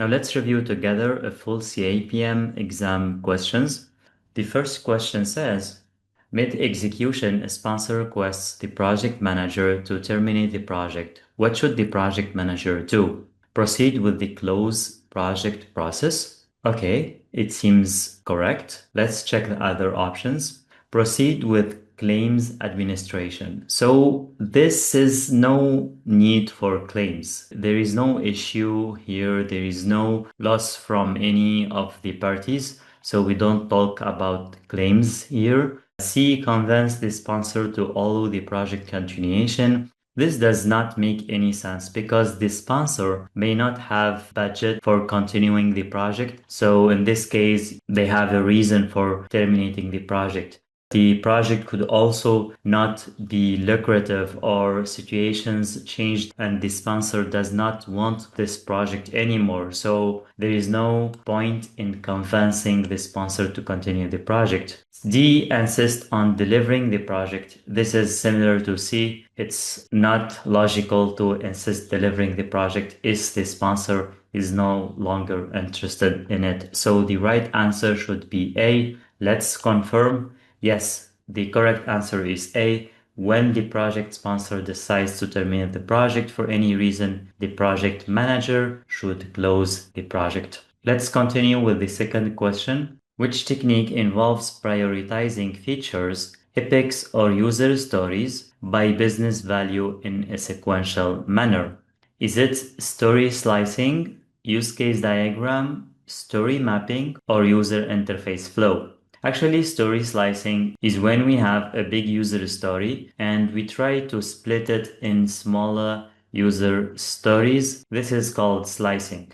Now let's review together a full CAPM exam questions. The first question says, mid-execution, a sponsor requests the project manager to terminate the project. What should the project manager do? Proceed with the close project process. Okay, it seems correct. Let's check the other options. Proceed with claims administration. So this is no need for claims. There is no issue here. There is no loss from any of the parties. So we don't talk about claims here. C, convince the sponsor to allow the project continuation. This does not make any sense because the sponsor may not have budget for continuing the project. So in this case, they have a reason for terminating the project. The project could also not be lucrative or situations changed and the sponsor does not want this project anymore. So there is no point in convincing the sponsor to continue the project. D, insist on delivering the project. This is similar to C. It's not logical to insist delivering the project if the sponsor is no longer interested in it. So the right answer should be A. Let's confirm. Yes, the correct answer is A. When the project sponsor decides to terminate the project for any reason, the project manager should close the project. Let's continue with the second question. Which technique involves prioritizing features, epics, or user stories by business value in a sequential manner? Is it story slicing, use case diagram, story mapping, or user interface flow? Actually, story slicing is when we have a big user story and we try to split it in smaller user stories. This is called slicing.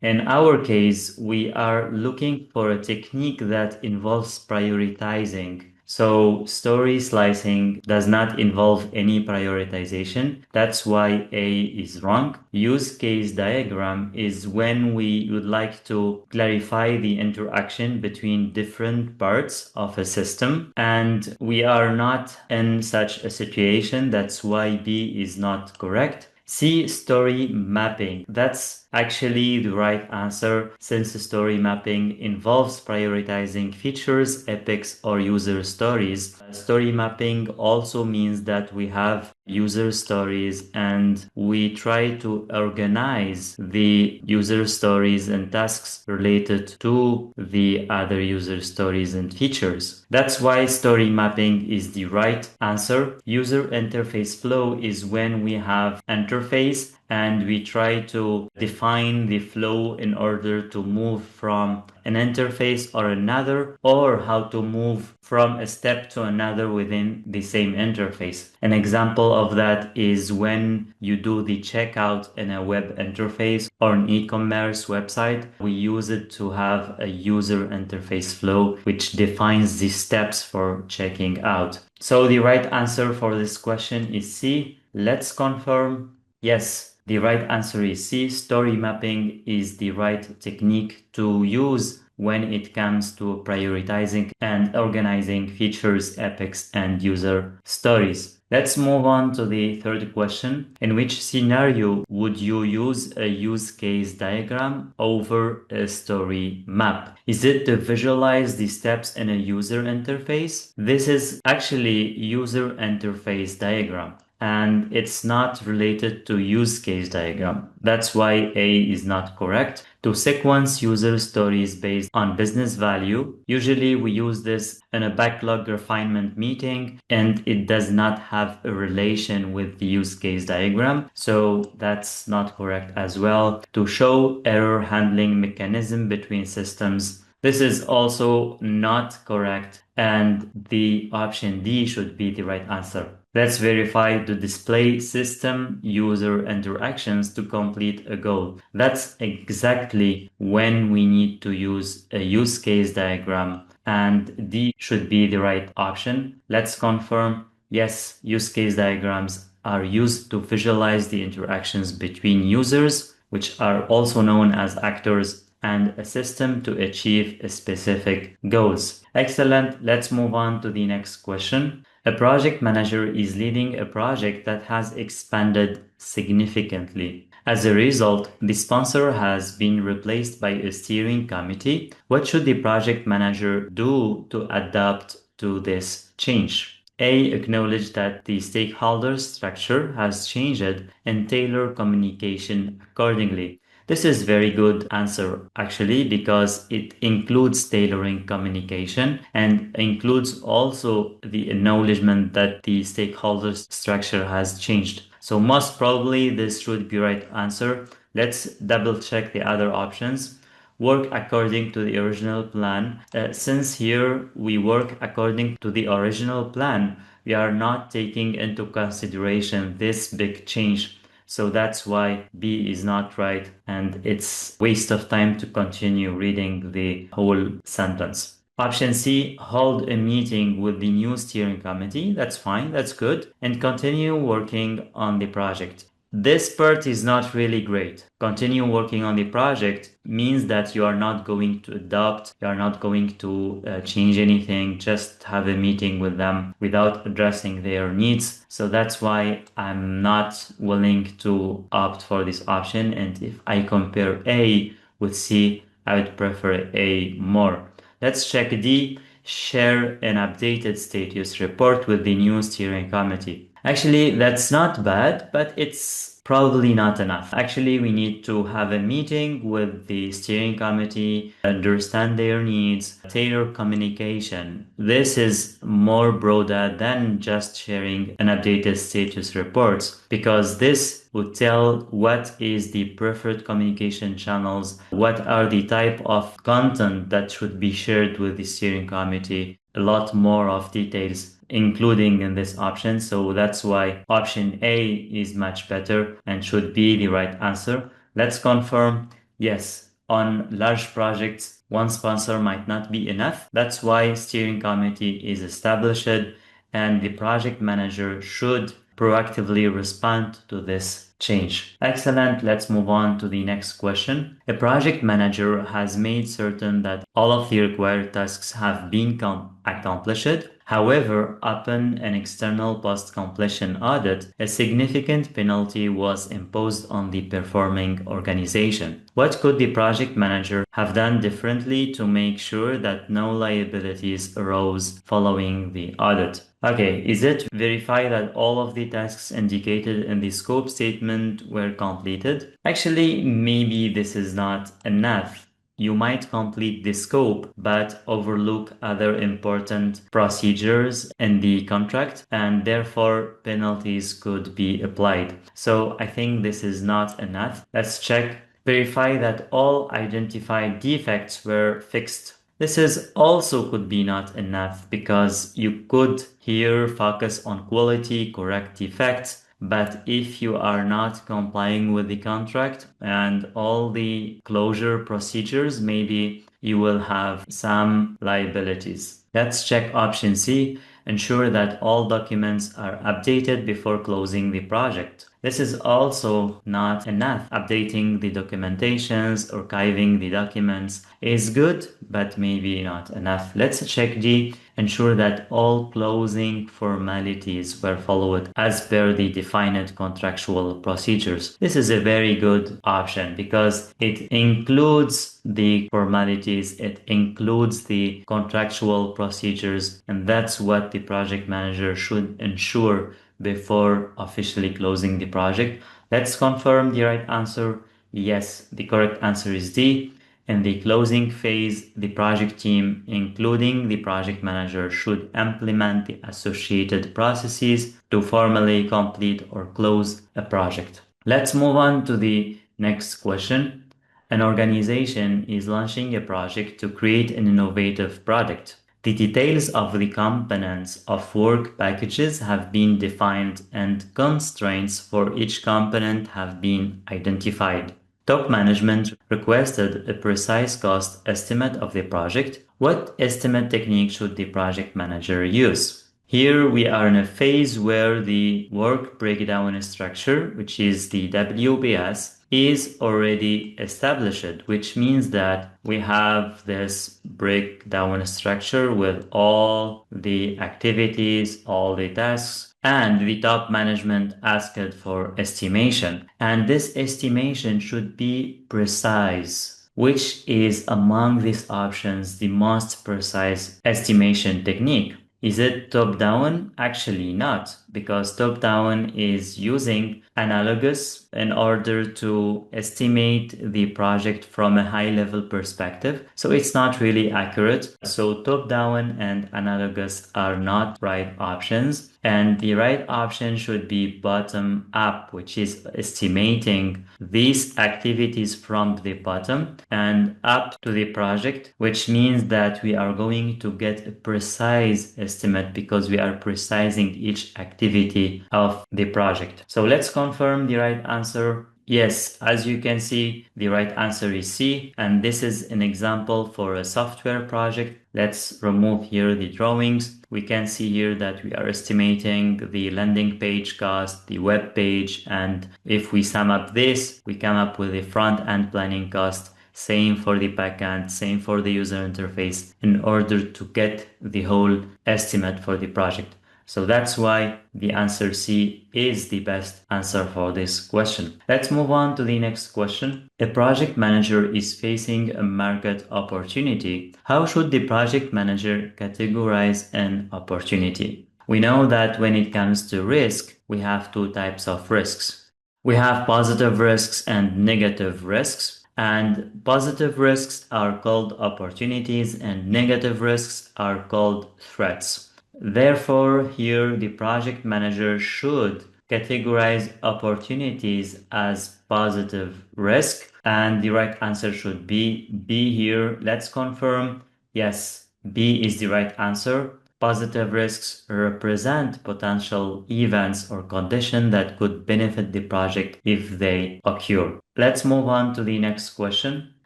In our case, we are looking for a technique that involves prioritizing. So story slicing does not involve any prioritization. That's why A is wrong. Use case diagram is when we would like to clarify the interaction between different parts of a system. And we are not in such a situation. That's why B is not correct. C, story mapping. That's actually the right answer since story mapping involves prioritizing features, epics, or user stories. Story mapping also means that we have user stories and we try to organize the user stories and tasks related to the other user stories and features. That's why story mapping is the right answer. User interface flow is when we have interface and we try to define the flow in order to move from an interface or another, or how to move from a step to another within the same interface. An example of that is when you do the checkout in a web interface or an e-commerce website. We use it to have a user interface flow which defines the steps for checking out. So the right answer for this question is C. Let's confirm. Yes, the right answer is C. Story mapping is the right technique to use when it comes to prioritizing and organizing features, epics, and user stories. Let's move on to the third question. In which scenario would you use a use case diagram over a story map? Is it to visualize the steps in a user interface? This is actually user interface diagram, and it's not related to use case diagram. That's why A is not correct. To sequence user stories based on business value, usually we use this in a backlog refinement meeting and it does not have a relation with the use case diagram. So that's not correct as well. To show error handling mechanism between systems, this is also not correct, and the option D should be the right answer. Let's verify the display system user interactions to complete a goal. That's exactly when we need to use a use case diagram, and D should be the right option. Let's confirm. Yes, use case diagrams are used to visualize the interactions between users, which are also known as actors, and a system to achieve specific goals. Excellent. Let's move on to the next question. A project manager is leading a project that has expanded significantly. As a result, the sponsor has been replaced by a steering committee. What should the project manager do to adapt to this change? A. Acknowledge that the stakeholder structure has changed and tailor communication accordingly. This is very good answer actually because it includes tailoring communication and includes also the acknowledgement that the stakeholder structure has changed. So most probably this should be right answer. Let's double check the other options. Work according to the original plan. Since here we work according to the original plan, we are not taking into consideration this big change. So that's why B is not right and it's waste of time to continue reading the whole sentence. Option C, hold a meeting with the new steering committee. That's fine, that's good. And continue working on the project. This part is not really great. Continue working on the project means that you are not going to adopt, you are not going to change anything, just have a meeting with them without addressing their needs. So that's why I'm not willing to opt for this option. And if I compare A with C, I would prefer A more. Let's check D. Share an updated status report with the new steering committee. Actually, that's not bad, but it's probably not enough. Actually, we need to have a meeting with the steering committee, understand their needs, tailor communication. This is more broader than just sharing an updated status reports because this would tell what is the preferred communication channels, what are the type of content that should be shared with the steering committee, a lot more of details including in this option. So that's why option A is much better and should be the right answer. Let's confirm. Yes, on large projects, one sponsor might not be enough. That's why steering committee is established and the project manager should proactively respond to this change. Excellent. Let's move on to the next question. A project manager has made certain that all of the required tasks have been accomplished. However, upon an external post-completion audit, a significant penalty was imposed on the performing organization. What could the project manager have done differently to make sure that no liabilities arose following the audit? Okay, is it verify that all of the tasks indicated in the scope statement were completed? Actually, maybe this is not enough. You might complete the scope but overlook other important procedures in the contract and therefore penalties could be applied. So I think this is not enough. Let's check. Verify that all identified defects were fixed. This is also could be not enough because you could here focus on quality, correct defects, but if you are not complying with the contract and all the closure procedures, maybe you will have some liabilities. Let's check option C. Ensure that all documents are updated before closing the project. This is also not enough. Updating the documentations, archiving the documents is good, but maybe not enough. Let's check D. Ensure that all closing formalities were followed as per the defined contractual procedures. This is a very good option because it includes the formalities, it includes the contractual procedures, and that's what the project manager should ensure before officially closing the project. Let's confirm the right answer. Yes, the correct answer is D. In the closing phase, the project team, including the project manager, should implement the associated processes to formally complete or close a project. Let's move on to the next question. An organization is launching a project to create an innovative product. The details of the components of work packages have been defined and constraints for each component have been identified. Top management requested a precise cost estimate of the project. What estimate technique should the project manager use? Here we are in a phase where the work breakdown structure, which is the WBS, is already established, which means that we have this breakdown structure with all the activities, all the tasks and the top management asked for estimation. And this estimation should be precise, which is among these options the most precise estimation technique. Is it top-down? Actually not, because top-down is using analogous in order to estimate the project from a high-level perspective. So it's not really accurate. So top-down and analogous are not right options. And the right option should be bottom up, which is estimating these activities from the bottom and up to the project, which means that we are going to get a precise estimate because we are precising each activity of the project. So let's confirm the right answer. Yes, as you can see, the right answer is C, and this is an example for a software project. Let's remove here the drawings. We can see here that we are estimating the landing page cost, the web page, and if we sum up this, we come up with the front-end planning cost. Same for the backend, same for the user interface in order to get the whole estimate for the project. So that's why the answer C is the best answer for this question. Let's move on to the next question. A project manager is facing a market opportunity. How should the project manager categorize an opportunity? We know that when it comes to risk, we have two types of risks. We have positive risks and negative risks. And positive risks are called opportunities and negative risks are called threats. Therefore, here the project manager should categorize opportunities as positive risk, and the right answer should be B here. Let's confirm. Yes, B is the right answer. Positive risks represent potential events or conditions that could benefit the project if they occur. Let's move on to the next question.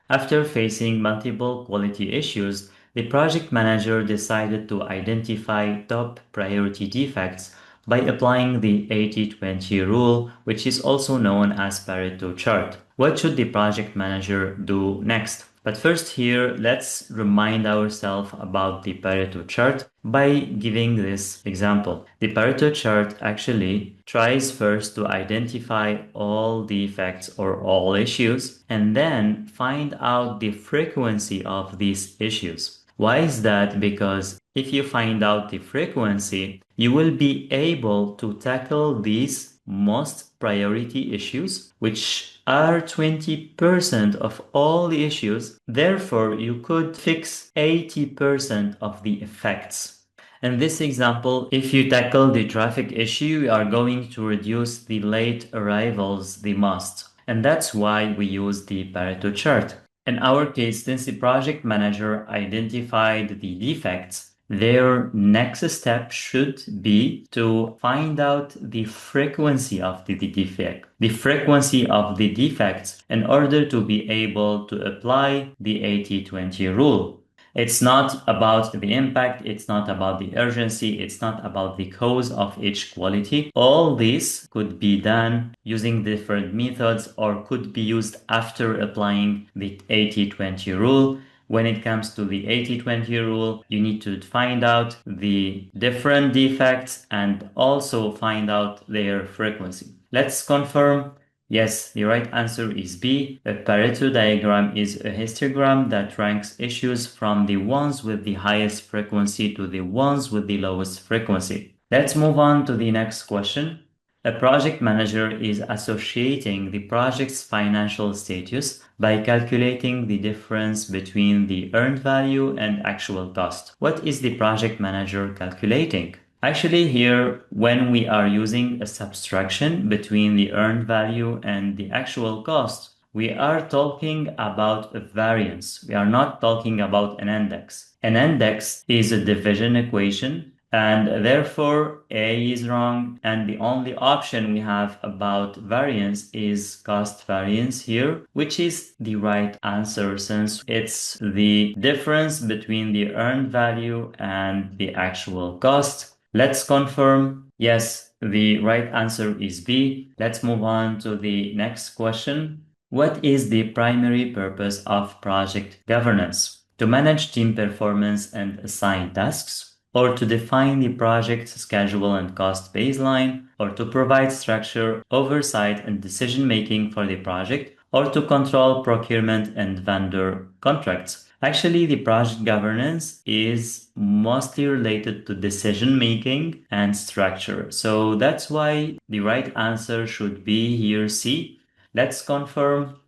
After facing multiple quality issues, the project manager decided to identify top priority defects by applying the 80-20 rule, which is also known as Pareto chart. What should the project manager do next? But first here, let's remind ourselves about the Pareto chart by giving this example. The Pareto chart actually tries first to identify all defects or all issues and then find out the frequency of these issues. Why is that? Because if you find out the frequency, you will be able to tackle these most priority issues, which are 20% of all the issues. Therefore, you could fix 80% of the effects. In this example, if you tackle the traffic issue, you are going to reduce the late arrivals the most. And that's why we use the Pareto chart. In our case, since the project manager identified the defects, their next step should be to find out the frequency of the defect, the frequency of the defects in order to be able to apply the 80-20 rule. It's not about the impact, it's not about the urgency, it's not about the cause of each quality. All this could be done using different methods or could be used after applying the 80-20 rule. When it comes to the 80-20 rule, you need to find out the different defects and also find out their frequency. Let's confirm. Yes, the right answer is B. A Pareto diagram is a histogram that ranks issues from the ones with the highest frequency to the ones with the lowest frequency. Let's move on to the next question. A project manager is associating the project's financial status by calculating the difference between the earned value and actual cost. What is the project manager calculating? Actually, here, when we are using a subtraction between the earned value and the actual cost, we are talking about a variance. We are not talking about an index. An index is a division equation, and therefore A is wrong, and the only option we have about variance is cost variance here, which is the right answer since it's the difference between the earned value and the actual cost. Let's confirm. Yes, the right answer is B. Let's move on to the next question. What is the primary purpose of project governance? To manage team performance and assign tasks, or to define the project schedule and cost baseline, or to provide structure, oversight, and decision making for the project, or to control procurement and vendor contracts. Actually, the project governance is mostly related to decision making and structure. So that's why the right answer should be here C. Let's confirm.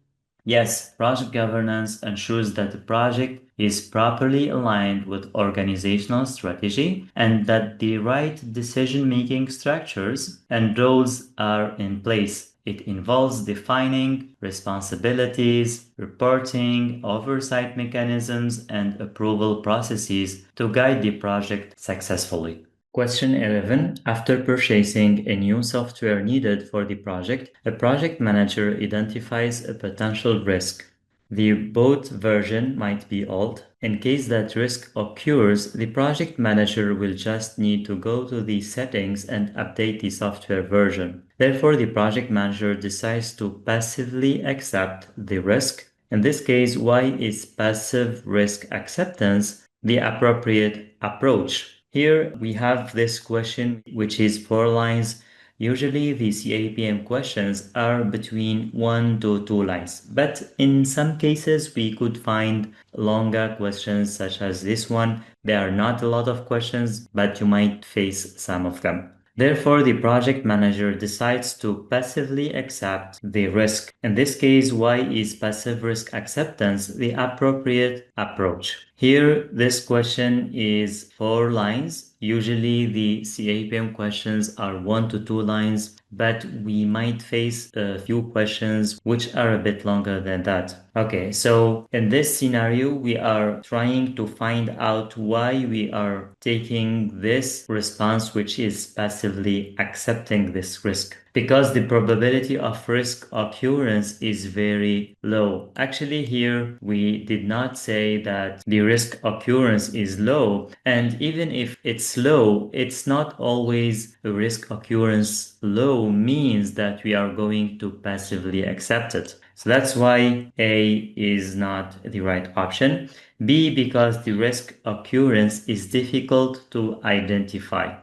Yes, project governance ensures that the project is properly aligned with organizational strategy and that the right decision-making structures and roles are in place. It involves defining responsibilities, reporting, oversight mechanisms, and approval processes to guide the project successfully. Question 11. After purchasing a new software needed for the project, a project manager identifies a potential risk. The both version might be old. In case that risk occurs, the project manager will just need to go to the settings and update the software version. Therefore, the project manager decides to passively accept the risk. In this case, why is passive risk acceptance the appropriate approach? Here we have this question, which is 4 lines. Usually the CAPM questions are between 1 to 2 lines, but in some cases we could find longer questions such as this one. There are not a lot of questions, but you might face some of them. Therefore, the project manager decides to passively accept the risk. In this case, why is passive risk acceptance the appropriate approach? Here, this question is 4 lines. Usually, the CAPM questions are 1 to 2 lines, but we might face a few questions which are a bit longer than that. Okay, so in this scenario, we are trying to find out why we are taking this response, which is passively accepting this risk. Because the probability of risk occurrence is very low. Actually, here we did not say that the risk occurrence is low, and even if it's low, it's not always a risk occurrence low means that we are going to passively accept it. So that's why A is not the right option. B, because the risk occurrence is difficult to identify.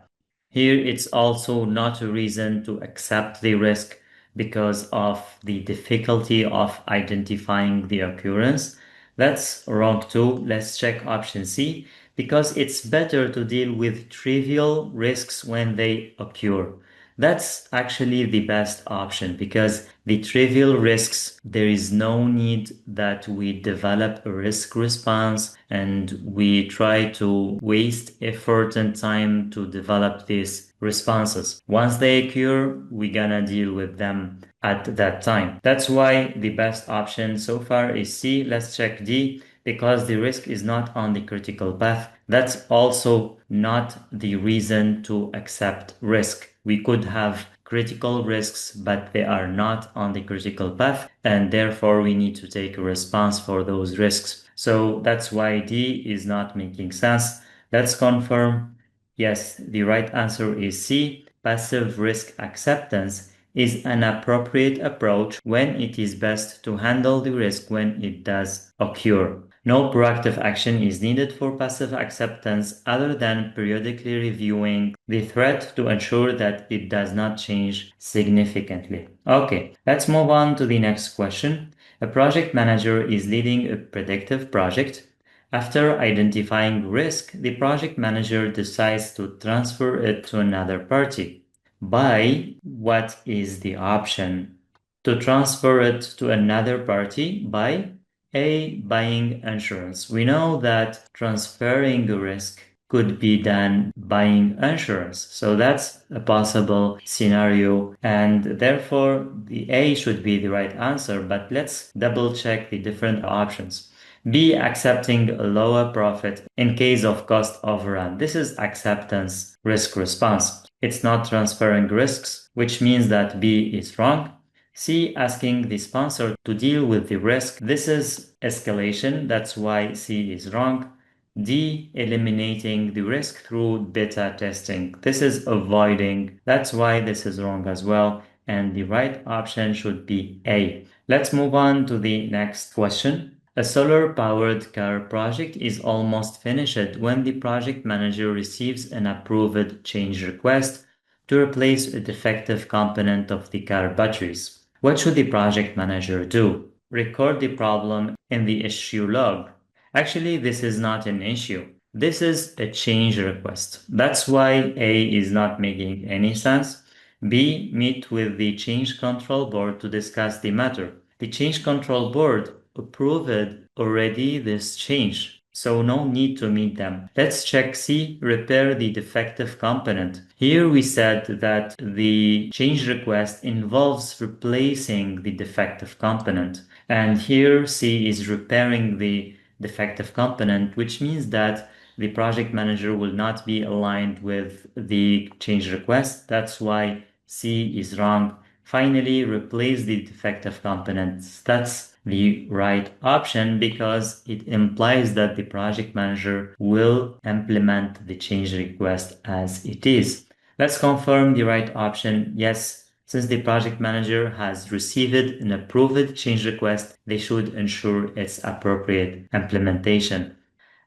Here, it's also not a reason to accept the risk because of the difficulty of identifying the occurrence. That's wrong too. Let's check option C, because it's better to deal with trivial risks when they occur. That's actually the best option, because the trivial risks, there is no need that we develop a risk response and we try to waste effort and time to develop these responses. Once they occur, we're gonna deal with them at that time. That's why the best option so far is C. Let's check D, because the risk is not on the critical path. That's also not the reason to accept risk. We could have critical risks, but they are not on the critical path, and therefore we need to take a response for those risks. So that's why D is not making sense. Let's confirm. Yes, the right answer is C. Passive risk acceptance is an appropriate approach when it is best to handle the risk when it does occur. No proactive action is needed for passive acceptance other than periodically reviewing the threat to ensure that it does not change significantly. Okay, let's move on to the next question. A project manager is leading a predictive project. After identifying risk, the project manager decides to transfer it to another party. By what is the option? To transfer it to another party by A. Buying insurance. We know that transferring a risk could be done buying insurance. So that's a possible scenario, and therefore the A should be the right answer, but let's double check the different options. B. Accepting a lower profit in case of cost overrun. This is acceptance risk response. It's not transferring risks, which means that B is wrong. C. Asking the sponsor to deal with the risk. This is escalation. That's why C is wrong. D. Eliminating the risk through beta testing. This is avoiding. That's why this is wrong as well. And the right option should be A. Let's move on to the next question. A solar-powered car project is almost finished when the project manager receives an approved change request to replace a defective component of the car batteries. What should the project manager do? Record the problem in the issue log. Actually, this is not an issue. This is a change request. That's why A is not making any sense. B, meet with the change control board to discuss the matter. The change control board approved already this change, so no need to meet them. Let's check C, repair the defective component. Here we said that the change request involves replacing the defective component. And here C is repairing the defective component, which means that the project manager will not be aligned with the change request. That's why C is wrong. Finally, replace the defective components. That's the right option because it implies that the project manager will implement the change request as it is. Let's confirm the right option. Yes, since the project manager has received an approved change request, they should ensure its appropriate implementation.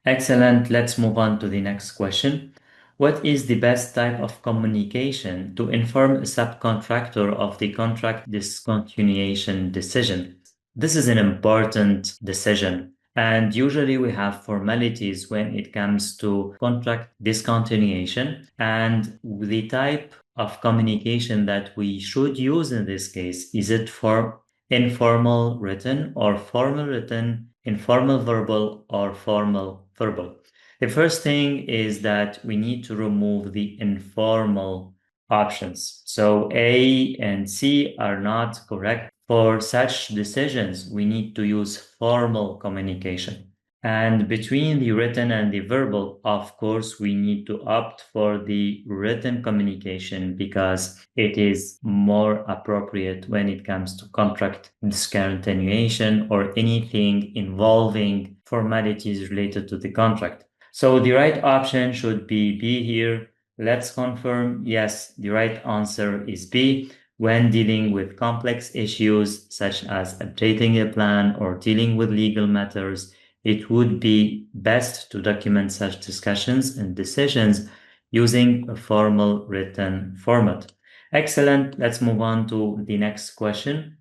Excellent. Let's move on to the next question. What is the best type of communication to inform a subcontractor of the contract discontinuation decision? This is an important decision, and usually we have formalities when it comes to contract discontinuation, and the type of communication that we should use in this case, is it for informal written or formal written, informal verbal or formal verbal? The first thing is that we need to remove the informal options. So A and C are not correct. For such decisions, we need to use formal communication. And between the written and the verbal, of course, we need to opt for the written communication because it is more appropriate when it comes to contract discontinuation or anything involving formalities related to the contract. So the right option should be B here. Let's confirm. Yes, the right answer is B. When dealing with complex issues such as updating a plan or dealing with legal matters, it would be best to document such discussions and decisions using a formal written format. Excellent. Let's move on to the next question.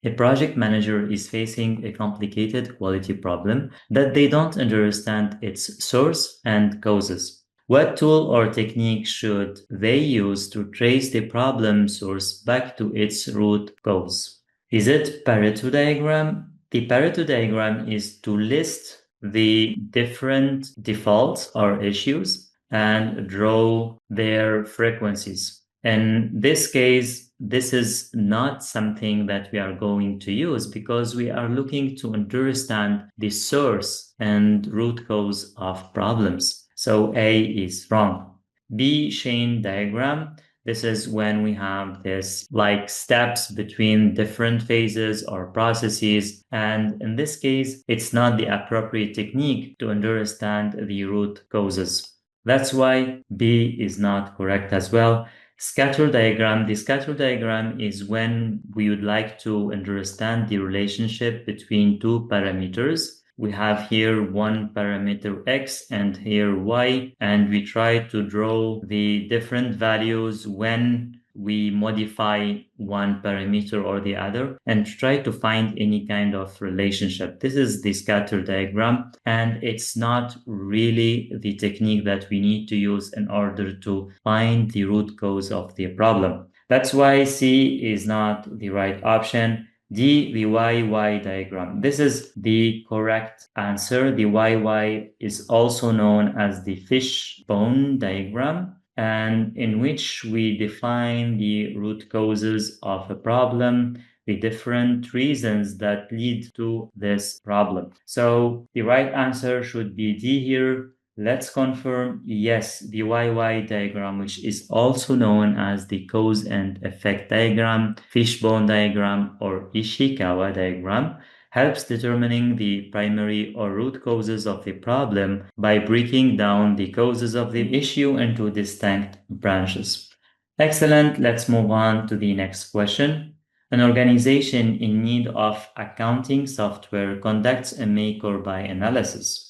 A project manager is facing a complicated quality problem that they don't understand its source and causes. What tool or technique should they use to trace the problem source back to its root cause? Is it Pareto diagram? The Pareto diagram is to list the different defaults or issues and draw their frequencies. In this case, this is not something that we are going to use because we are looking to understand the source and root cause of problems. So A is wrong. B, chain diagram. This is when we have this like steps between different phases or processes. And in this case, it's not the appropriate technique to understand the root causes. That's why B is not correct as well. Scatter diagram. The scatter diagram is when we would like to understand the relationship between two parameters. We have here one parameter x and here y, and we try to draw the different values when we modify one parameter or the other and try to find any kind of relationship. This is the scatter diagram, and it's not really the technique that we need to use in order to find the root cause of the problem. That's why C is not the right option. D, the YY diagram. This is the correct answer. The YY is also known as the fishbone diagram, and in which we define the root causes of a problem, the different reasons that lead to this problem. So the right answer should be D here. Let's confirm. Yes, the YY diagram, which is also known as the cause and effect diagram, fishbone diagram, or Ishikawa diagram, helps determining the primary or root causes of the problem by breaking down the causes of the issue into distinct branches. Excellent. Let's move on to the next question. An organization in need of accounting software conducts a make or buy analysis.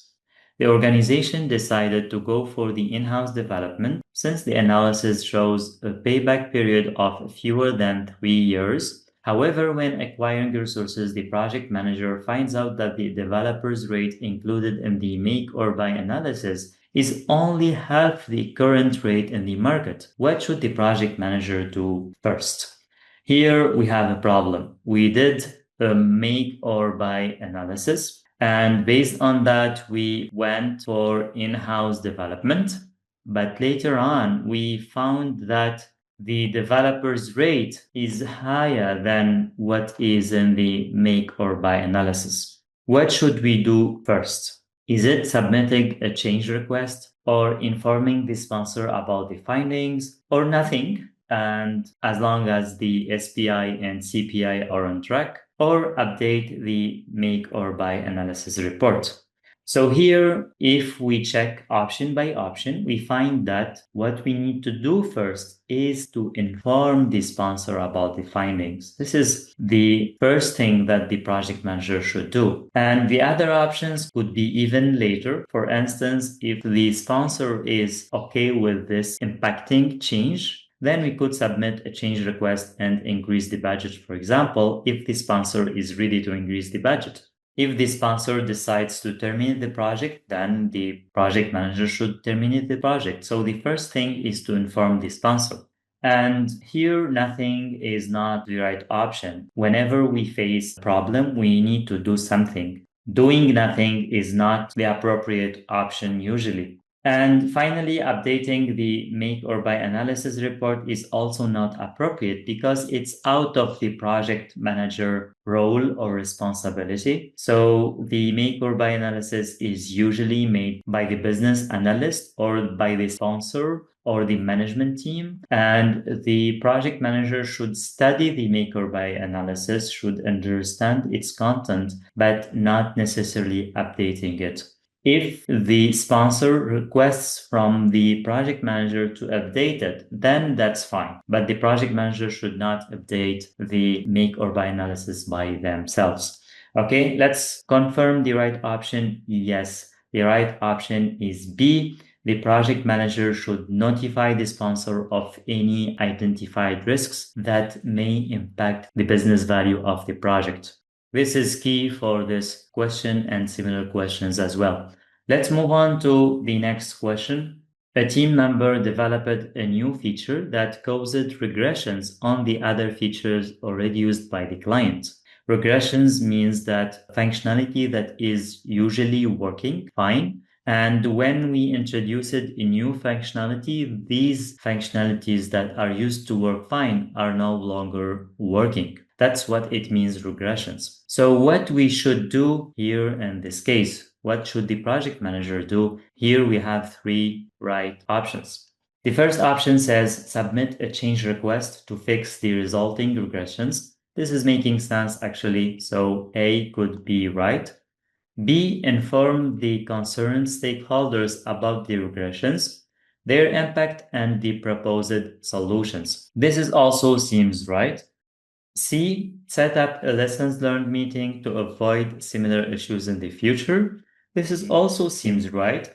The organization decided to go for the in-house development since the analysis shows a payback period of fewer than 3 years. However, when acquiring resources, the project manager finds out that the developer's rate included in the make or buy analysis is only half the current rate in the market. What should the project manager do first? Here we have a problem. We did a make or buy analysis, and based on that, we went for in-house development. But later on, we found that the developer's rate is higher than what is in the make or buy analysis. What should we do first? Is it submitting a change request or informing the sponsor about the findings or nothing? And as long as the SPI and CPI are on track, or update the make or buy analysis report. So here, if we check option by option, we find that what we need to do first is to inform the sponsor about the findings. This is the first thing that the project manager should do. And the other options could be even later. For instance, if the sponsor is okay with this impacting change, then we could submit a change request and increase the budget, for example, if the sponsor is ready to increase the budget. If the sponsor decides to terminate the project, then the project manager should terminate the project. So the first thing is to inform the sponsor. And here, nothing is not the right option. Whenever we face a problem, we need to do something. Doing nothing is not the appropriate option usually. And finally, updating the make or buy analysis report is also not appropriate because it's out of the project manager role or responsibility. So the make or buy analysis is usually made by the business analyst or by the sponsor or the management team. And the project manager should study the make or buy analysis, should understand its content, but not necessarily updating it. If the sponsor requests from the project manager to update it, then that's fine. But the project manager should not update the make or buy analysis by themselves. Okay, let's confirm the right option. Yes, the right option is B. The project manager should notify the sponsor of any identified risks that may impact the business value of the project. This is key for this question and similar questions as well. Let's move on to the next question. A team member developed a new feature that caused regressions on the other features already used by the client. Regressions means that functionality that is usually working fine, and when we introduce it a new functionality, these functionalities that are used to work fine are no longer working. That's what it means, regressions. So what we should do here in this case, what should the project manager do? Here we have three right options. The first option says submit a change request to fix the resulting regressions. This is making sense actually, so A could be right. B, inform the concerned stakeholders about the regressions, their impact, and the proposed solutions. This is also seems right. C, set up a lessons learned meeting to avoid similar issues in the future. This is also seems right.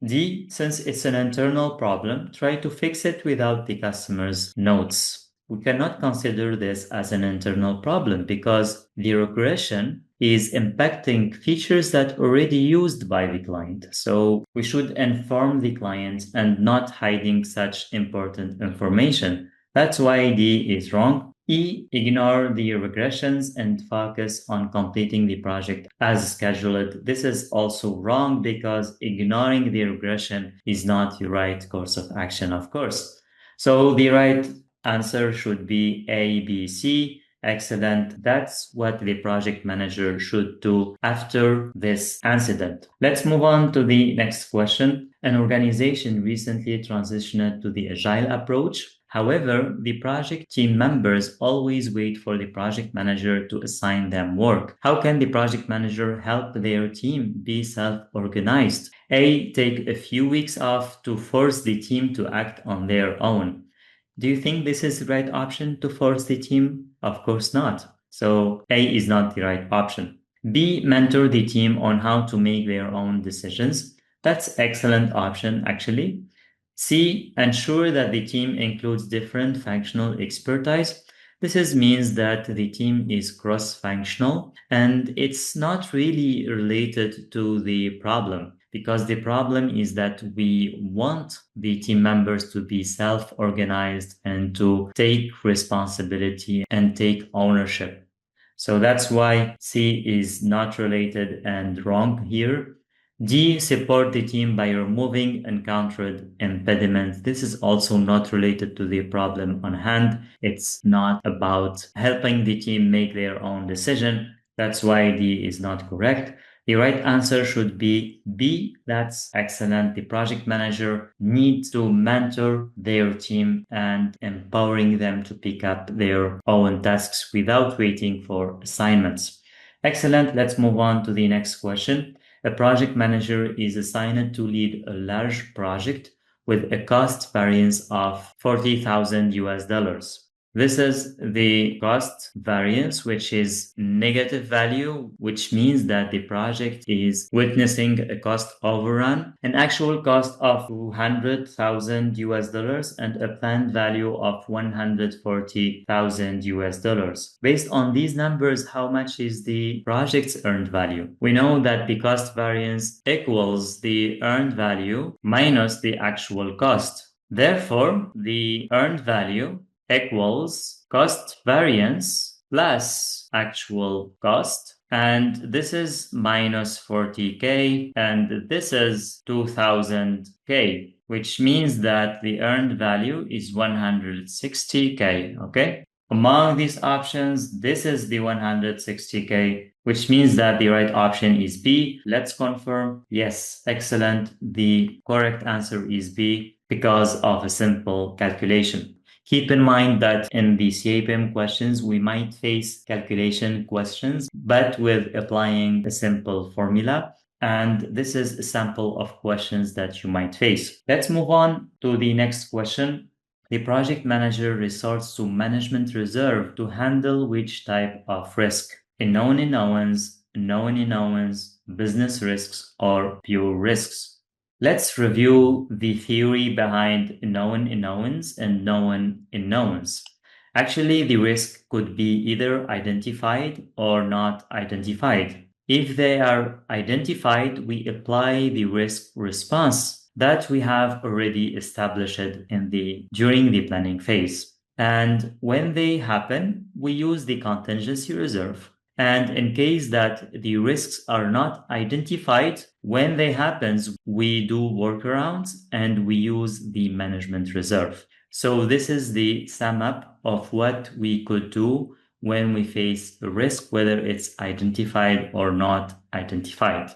D, since it's an internal problem, try to fix it without the customer's notes. We cannot consider this as an internal problem because the regression is impacting features that are already used by the client. So we should inform the client and not hiding such important information. That's why D is wrong. E, ignore the regressions and focus on completing the project as scheduled. This is also wrong because ignoring the regression is not the right course of action, of course. So the right answer should be A, B, C. Excellent. That's what the project manager should do after this incident. Let's move on to the next question. An organization recently transitioned to the agile approach. However, the project team members always wait for the project manager to assign them work. How can the project manager help their team be self-organized? A, take a few weeks off to force the team to act on their own. Do you think this is the right option to force the team Of course not. So A is not the right option. B, mentor the team on how to make their own decisions. That's excellent option actually. C, ensure that the team includes different functional expertise. Means that the team is cross-functional and it's not really related to the problem, because the problem is that we want the team members to be self-organized and to take responsibility and take ownership. So that's why C is not related and wrong here. D, support the team by removing encountered impediments. This is also not related to the problem on hand. It's not about helping the team make their own decision. That's why D is not correct. The right answer should be B. That's excellent. The project manager needs to mentor their team and empowering them to pick up their own tasks without waiting for assignments. Excellent. Let's move on to the next question. A project manager is assigned to lead a large project with a cost variance of 40,000 US dollars. This is the cost variance, which is negative value, which means that the project is witnessing a cost overrun, an actual cost of 200,000 US dollars and a planned value of 140,000 US dollars. Based on these numbers, how much is the project's earned value? We know that the cost variance equals the earned value minus the actual cost. Therefore, the earned value equals cost variance plus actual cost. And this is minus 40K and this is 2000K, which means that the earned value is 160K, okay? Among these options, this is the 160K, which means that the right option is B. Let's confirm. Yes, excellent. The correct answer is B because of a simple calculation. Keep in mind that in the CAPM questions, we might face calculation questions, but with applying a simple formula. And this is a sample of questions that you might face. Let's move on to the next question. The project manager resorts to management reserve to handle which type of risk? Known unknowns, known unknowns, business risks, or pure risks? Let's review the theory behind known unknowns and known unknowns. Actually, the risk could be either identified or not identified. If they are identified, we apply the risk response that we have already established during the planning phase. And when they happen, we use the contingency reserve. And in case that the risks are not identified, when they happen, we do workarounds and we use the management reserve. So this is the sum up of what we could do when we face a risk, whether it's identified or not identified.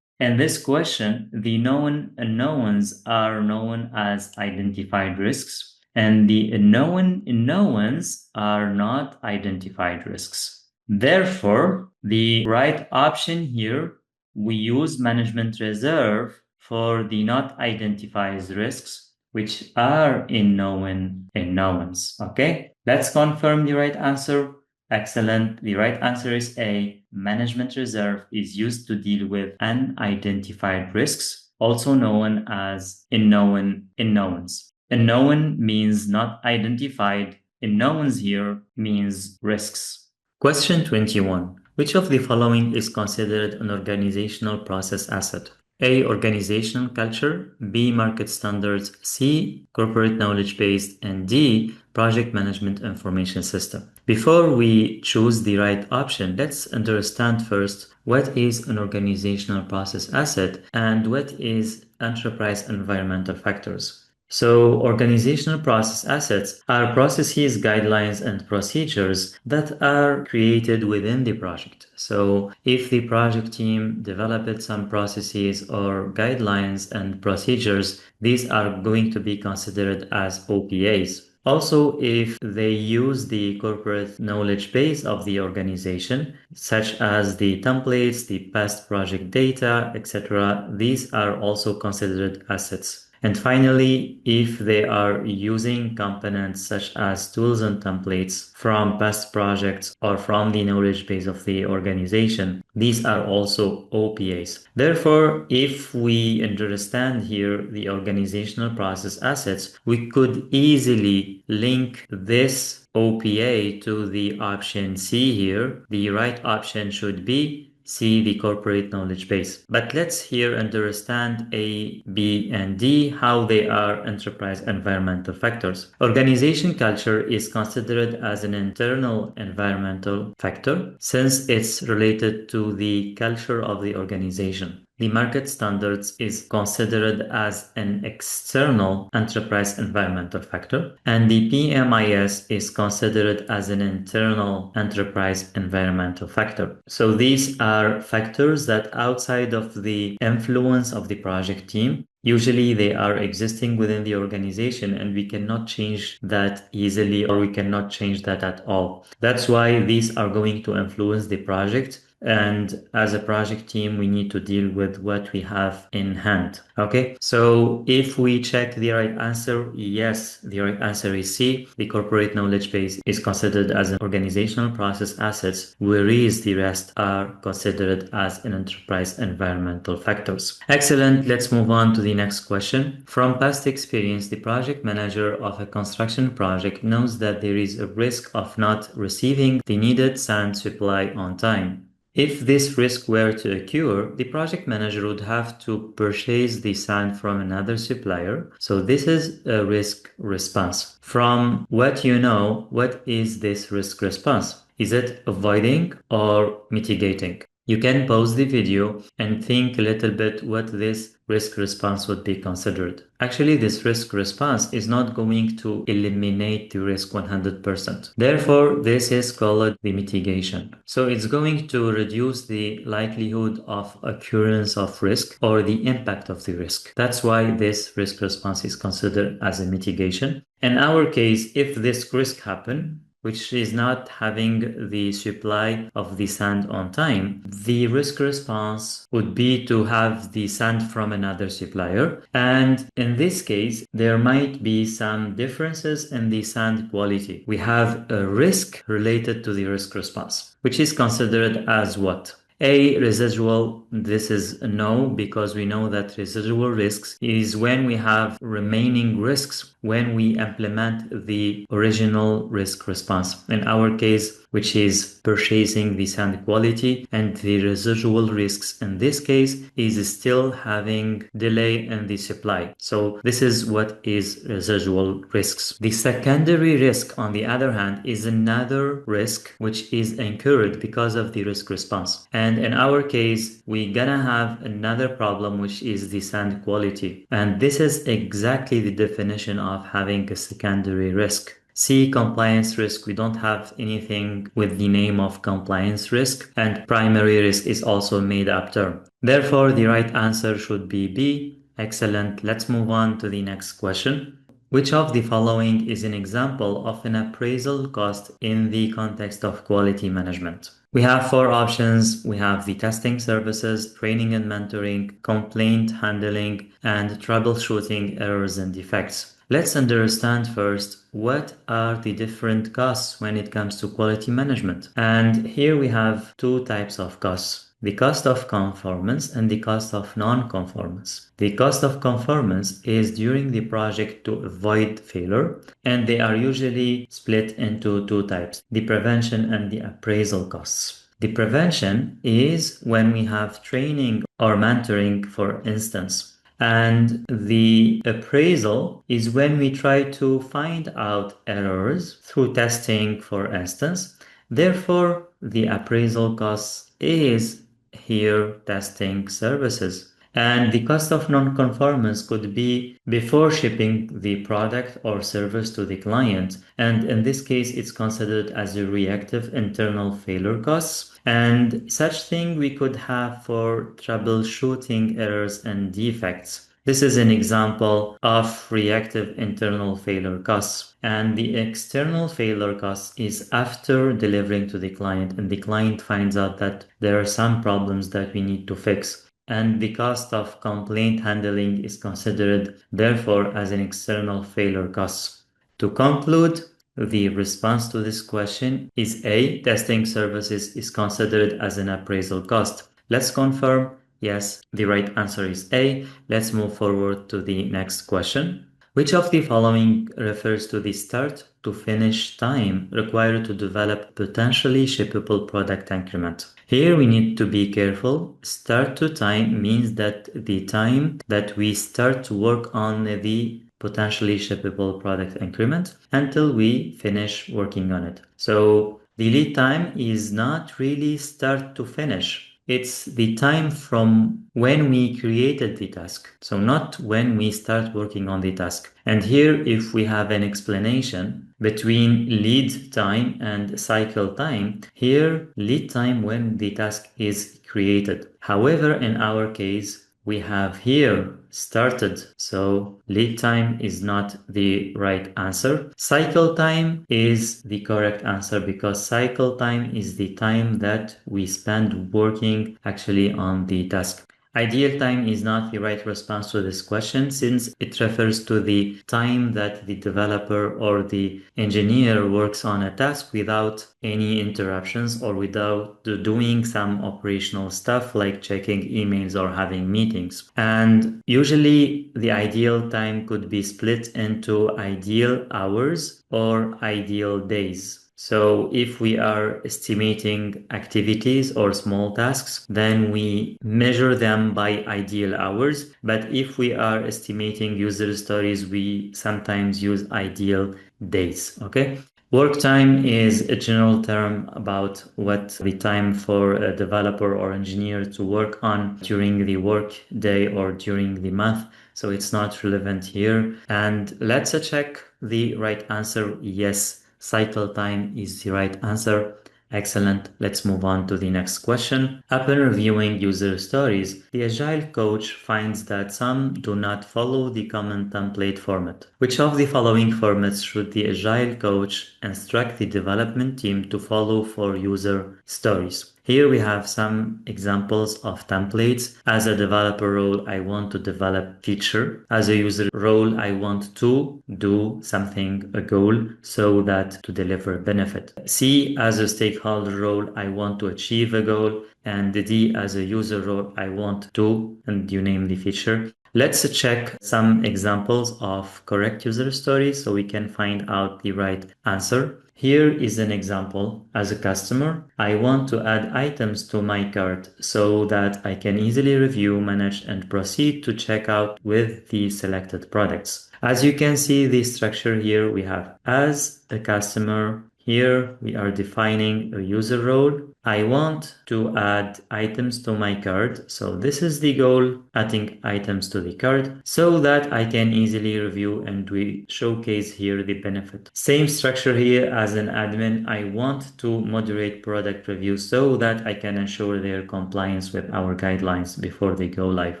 In this question, the known unknowns are known as identified risks, and the unknown unknowns are not identified risks. Therefore, the right option here, we use management reserve for the not identified risks, which are unknown unknowns. Okay, let's confirm the right answer. Excellent. The right answer is A. Management reserve is used to deal with unidentified risks, also known as unknown unknowns. Unknown means not identified. Unknowns here means risks. Question 21. Which of the following is considered an organizational process asset? A. Organizational culture. B. Market standards. C. Corporate knowledge base. And D. Project management information system. Before we choose the right option, let's understand first what is an organizational process asset and what is enterprise environmental factors. So, organizational process assets are processes, guidelines, and procedures that are created within the project. So, if the project team developed some processes or guidelines and procedures, these are going to be considered as OPAs. Also, if they use the corporate knowledge base of the organization, such as the templates, the past project data, etc., these are also considered assets. And finally, if they are using components such as tools and templates from past projects or from the knowledge base of the organization, these are also OPAs. Therefore, if we understand here the organizational process assets, we could easily link this OPA to the option C here. The right option should be C, the corporate knowledge base. But let's here understand A, B, and D, how they are enterprise environmental factors. Organization culture is considered as an internal environmental factor since it's related to the culture of the organization. The market standards is considered as an external enterprise environmental factor, and the PMIS is considered as an internal enterprise environmental factor. So these are factors that outside of the influence of the project team, usually they are existing within the organization and we cannot change that easily or we cannot change that at all. That's why these are going to influence the project. And as a project team, we need to deal with what we have in hand. Okay, so if we check the right answer, yes, the right answer is C. The corporate knowledge base is considered as an organizational process assets, whereas the rest are considered as an enterprise environmental factors. Excellent. Let's move on to the next question. From past experience, the project manager of a construction project knows that there is a risk of not receiving the needed sand supply on time. If this risk were to occur, the project manager would have to purchase the sand from another supplier. So this is a risk response. From what you know, what is this risk response? Is it avoiding or mitigating? You can pause the video and think a little bit what this risk response would be considered. Actually, this risk response is not going to eliminate the risk 100%. Therefore, this is called the mitigation. So it's going to reduce the likelihood of occurrence of risk or the impact of the risk. That's why this risk response is considered as a mitigation. In our case, if this risk happens, which is not having the supply of the sand on time, the risk response would be to have the sand from another supplier. And in this case, there might be some differences in the sand quality. We have a risk related to the risk response, which is considered as what? A, residual. This is a no, because we know that residual risks is when we have remaining risks when we implement the original risk response. In our case, which is purchasing the sand quality, and the residual risks in this case is still having delay in the supply. So this is what is residual risks. The secondary risk, on the other hand, is another risk which is incurred because of the risk response. And in our case, we're gonna have another problem, which is the sand quality. And this is exactly the definition of having a secondary risk. C, compliance risk. We don't have anything with the name of compliance risk, and primary risk is also made up term. Therefore, the right answer should be B. Excellent. Let's move on to the next question. Which of the following is an example of an appraisal cost in the context of quality management? We have four options. We have the testing services, training and mentoring, complaint handling, and troubleshooting errors and defects. Let's understand first what are the different costs when it comes to quality management. And here we have two types of costs: the cost of conformance and the cost of non-conformance. The cost of conformance is during the project to avoid failure, and they are usually split into two types: the prevention and the appraisal costs. The prevention is when we have training or mentoring, for instance. And the appraisal is when we try to find out errors through testing, for instance. Therefore, the appraisal cost is here testing services. And the cost of non-conformance could be before shipping the product or service to the client. And in this case, it's considered as a reactive internal failure costs. And such thing we could have for troubleshooting errors and defects. This is an example of reactive internal failure costs. And the external failure cost is after delivering to the client, and the client finds out that there are some problems that we need to fix. and the cost of complaint handling is considered therefore as an external failure cost. To conclude, the response to this question is A. Testing services is considered as an appraisal cost. Let's confirm. Yes, the right answer is A. Let's move forward to the next question. Which of the following refers to the start to finish time required to develop potentially shippable product increment? Here we need to be careful. Start to time means that the time that we start to work on the potentially shippable product increment until we finish working on it. So the lead time is not really start to finish. It's the time from when we created the task. So not when we start working on the task. And here, if we have an explanation between lead time and cycle time, here lead time when the task is created. However, in our case, we have here started, so lead time is not the right answer. Cycle time is the correct answer because cycle time is the time that we spend working actually on the task. Ideal time is not the right response to this question since it refers to the time that the developer or the engineer works on a task without any interruptions or without doing some operational stuff like checking emails or having meetings. And usually the ideal time could be split into ideal hours or ideal days. So if we are estimating activities or small tasks, then we measure them by ideal hours. But if we are estimating user stories, we sometimes use ideal days. Okay. Work time is a general term about what the time for a developer or engineer to work on during the work day or during the month. So it's not relevant here. And let's check the right answer. Yes. Cycle time is the right answer. Excellent. Let's move on to the next question. Upon reviewing user stories, the Agile coach finds that some do not follow the common template format. Which of the following formats should the Agile coach instruct the development team to follow for user stories? Here we have some examples of templates. As a developer role, I want to develop feature. As a user role, I want to do something, a goal, so that to deliver benefit. C, as a stakeholder role, I want to achieve a goal. And D, as a user role, I want to, and you name the feature. Let's check some examples of correct user stories so we can find out the right answer. Here is an example. As a customer, I want to add items to my cart so that I can easily review, manage, and proceed to checkout with the selected products. As you can see, the structure here we have as a customer. Here we are defining a user role. I want to add items to my cart. So this is the goal, adding items to the cart so that I can easily review and we showcase here the benefit. Same structure here as an admin. I want to moderate product reviews so that I can ensure their compliance with our guidelines before they go live.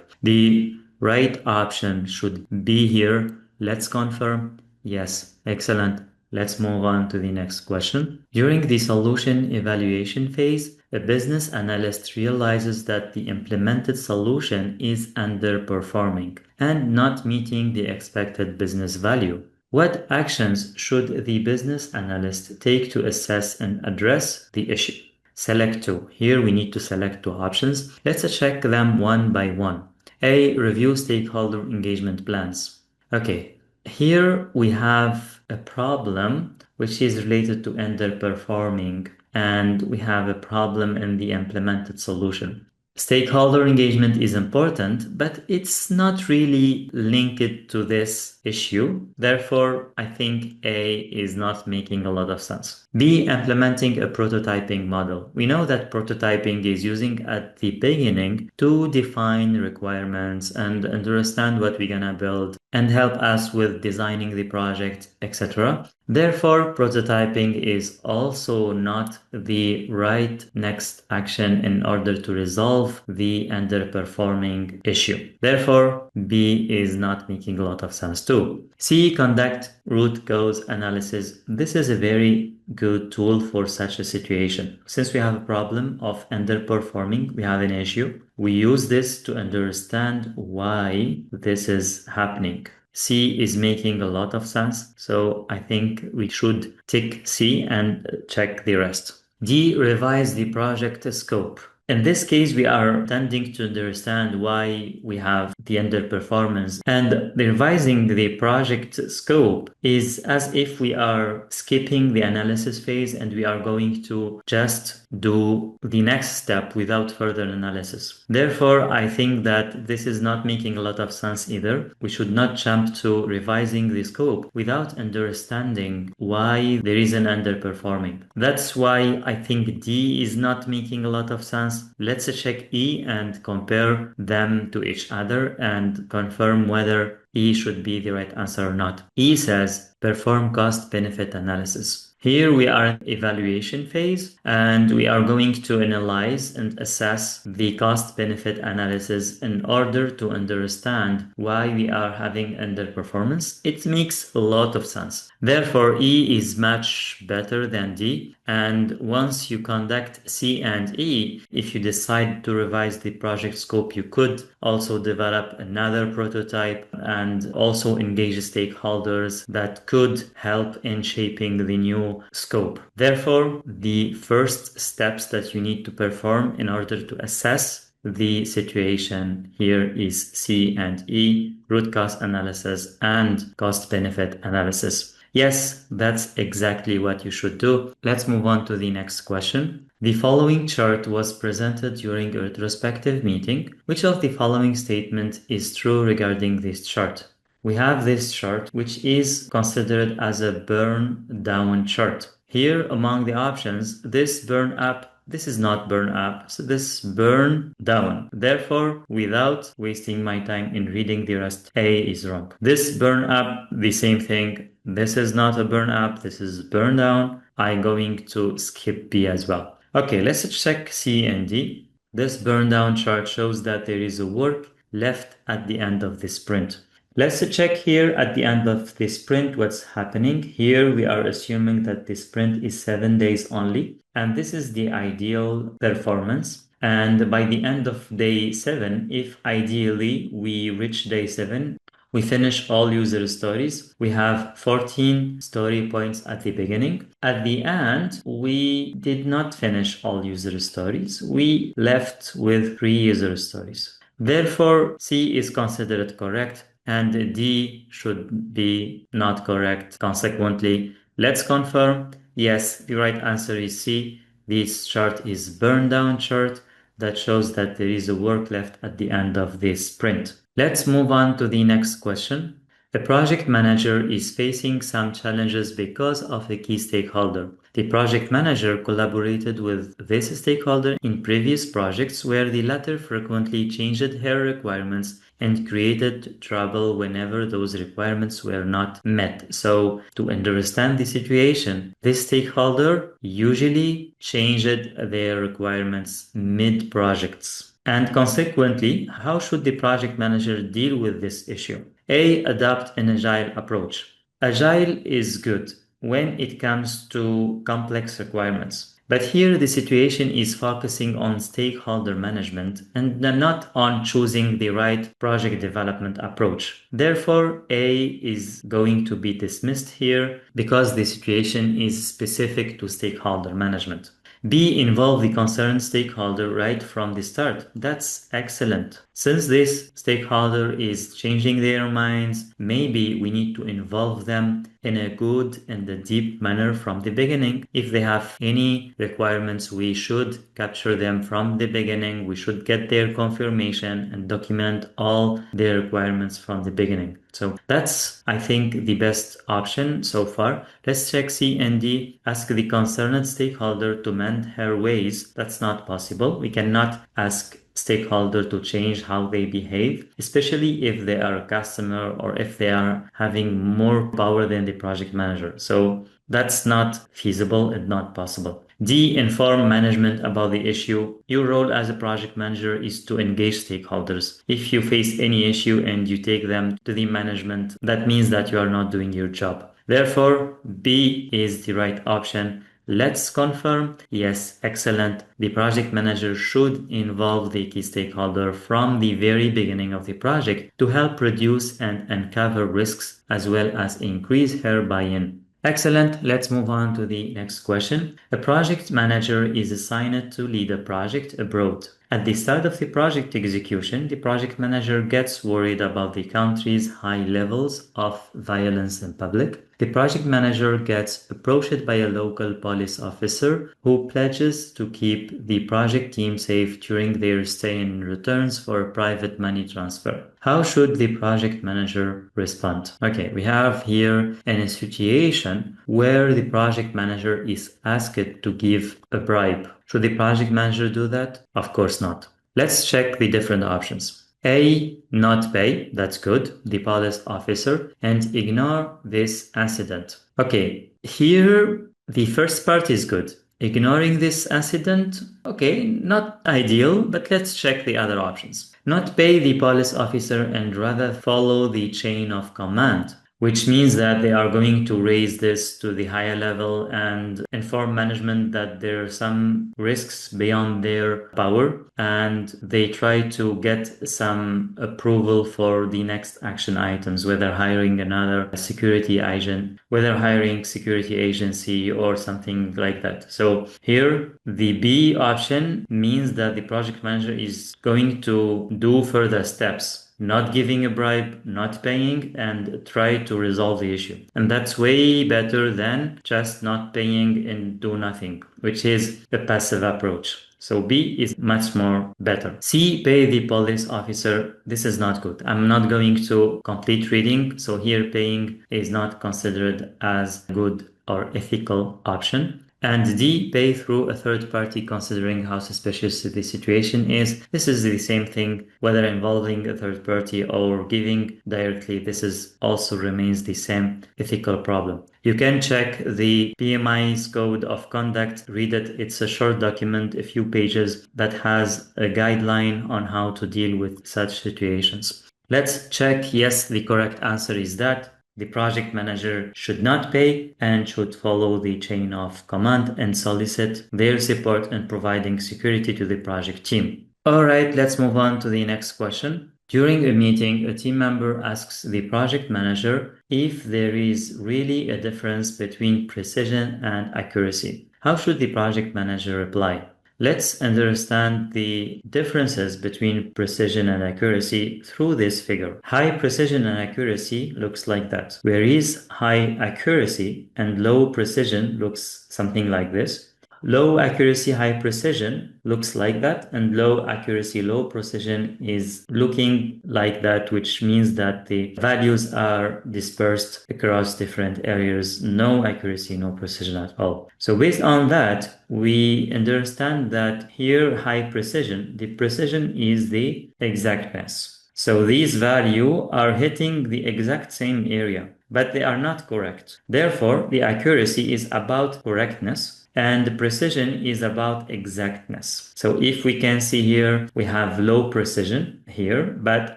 The right option should be here. Let's confirm. Yes, excellent. Let's move on to the next question. During the solution evaluation phase, a business analyst realizes that the implemented solution is underperforming and not meeting the expected business value. What actions should the business analyst take to assess and address the issue? Select two. Here we need to select two options. Let's check them one by one. A. Review stakeholder engagement plans. Okay, here we have a problem which is related to underperforming, and we have a problem in the implemented solution. Stakeholder engagement is important, but it's not really linked to this issue. Therefore, I think A is not making a lot of sense. B, implementing a prototyping model. We know that prototyping is using at the beginning to define requirements and understand what we're gonna build and help us with designing the project, etc. Therefore, prototyping is also not the right next action in order to resolve the underperforming issue. Therefore, B is not making a lot of sense too. C, conduct root cause analysis. This is a very good tool for such a situation. Since we have a problem of underperforming, we have an issue. We use this to understand why this is happening. C is making a lot of sense, so I think we should tick C and check the rest. D, revise the project scope. In this case, we are tending to understand why we have the underperformance. And revising the project scope is as if we are skipping the analysis phase and we are going to just do the next step without further analysis. Therefore, I think that this is not making a lot of sense either. We should not jump to revising the scope without understanding why there is an underperforming. That's why I think D is not making a lot of sense. Let's check E and compare them to each other and confirm whether E should be the right answer or not. E says perform cost benefit analysis. Here we are in evaluation phase and we are going to analyze and assess the cost benefit analysis in order to understand why we are having underperformance. It makes a lot of sense. Therefore, E is much better than D. And once you conduct C and E, if you decide to revise the project scope, you could also develop another prototype and also engage stakeholders that could help in shaping the new scope. Therefore, the first steps that you need to perform in order to assess the situation here is C and E, root cause analysis and cost benefit analysis. Yes, that's exactly what you should do. Let's move on to the next question. The following chart was presented during a retrospective meeting. Which of the following statement is true regarding this chart? We have this chart, which is considered as a burn down chart. Here, among the options, this burn up, this is not burn up, so this burn down. Therefore, without wasting my time in reading the rest, A is wrong. This burn up, the same thing. This is not a burn up, this is burn down. I'm going to skip B as well. Okay, let's check C and D. This burn down chart shows that there is a work left at the end of the sprint. Let's check here at the end of the sprint what's happening. Here we are assuming that the sprint is 7 days only, and this is the ideal performance. And by the end of day 7, if ideally we reach day 7, we finish all user stories. We have 14 story points at the beginning. At the end, we did not finish all user stories. We left with 3 user stories. Therefore, C is considered correct and D should be not correct. Consequently, let's confirm. Yes, the right answer is C. This chart is burn down chart that shows that there is a work left at the end of this sprint. Let's move on to the next question. A project manager is facing some challenges because of a key stakeholder. The project manager collaborated with this stakeholder in previous projects where the latter frequently changed her requirements and created trouble whenever those requirements were not met. So to understand the situation, this stakeholder usually changed their requirements mid-projects. And consequently, how should the project manager deal with this issue? A. Adopt an agile approach. Agile is good when it comes to complex requirements. But here the situation is focusing on stakeholder management and not on choosing the right project development approach. Therefore, A is going to be dismissed here because the situation is specific to stakeholder management. B. Involve the concerned stakeholder right from the start. That's excellent. Since this stakeholder is changing their minds, maybe we need to involve them in a good and a deep manner from the beginning. If they have any requirements, we should capture them from the beginning. We should get their confirmation and document all their requirements from the beginning. So that's, I think, the best option so far. Let's check C and D. Ask the concerned stakeholder to mend her ways. That's not possible. We cannot ask stakeholder to change how they behave, especially if they are a customer or if they are having more power than the project manager. So that's not feasible and not possible. D. Inform management about the issue. Your role as a project manager is to engage stakeholders. If you face any issue and you take them to the management, that means that you are not doing your job. Therefore, B is the right option. Let's confirm. Yes, excellent. The project manager should involve the key stakeholder from the very beginning of the project to help reduce and uncover risks as well as increase her buy-in. Excellent. Let's move on to the next question. A project manager is assigned to lead a project abroad. At the start of the project execution, the project manager gets worried about the country's high levels of violence in public. The project manager gets approached by a local police officer who pledges to keep the project team safe during their stay and returns for a private money transfer. How should the project manager respond? Okay, we have here a situation where the project manager is asked to give a bribe. Should the project manager do that? Of course not. Let's check the different options. A. Not pay, that's good, the police officer, and ignore this incident. Okay, here the first part is good. Ignoring this incident, okay, not ideal, but let's check the other options. Not pay the police officer and rather follow the chain of command, which means that they are going to raise this to the higher level and inform management that there are some risks beyond their power, and they try to get some approval for the next action items, whether hiring another security agent, whether hiring security agency or something like that. So here the B option means that the project manager is going to do further steps, not giving a bribe, not paying, and try to resolve the issue. And that's way better than just not paying and do nothing, which is a passive approach. So B is much more better. C, pay the police officer. This is not good. I'm not going to complete reading. So here paying is not considered as good or ethical option. And D, pay through a third party considering how suspicious the situation is. This is the same thing, whether involving a third party or giving directly. This is also remains the same ethical problem. You can check the PMI's code of conduct, read it. It's a short document, a few pages that has a guideline on how to deal with such situations. Let's check. Yes, the correct answer is that the project manager should not pay and should follow the chain of command and solicit their support in providing security to the project team. All right, let's move on to the next question. During a meeting, a team member asks the project manager if there is really a difference between precision and accuracy. How should the project manager reply? Let's understand the differences between precision and accuracy through this figure. High precision and accuracy looks like that, whereas high accuracy and low precision looks something like this. Low accuracy, high precision looks like that, and low accuracy, low precision is looking like that, which means that the values are dispersed across different areas. No accuracy, no precision at all. So based on that, we understand that here high precision, the precision is the exactness. So these values are hitting the exact same area, but they are not correct. Therefore, the accuracy is about correctness and precision is about exactness. So if we can see here, we have low precision here, but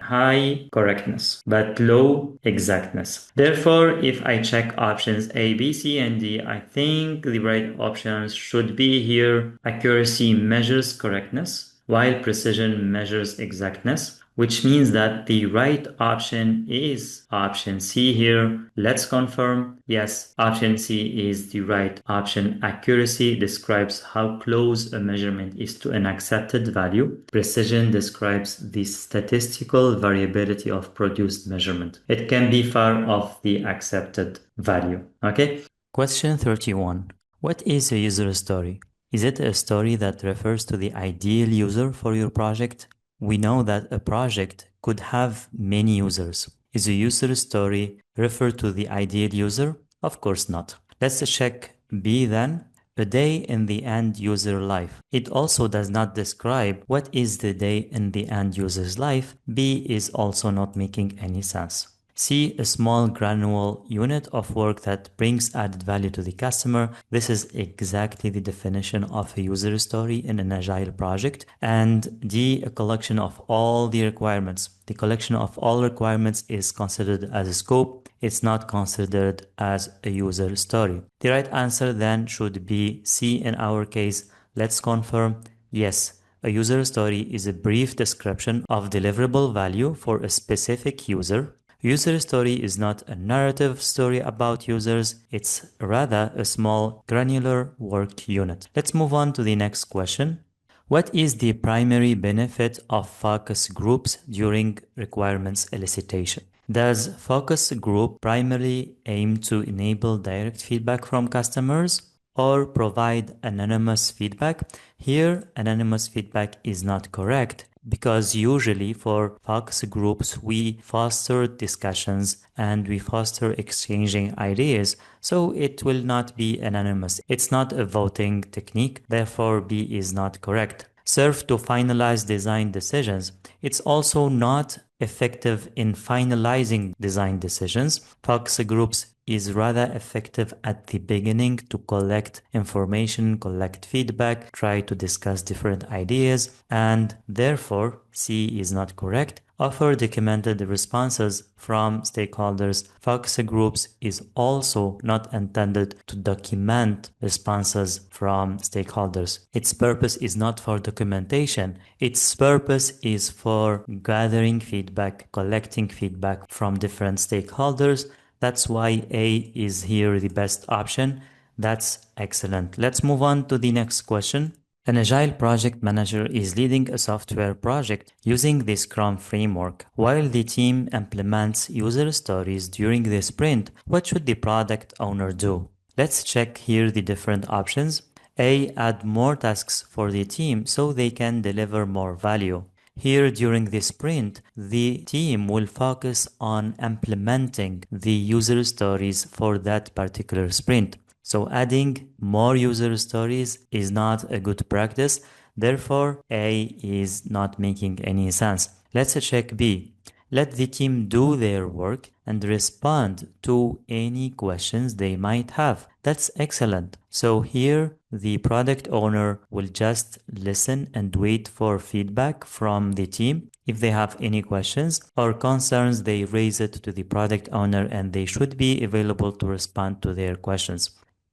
high correctness, but low exactness. Therefore, if I check options A, B, C, and D, I think the right options should be here. Accuracy measures correctness, while precision measures exactness, which means that the right option is option C here. Let's confirm. Yes, option C is the right option. Accuracy describes how close a measurement is to an accepted value. Precision describes the statistical variability of produced measurement. It can be far off the accepted value. Okay? Question 31. What is a user story? Is it a story that refers to the ideal user for your project? We know that a project could have many users. Is a user story refer to the ideal user? Of course not. Let's check B then. A day in the end user life. It also does not describe what is the day in the end user's life. B is also not making any sense. C, a small granular unit of work that brings added value to the customer. This is exactly the definition of a user story in an agile project. And D, a collection of all the requirements. The collection of all requirements is considered as a scope. It's not considered as a user story. The right answer then should be C in our case. Let's confirm. Yes, a user story is a brief description of deliverable value for a specific user. User story is not a narrative story about users, it's rather a small granular work unit. Let's move on to the next question. What is the primary benefit of focus groups during requirements elicitation? Does focus group primarily aim to enable direct feedback from customers or provide anonymous feedback? Here, anonymous feedback is not correct because usually for focus groups, we foster discussions and we foster exchanging ideas. So it will not be anonymous. It's not a voting technique. Therefore, B is not correct. Serve to finalize design decisions. It's also not effective in finalizing design decisions. Focus groups is rather effective at the beginning to collect information, collect feedback, try to discuss different ideas, and therefore C is not correct. Offer documented responses from stakeholders. Focus groups is also not intended to document responses from stakeholders. Its purpose is not for documentation. Its purpose is for gathering feedback, collecting feedback from different stakeholders. That's why A is here the best option. That's excellent. Let's move on to the next question. An agile project manager is leading a software project using the Scrum framework. While the team implements user stories during the sprint, what should the product owner do? Let's check here the different options. A. Add more tasks for the team so they can deliver more value. Here during the sprint, the team will focus on implementing the user stories for that particular sprint. So adding more user stories is not a good practice. Therefore, A is not making any sense. Let's check B. Let the team do their work and respond to any questions they might have. That's excellent. So here, the product owner will just listen and wait for feedback from the team. If they have any questions or concerns, they raise it to the product owner and they should be available to respond to their questions.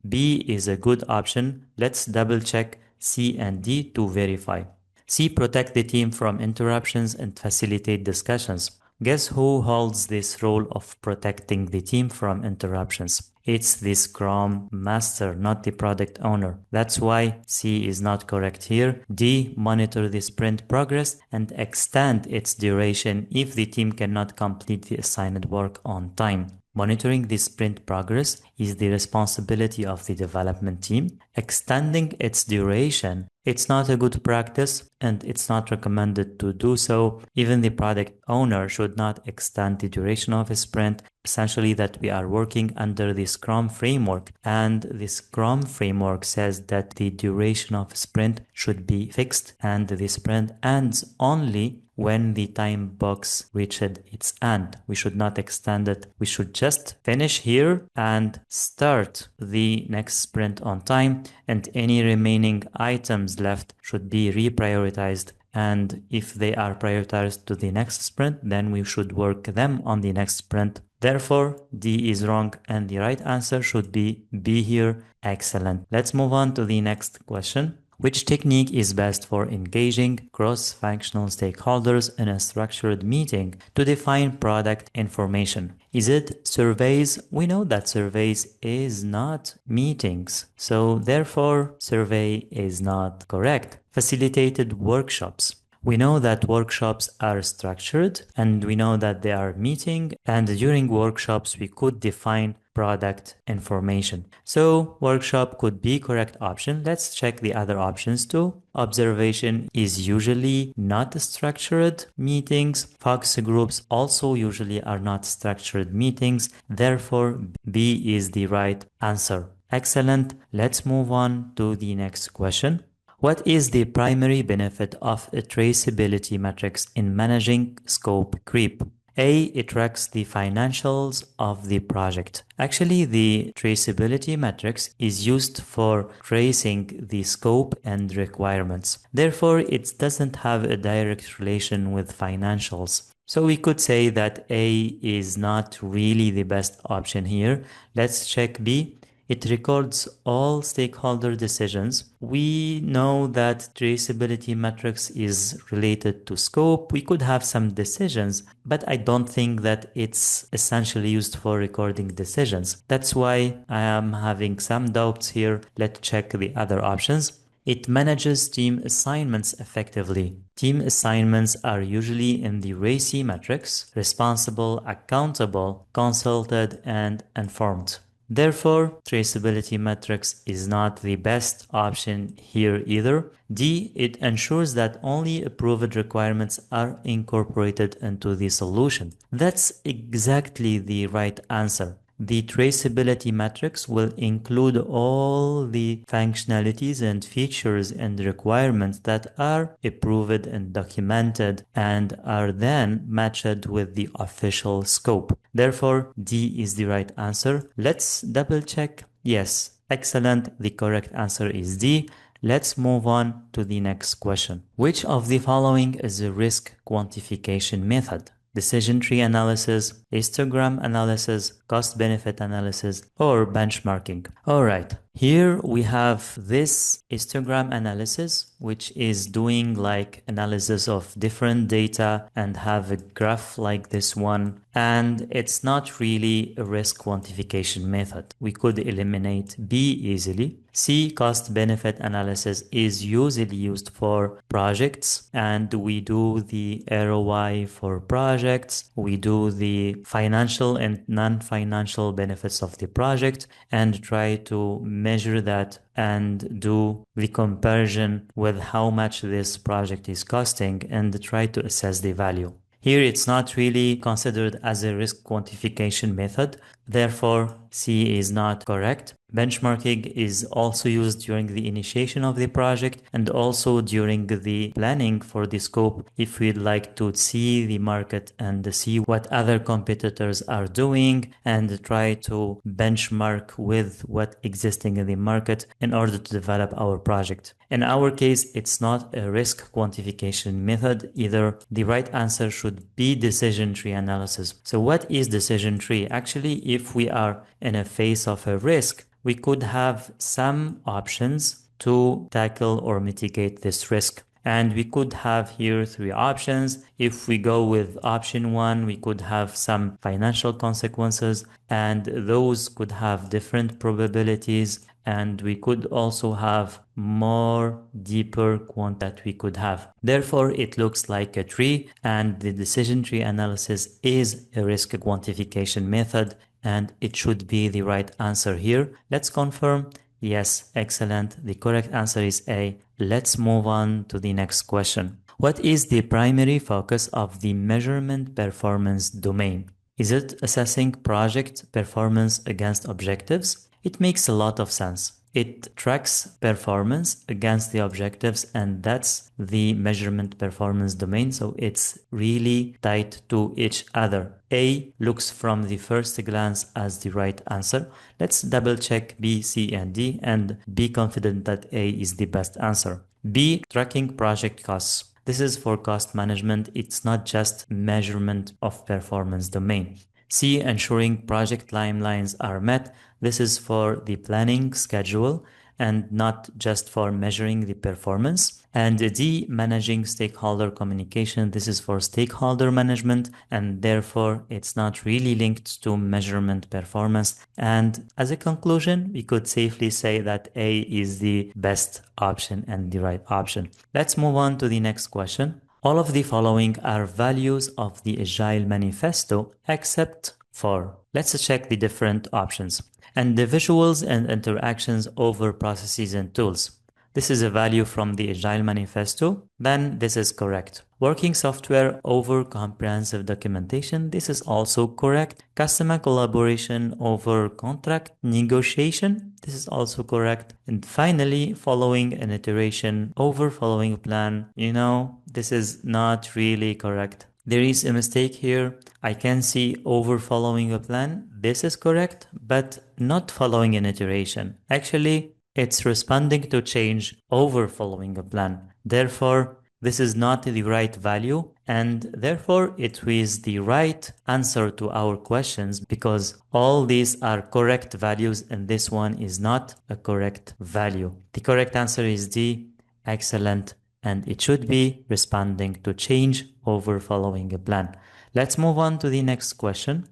B is a good option. Let's double check C and D to verify. C. Protect the team from interruptions and facilitate discussions. Guess who holds this role of protecting the team from interruptions? It's the Scrum Master, not the product owner. That's why C is not correct here. D. Monitor the sprint progress and extend its duration if the team cannot complete the assigned work on time. Monitoring the sprint progress is the responsibility of the development team. Extending its duration, it's not a good practice and it's not recommended to do so. Even the product owner should not extend the duration of a sprint. Essentially that we are working under the Scrum framework, and the Scrum framework says that the duration of a sprint should be fixed and the sprint ends only when the time box reached its end. We should not extend it. We should just finish here and start the next sprint on time, and any remaining items left should be reprioritized. And if they are prioritized to the next sprint, then we should work them on the next sprint. Therefore, D is wrong and the right answer should be B here. Excellent. Let's move on to the next question. Which technique is best for engaging cross-functional stakeholders in a structured meeting to define product information? Is it surveys? We know that surveys is not meetings, so therefore survey is not correct. Facilitated workshops. We know that workshops are structured and we know that they are meeting, and during workshops we could define product information. So workshop could be correct option. Let's check the other options too. Observation is usually not structured meetings. Focus groups also usually are not structured meetings. Therefore, B is the right answer. Excellent. Let's move on to the next question. What is the primary benefit of a traceability matrix in managing scope creep? A, it tracks the financials of the project. Actually, the traceability matrix is used for tracing the scope and requirements. Therefore, it doesn't have a direct relation with financials. So we could say that A is not really the best option here. Let's check B. It records all stakeholder decisions. We know that traceability metrics is related to scope. We could have some decisions, but I don't think that it's essentially used for recording decisions. That's why I am having some doubts here. Let's check the other options. It manages team assignments effectively. Team assignments are usually in the RACI matrix: responsible, accountable, consulted, and informed. Therefore, traceability metrics is not the best option here either. D, it ensures that only approved requirements are incorporated into the solution. That's exactly the right answer. The traceability matrix will include all the functionalities and features and requirements that are approved and documented and are then matched with the official scope. Therefore, D is the right answer. Let's double check. Yes, excellent. The correct answer is D. Let's move on to the next question. Which of the following is a risk quantification method? Decision tree analysis, histogram analysis, cost benefit analysis, or benchmarking. All right, here we have this histogram analysis, which is doing like analysis of different data and have a graph like this one. And it's not really a risk quantification method. We could eliminate B easily. C, cost benefit analysis, is usually used for projects, and we do the ROI for projects. We do the financial and non-financial benefits of the project and try to measure that and do the comparison with how much this project is costing and try to assess the value. Here it's not really considered as a risk quantification method. Therefore, C is not correct. Benchmarking is also used during the initiation of the project and also during the planning for the scope if we'd like to see the market and see what other competitors are doing and try to benchmark with what existing in the market in order to develop our project. In our case, it's not a risk quantification method either. The right answer should be decision tree analysis. So what is decision tree? Actually, if we are in a phase of a risk, we could have some options to tackle or mitigate this risk. And we could have here three options. If we go with option one, we could have some financial consequences, and those could have different probabilities. And we could also have more deeper quant that we could have. Therefore, it looks like a tree, and the decision tree analysis is a risk quantification method, and it should be the right answer here. Let's confirm. Yes, excellent. The correct answer is A. Let's move on to the next question. What is the primary focus of the measurement performance domain? Is it assessing project performance against objectives? It makes a lot of sense. It tracks performance against the objectives, and that's the measurement performance domain. So it's really tied to each other. A looks from the first glance as the right answer. Let's double check B, C, and D and be confident that A is the best answer. B, tracking project costs. This is for cost management. It's not just measurement of performance domain. C, ensuring project timelines are met. This is for the planning schedule and not just for measuring the performance. And D, managing stakeholder communication. This is for stakeholder management, and therefore it's not really linked to measurement performance. And as a conclusion, we could safely say that A is the best option and the right option. Let's move on to the next question. All of the following are values of the Agile Manifesto except for, let's check the different options. Individuals and interactions over processes and tools. This is a value from the Agile Manifesto. Then this is correct. Working software over comprehensive documentation. This is also correct. Customer collaboration over contract negotiation. This is also correct. And finally, following an iteration over following a plan. This is not really correct. There is a mistake here. I can see over following a plan. This is correct, but not following an iteration. Actually, it's responding to change over following a plan. Therefore, this is not the right value, and therefore it is the right answer to our questions because all these are correct values and this one is not a correct value. The correct answer is D. Excellent, and it should be responding to change over following a plan. Let's move on to the next question.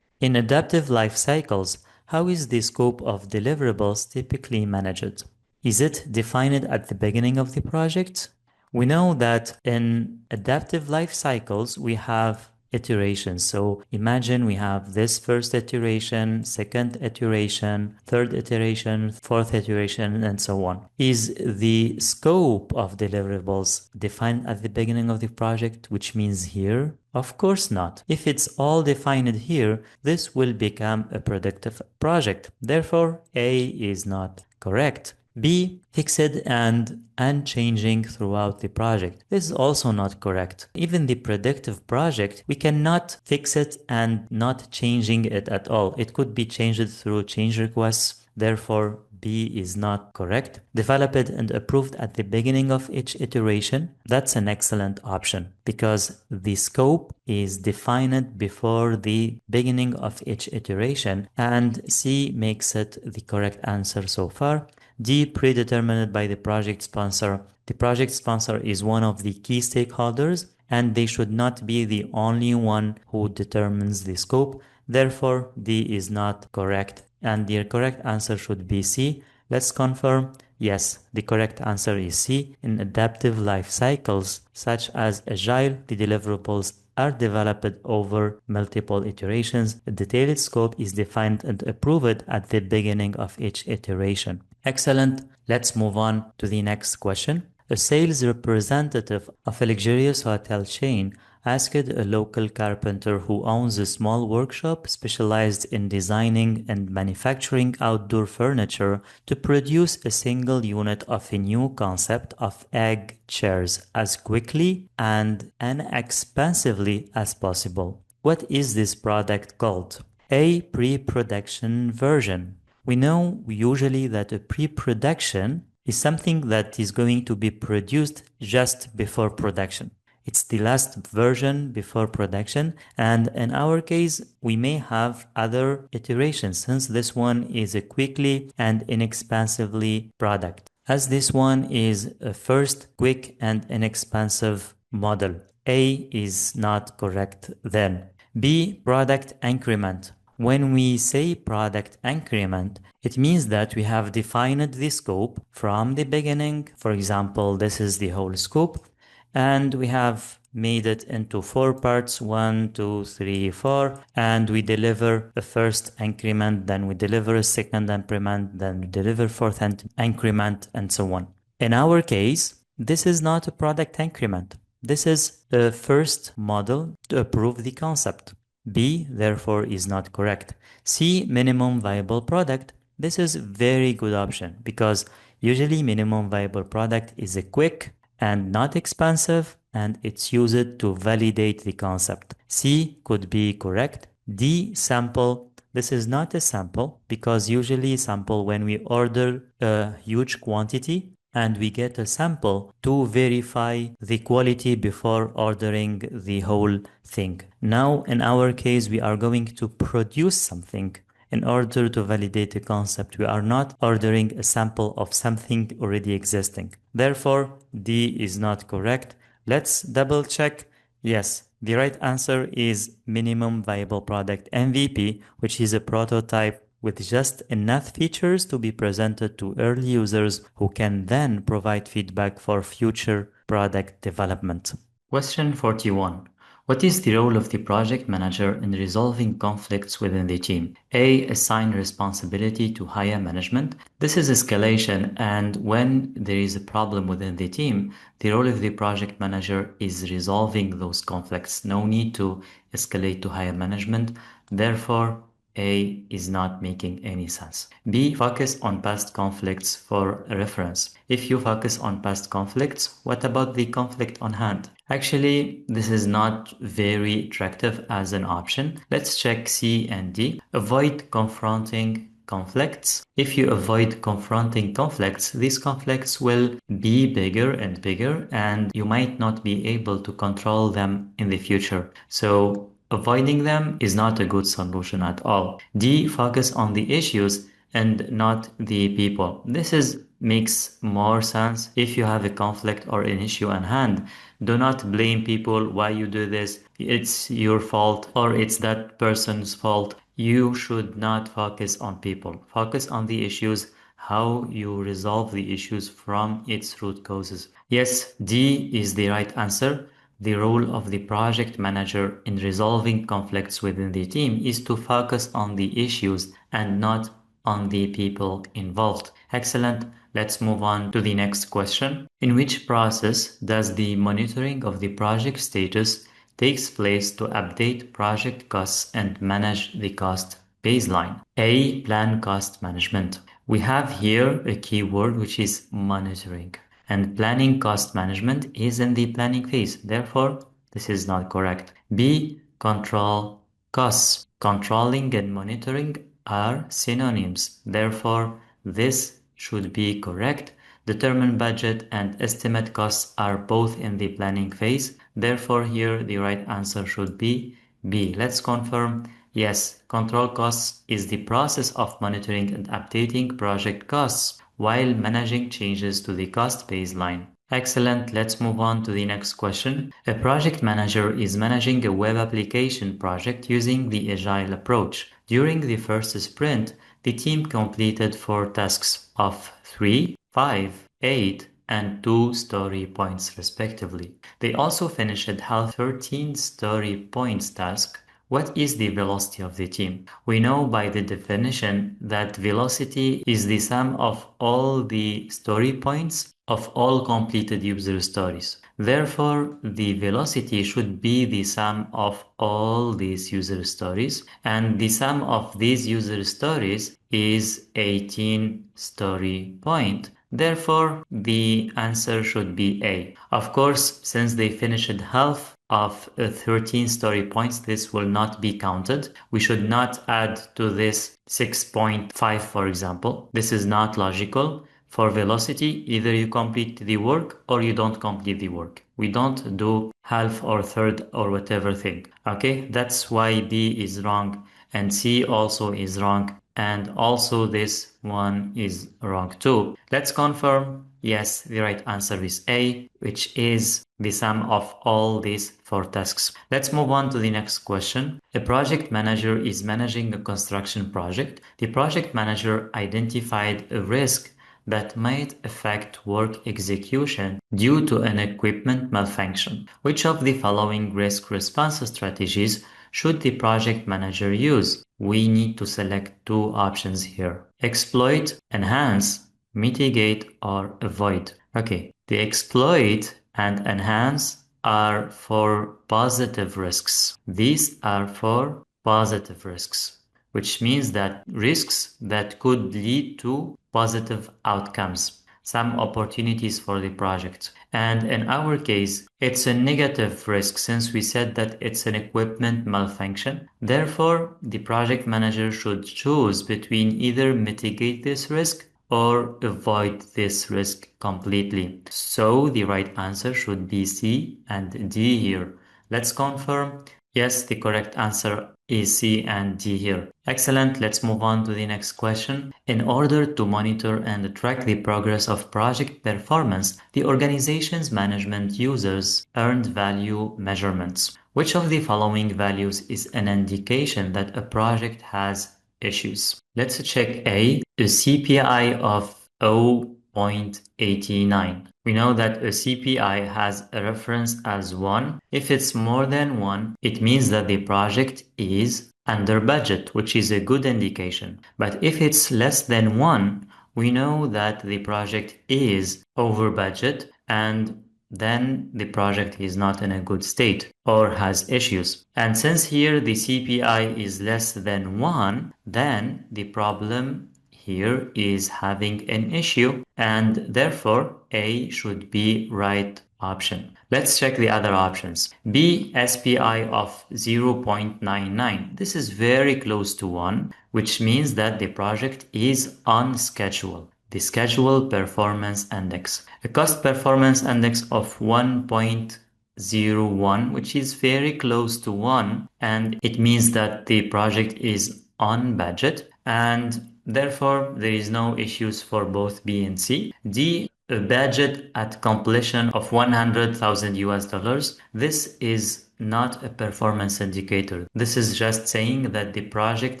In adaptive life cycles, how is the scope of deliverables typically managed? Is it defined at the beginning of the project? We know that in adaptive life cycles, we have iterations. So imagine we have this first iteration, second iteration, third iteration, fourth iteration, and so on. Is the scope of deliverables defined at the beginning of the project, which means here? Of course not. If it's all defined here, this will become a productive project. Therefore, A is not correct. B, fixed and unchanging throughout the project. This is also not correct. Even the predictive project, we cannot fix it and not changing it at all. It could be changed through change requests. Therefore, B is not correct. Developed and approved at the beginning of each iteration. That's an excellent option because the scope is defined before the beginning of each iteration, and C makes it the correct answer so far. D, predetermined by the project sponsor. The project sponsor is one of the key stakeholders and they should not be the only one who determines the scope. Therefore, D is not correct and the correct answer should be C. Let's confirm. Yes, the correct answer is C. In adaptive life cycles, such as Agile, the deliverables are developed over multiple iterations. A detailed scope is defined and approved at the beginning of each iteration. Excellent. Let's move on to the next question. A sales representative of a luxurious hotel chain asked a local carpenter who owns a small workshop specialized in designing and manufacturing outdoor furniture to produce a single unit of a new concept of egg chairs as quickly and inexpensively as possible. What is this product called? A pre-production version. We know usually that a pre-production is something that is going to be produced just before production. It's the last version before production, and in our case, we may have other iterations since this one is a quickly and inexpensively product. As this one is a first quick and inexpensive model. A is not correct then. B, product increment. When we say product increment, it means that we have defined the scope from the beginning. For example, this is the whole scope, and we have made it into 4 parts, 1, 2, 3, 4, and we deliver the first increment, then we deliver a second increment, then we deliver fourth increment, and so on. In our case, this is not a product increment. This is a first model to approve the concept. B, therefore, is not correct. C, minimum viable product. This is a very good option because usually minimum viable product is a quick and not expensive and it's used to validate the concept. C could be correct. D, sample. This is not a sample because usually sample when we order a huge quantity and we get a sample to verify the quality before ordering the whole thing. Now, in our case, we are going to produce something in order to validate the concept. We are not ordering a sample of something already existing. Therefore, D is not correct. Let's double check. Yes, the right answer is minimum viable product MVP, which is a prototype with just enough features to be presented to early users who can then provide feedback for future product development. Question 41. What is the role of the project manager in resolving conflicts within the team? A. Assign responsibility to higher management. This is escalation, and when there is a problem within the team, the role of the project manager is resolving those conflicts. No need to escalate to higher management. Therefore, A is not making any sense. B, focus on past conflicts for reference. If you focus on past conflicts, what about the conflict on hand? Actually, this is not very attractive as an option. Let's check C and D. Avoid confronting conflicts. If you avoid confronting conflicts, these conflicts will be bigger and bigger, and you might not be able to control them in the future. So avoiding them is not a good solution at all. D, focus on the issues and not the people. This is makes more sense. If you have a conflict or an issue on hand, do not blame people why you do this. It's your fault or it's that person's fault. You should not focus on people. Focus on the issues, how you resolve the issues from its root causes. Yes, D is the right answer. The role of the project manager in resolving conflicts within the team is to focus on the issues and not on the people involved. Excellent. Let's move on to the next question. In which process does the monitoring of the project status takes place to update project costs and manage the cost baseline? A, plan cost management. We have here a keyword which is monitoring, and planning cost management is in the planning phase. Therefore, this is not correct. B, control costs. Controlling and monitoring are synonyms. Therefore, this should be correct. Determine budget and estimate costs are both in the planning phase. Therefore, here the right answer should be B. Let's confirm. Yes, control costs is the process of monitoring and updating project costs while managing changes to the cost baseline. Excellent. Let's move on to the next question. A project manager is managing a web application project using the agile approach. During the first sprint, the team completed 4 tasks of 3, 5, 8, and 2 story points respectively. They also finished half 13 story points task. What is the velocity of the team? We know by the definition that velocity is the sum of all the story points of all completed user stories. Therefore, the velocity should be the sum of all these user stories, and the sum of these user stories is 18 story point. Therefore, the answer should be A. Of course, since they finished half of 13 story points, this will not be counted. We should not add to this 6.5, for example. This is not logical. For velocity, either you complete the work or you don't complete the work. We don't do half or third or whatever thing. Okay, that's why B is wrong and C also is wrong, and also this one is wrong too. Let's confirm. Yes, the right answer is A, which is the sum of all these 4 tasks. Let's move on to the next question. A project manager is managing a construction project. The project manager identified a risk that might affect work execution due to an equipment malfunction. Which of the following risk response strategies should the project manager use? We need to select 2 options here. Exploit, enhance, mitigate, or avoid. Okay, the exploit and enhance are for positive risks. These are for positive risks, which means that risks that could lead to positive outcomes, some opportunities for the project. And in our case, it's a negative risk since we said that it's an equipment malfunction. Therefore, the project manager should choose between either mitigate this risk or avoid this risk completely. So the right answer should be C and D here. Let's confirm. Yes, the correct answer is C and D here. Excellent. Let's move on to the next question. In order to monitor and track the progress of project performance, the organization's management uses earned value measurements. Which of the following values is an indication that a project has issues? Let's check A CPI of 0.89. We know that a CPI has a reference as 1. If it's more than 1, it means that the project is under budget, which is a good indication. But if it's less than 1, we know that the project is over budget, and then the project is not in a good state or has issues. And since here the CPI is less than 1, then the problem here is having an issue, and therefore A should be right option. Let's check the other options. B, SPI of 0.99. This is very close to 1, which means that the project is on schedule. The schedule performance index. A cost performance index of 1.01, which is very close to 1, and it means that the project is on budget, and therefore there is no issues for both B and C. D, a budget at completion of 100,000 US dollars. This is not a performance indicator. This is just saying that the project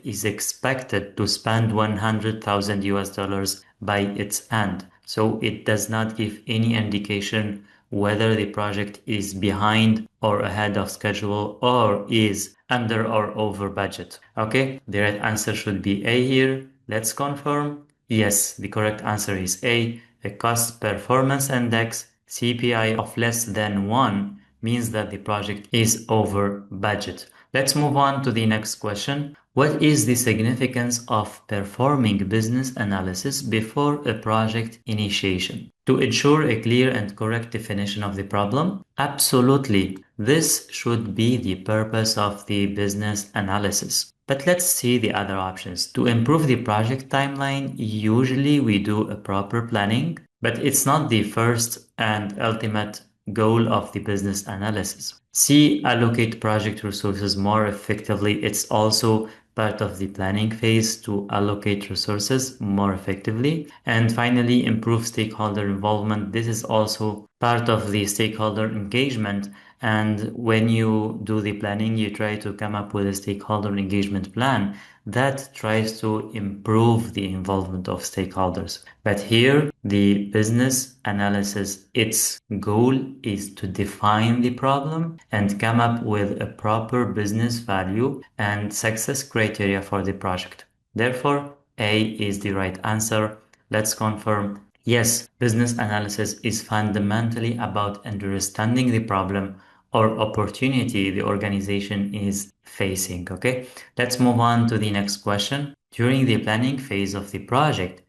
is expected to spend 100,000 US dollars by its end. So it does not give any indication whether the project is behind or ahead of schedule or is under or over budget. Okay, the right answer should be A here. Let's confirm. Yes, the correct answer is A. A cost performance index CPI of less than 1 means that the project is over budget. Let's move on to the next question. What is the significance of performing business analysis before a project initiation? To ensure a clear and correct definition of the problem? Absolutely. This should be the purpose of the business analysis. But let's see the other options. To improve the project timeline, usually we do a proper planning, but it's not the first and ultimate goal of the business analysis. C, allocate project resources more effectively. It's also part of the planning phase to allocate resources more effectively. And finally, improve stakeholder involvement. This is also part of the stakeholder engagement. And when you do the planning, you try to come up with a stakeholder engagement plan that tries to improve the involvement of stakeholders. But here, the business analysis, its goal is to define the problem and come up with a proper business value and success criteria for the project. Therefore, A is the right answer. Let's confirm. Yes, business analysis is fundamentally about understanding the problem or opportunity the organization is facing. Okay, let's move on to the next question. During the planning phase of the project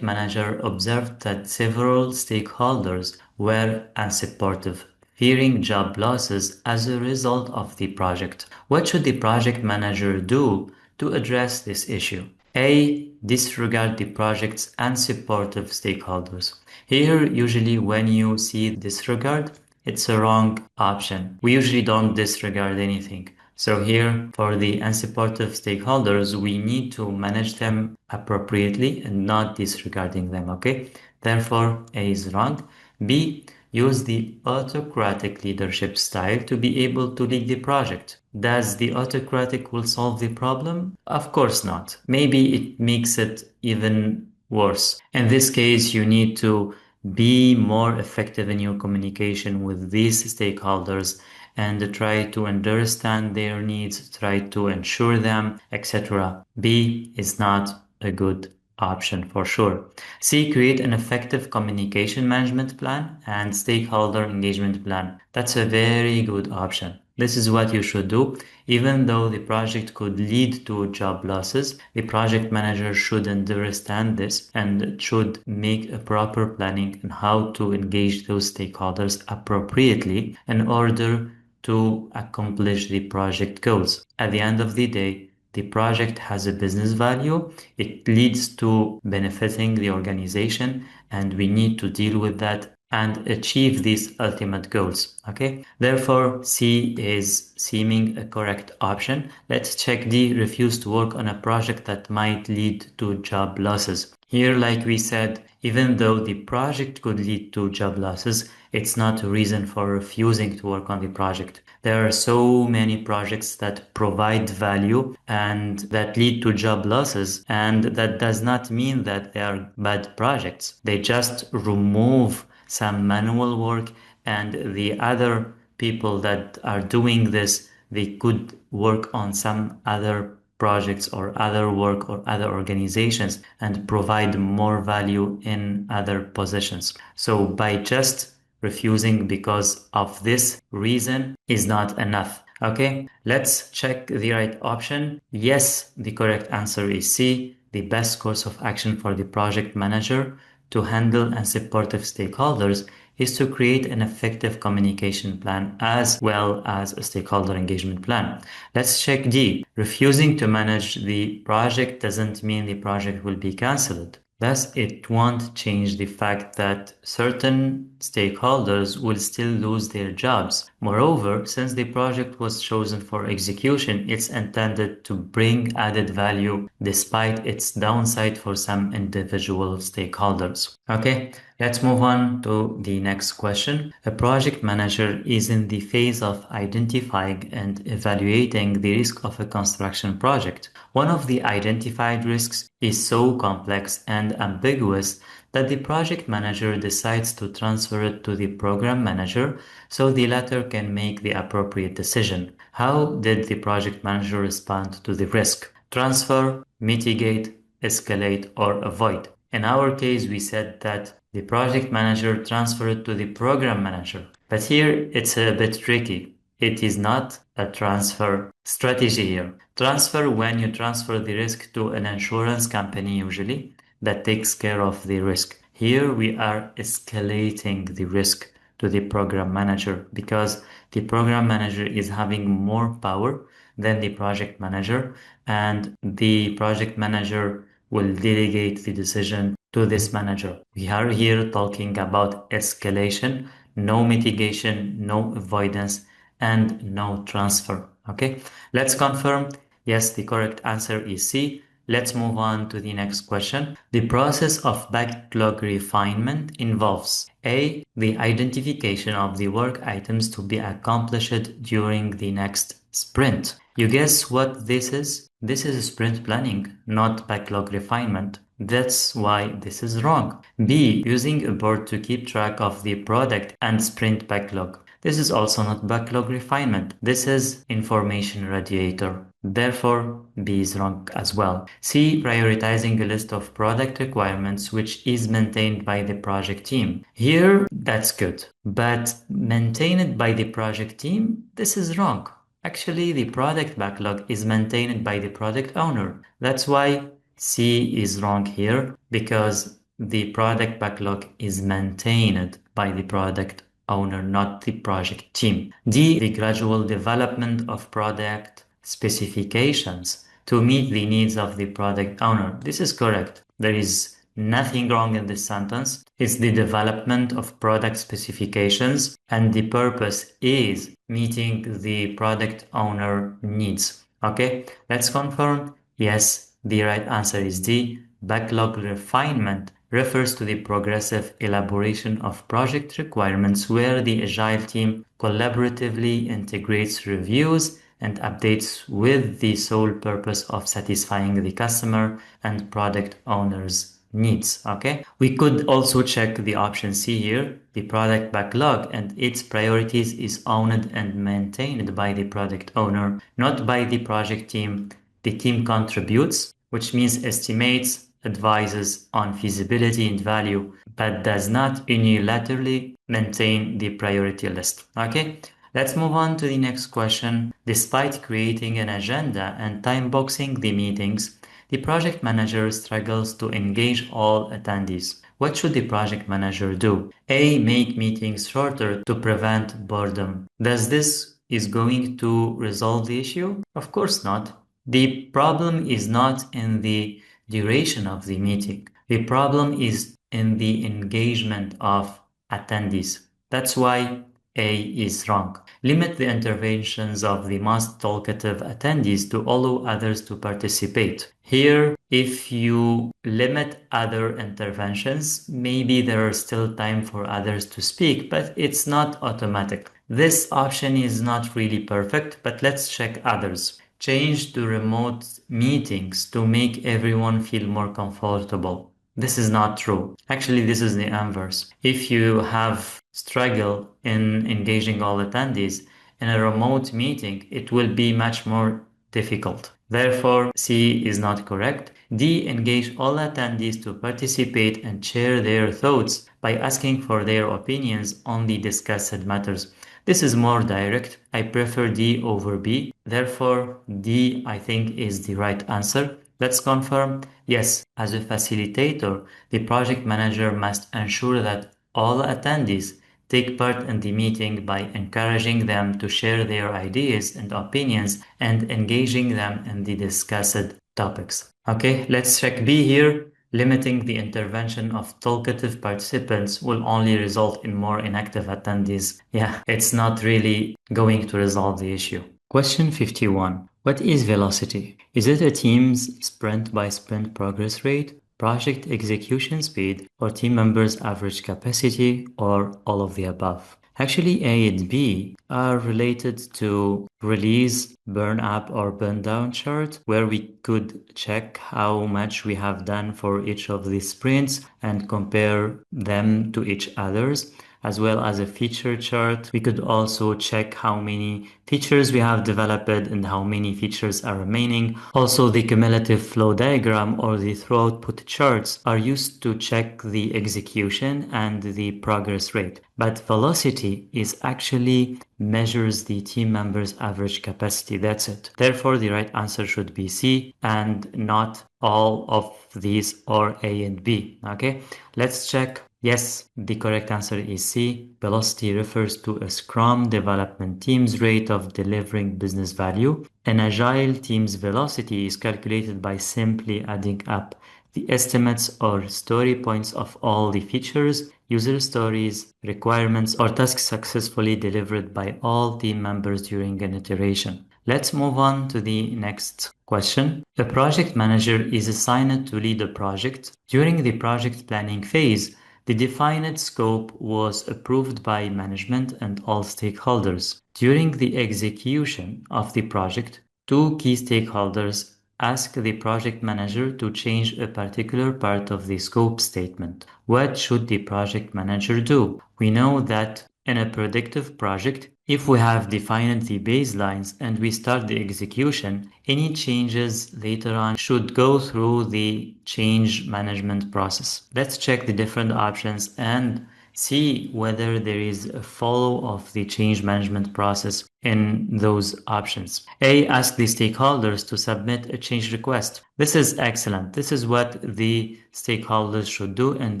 manager observed that several stakeholders were unsupportive, fearing job losses as a result of the project. What should the project manager do to address this issue? A. Disregard the project's unsupportive stakeholders. Here, usually when you see disregard, it's a wrong option. We usually don't disregard anything. So here, for the unsupportive stakeholders, we need to manage them appropriately and not disregarding them, okay? Therefore, A is wrong. B, use the autocratic leadership style to be able to lead the project. Does the autocratic will solve the problem? Of course not. Maybe it makes it even worse. In this case, you need to be more effective in your communication with these stakeholders and try to understand their needs, try to ensure them, etc. B is not a good option for sure. C, create an effective communication management plan and stakeholder engagement plan. That's a very good option. This is what you should do. Even though the project could lead to job losses, the project manager should understand this and should make a proper planning on how to engage those stakeholders appropriately in order to accomplish the project goals. At the end of the day, the project has a business value. It leads to benefiting the organization, and we need to deal with that and achieve these ultimate goals. Okay, therefore C is seeming a correct option. Let's check D, refuse to work on a project that might lead to job losses. Here, like we said, even though the project could lead to job losses, it's not a reason for refusing to work on the project. There are so many projects that provide value and that lead to job losses, and that does not mean that they are bad projects. They just remove some manual work, and the other people that are doing this, they could work on some other projects or other work or other organizations and provide more value in other positions. So by just refusing because of this reason is not enough. Okay, let's check the right option. Yes, the correct answer is C. The best course of action for the project manager to handle and support of stakeholders is to create an effective communication plan as well as a stakeholder engagement plan. Let's check D. Refusing to manage the project doesn't mean the project will be cancelled. Thus, it won't change the fact that certain stakeholders will still lose their jobs. Moreover, since the project was chosen for execution, it's intended to bring added value despite its downside for some individual stakeholders. Okay, let's move on to the next question. A project manager is in the phase of identifying and evaluating the risk of a construction project. One of the identified risks is so complex and ambiguous that the project manager decides to transfer it to the program manager so the latter can make the appropriate decision. How did the project manager respond to the risk? Transfer, mitigate, escalate, or avoid. In our case, we said that the project manager transferred to the program manager. But here it's a bit tricky. It is not a transfer strategy here. Transfer when you transfer the risk to an insurance company usually that takes care of the risk. Here we are escalating the risk to the program manager because the program manager is having more power than the project manager, and the project manager will delegate the decision to this manager. We are here talking about escalation, no mitigation, no avoidance, and no transfer. Okay, let's confirm. Yes, the correct answer is C. Let's move on to the next question. The process of backlog refinement involves A. The identification of the work items to be accomplished during the next sprint. You guess what this is? This is sprint planning, not backlog refinement. That's why this is wrong. B. Using a board to keep track of the product and sprint backlog. This is also not backlog refinement. This is information radiator. Therefore, B is wrong as well. C. Prioritizing a list of product requirements which is maintained by the project team. Here, that's good. But maintained by the project team, this is wrong. Actually, the product backlog is maintained by the product owner. That's why C is wrong here, because the product backlog is maintained by the product owner, not the project team. D. The gradual development of product specifications to meet the needs of the product owner. This is correct. There is nothing wrong in this sentence. It's the development of product specifications, and the purpose is meeting the product owner needs. Okay, let's confirm. Yes, the right answer is D. Backlog refinement refers to the progressive elaboration of project requirements where the Agile team collaboratively integrates reviews and updates with the sole purpose of satisfying the customer and product owners' needs. Okay, we could also check the option C here. The product backlog and its priorities is owned and maintained by the product owner, not by the project team. The team contributes, which means estimates, advises on feasibility and value, but does not unilaterally maintain the priority list. Okay, let's move on to the next question. Despite creating an agenda and time boxing the meetings, the project manager struggles to engage all attendees. What should the project manager do? A. Make meetings shorter to prevent boredom. Does this is going to resolve the issue? Of course not. The problem is not in the duration of the meeting. The problem is in the engagement of attendees. That's why A is wrong. Limit the interventions of the most talkative attendees to allow others to participate. Here, if you limit other interventions, maybe there is still time for others to speak, but it's not automatic. This option is not really perfect, but let's check others. Change to remote meetings to make everyone feel more comfortable. This is not true. Actually, this is the inverse. If you have struggle in engaging all attendees in a remote meeting, it will be much more difficult. Therefore, C is not correct. D. Engage all attendees to participate and share their thoughts by asking for their opinions on the discussed matters. This is more direct. I prefer D over B. Therefore, D, I think, is the right answer. Let's confirm. Yes, as a facilitator, the project manager must ensure that all attendees take part in the meeting by encouraging them to share their ideas and opinions and engaging them in the discussed topics. Okay, let's check B here. Limiting the intervention of talkative participants will only result in more inactive attendees. Yeah, it's not really going to resolve the issue. Question 51. What is velocity? Is it a team's sprint by sprint progress rate, project execution speed, or team members' average capacity, or all of the above? Actually, A and B are related to release, burn up, or burn down chart, where we could check how much we have done for each of these sprints and compare them to each others, as well as a feature chart. We could also check how many features we have developed and how many features are remaining. Also, the cumulative flow diagram or the throughput charts are used to check the execution and the progress rate. But velocity is actually measures the team members' average capacity. That's it. Therefore, the right answer should be C and not all of these or A and B. Okay, let's check. Yes, the correct answer is C. Velocity refers to a Scrum development team's rate of delivering business value. An agile team's velocity is calculated by simply adding up the estimates or story points of all the features, user stories, requirements, or tasks successfully delivered by all team members during an iteration. Let's move on to the next question. A project manager is assigned to lead a project. During the project planning phase, the defined scope was approved by management and all stakeholders. During the execution of the project, two key stakeholders ask the project manager to change a particular part of the scope statement. What should the project manager do? We know that in a predictive project, if we have defined the baselines and we start the execution, any changes later on should go through the change management process. Let's check the different options and see whether there is a follow of the change management process in those options. A, ask the stakeholders to submit a change request. This is excellent. This is what the stakeholders should do, and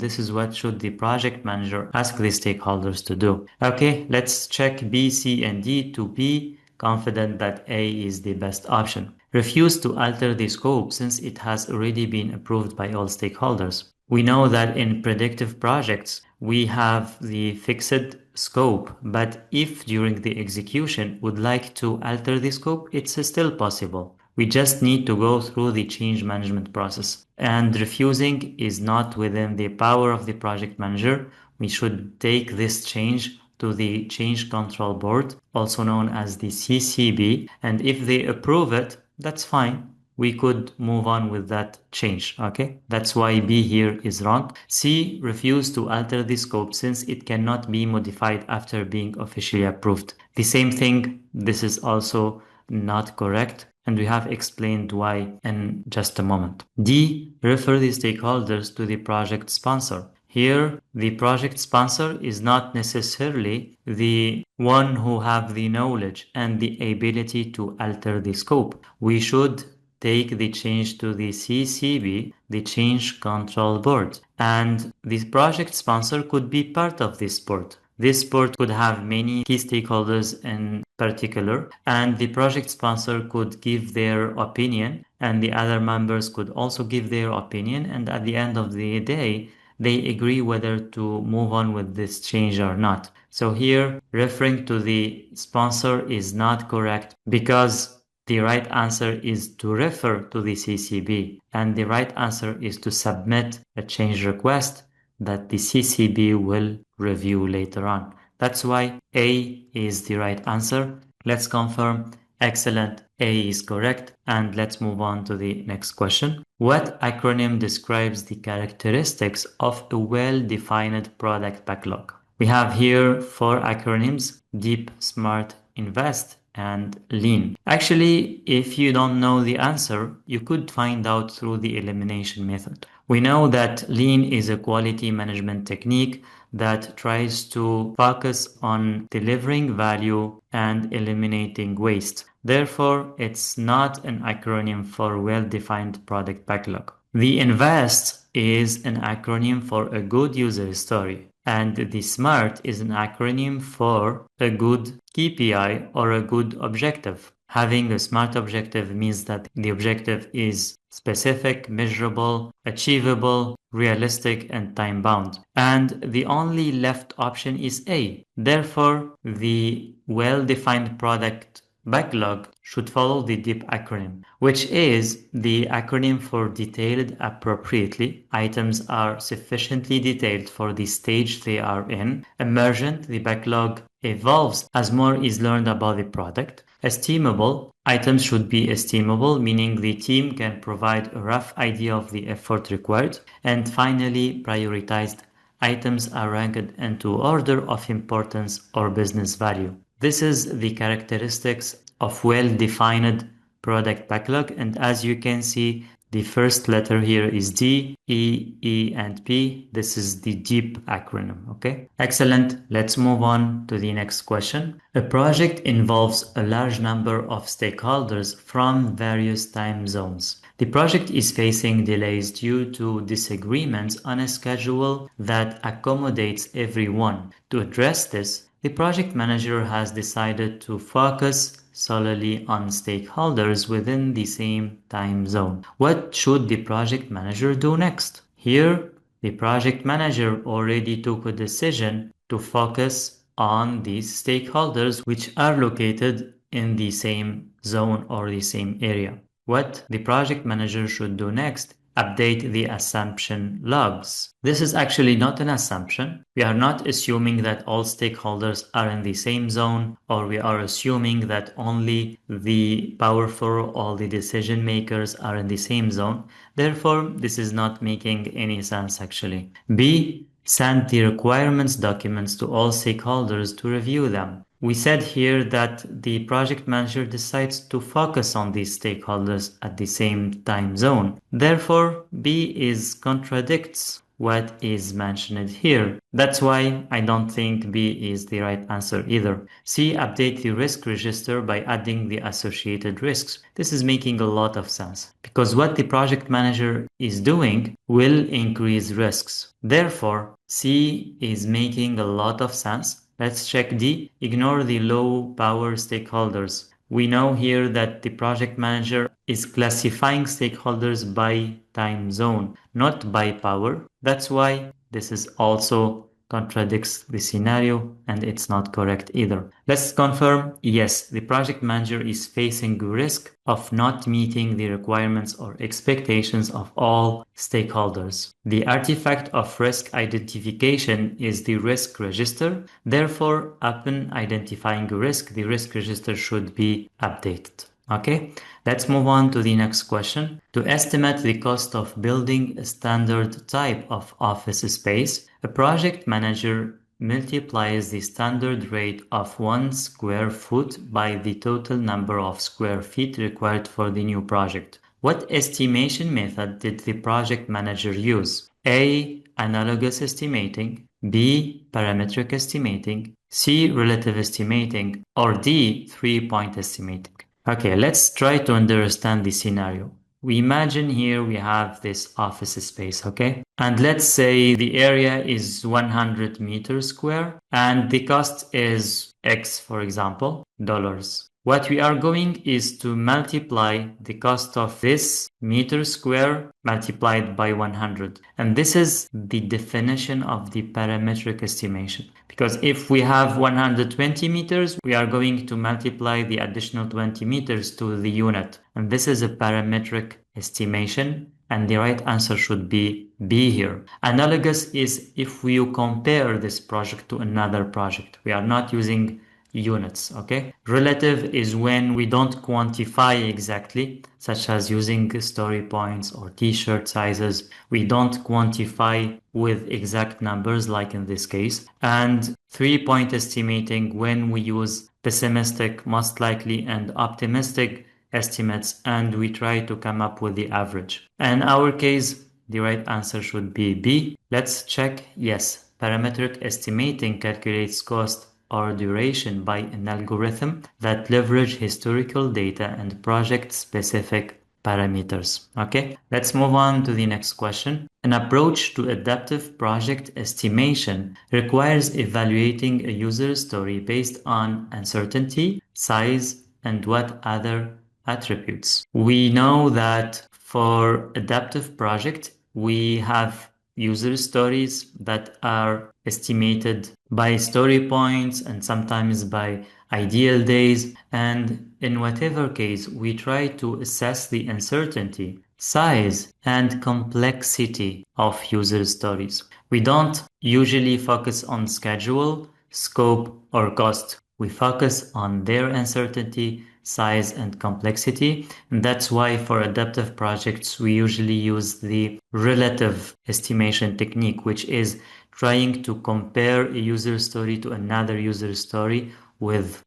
this is what should the project manager ask the stakeholders to do. Okay, let's check B, C, and D to be confident that A is the best option. Refuse to alter the scope since it has already been approved by all stakeholders. We know that in predictive projects, we have the fixed scope, but if during the execution would like to alter the scope, it's still possible. We just need to go through the change management process. And refusing is not within the power of the project manager. We should take this change to the Change Control Board, also known as the CCB, and if they approve it, that's fine. We could move on with that change, okay? That's why B here is wrong. C, refuse to alter the scope since it cannot be modified after being officially approved. The same thing, this is also not correct, and we have explained why in just a moment. D, refer the stakeholders to the project sponsor. Here, the project sponsor is not necessarily the one who have the knowledge and the ability to alter the scope. We should take the change to the CCB, the Change Control Board, and the project sponsor could be part of this board. This board could have many key stakeholders in particular, and the project sponsor could give their opinion, and the other members could also give their opinion, and at the end of the day, they agree whether to move on with this change or not. So here, referring to the sponsor is not correct because the right answer is to refer to the CCB, and the right answer is to submit a change request that the CCB will review later on. That's why A is the right answer. Let's confirm. Excellent. A is correct. And let's move on to the next question. What acronym describes the characteristics of a well-defined product backlog? We have here four acronyms: Deep, Smart, Invest, and Lean. Actually, if you don't know the answer, you could find out through the elimination method. We know that lean is a quality management technique that tries to focus on delivering value and eliminating waste. Therefore, it's not an acronym for well-defined product backlog. The INVEST is an acronym for a good user story, and the SMART is an acronym for a good KPI or a good objective. Having a SMART objective means that the objective is specific, measurable, achievable, realistic, and time bound. And the only left option is A. Therefore, the well-defined product backlog should follow the DEEP acronym, which is the acronym for detailed appropriately. Items are sufficiently detailed for the stage they are in. Emergent, the backlog evolves as more is learned about the product. Estimable, items should be estimable, meaning the team can provide a rough idea of the effort required. And finally, prioritized, items are ranked into order of importance or business value. This is the characteristics of well-defined product backlog, and as you can see, the first letter here is D, E, E, and P. This is the DEEP acronym, okay? Excellent. Let's move on to the next question. A project involves a large number of stakeholders from various time zones. The project is facing delays due to disagreements on a schedule that accommodates everyone. To address this, the project manager has decided to focus solely on stakeholders within the same time zone. What should the project manager do next? Here, the project manager already took a decision to focus on these stakeholders which are located in the same zone or the same area. What the project manager should do next? Update the assumption logs. This is actually not an assumption. We are not assuming that all stakeholders are in the same zone, or we are assuming that only the powerful or the decision makers are in the same zone. Therefore, this is not making any sense actually. B. Send the requirements documents to all stakeholders to review them. We said here that the project manager decides to focus on these stakeholders at the same time zone. Therefore, B is contradicts what is mentioned here. That's why I don't think B is the right answer either. C, update the risk register by adding the associated risks. This is making a lot of sense because what the project manager is doing will increase risks. Therefore, C is making a lot of sense. Let's check D. Ignore the low power stakeholders. We know here that the project manager is classifying stakeholders by time zone, not by power. That's why this is also contradicts the scenario and it's not correct either. Let's confirm, yes, the project manager is facing risk of not meeting the requirements or expectations of all stakeholders. The artifact of risk identification is the risk register. Therefore, upon identifying a risk, the risk register should be updated. Okay, let's move on to the next question. To estimate the cost of building a standard type of office space, a project manager multiplies the standard rate of 1 square foot by the total number of square feet required for the new project. What estimation method did the project manager use? A. Analogous estimating, B. Parametric estimating, C. Relative estimating, or D. 3-point estimating. Okay, let's try to understand the scenario. We imagine here we have this office space, okay? And let's say the area is 100 meters square and the cost is X, for example, dollars. What we are going is to multiply the cost of this meter square multiplied by 100. And this is the definition of the parametric estimation. Because if we have 120 meters, we are going to multiply the additional 20 meters to the unit. And this is a parametric estimation. And the right answer should be B here. Analogous is if we compare this project to another project. We are not using units, okay? Relative is when we don't quantify exactly, such as using story points or t-shirt sizes. We don't quantify with exact numbers like in this case. And 3-point estimating when we use pessimistic, most likely, and optimistic estimates and we try to come up with the average. In our case, the right answer should be B. Let's check. Yes, parametric estimating calculates cost or duration by an algorithm that leverage historical data and project-specific parameters. Okay, let's move on to the next question. An approach to adaptive project estimation requires evaluating a user story based on uncertainty, size, and what other attributes. We know that for adaptive project, we have user stories that are estimated by story points and sometimes by ideal days. And in whatever case, we try to assess the uncertainty, size, and complexity of user stories. We don't usually focus on schedule, scope, or cost. We focus on their uncertainty, size, and complexity. And that's why for adaptive projects, we usually use the relative estimation technique, which is trying to compare a user story to another user story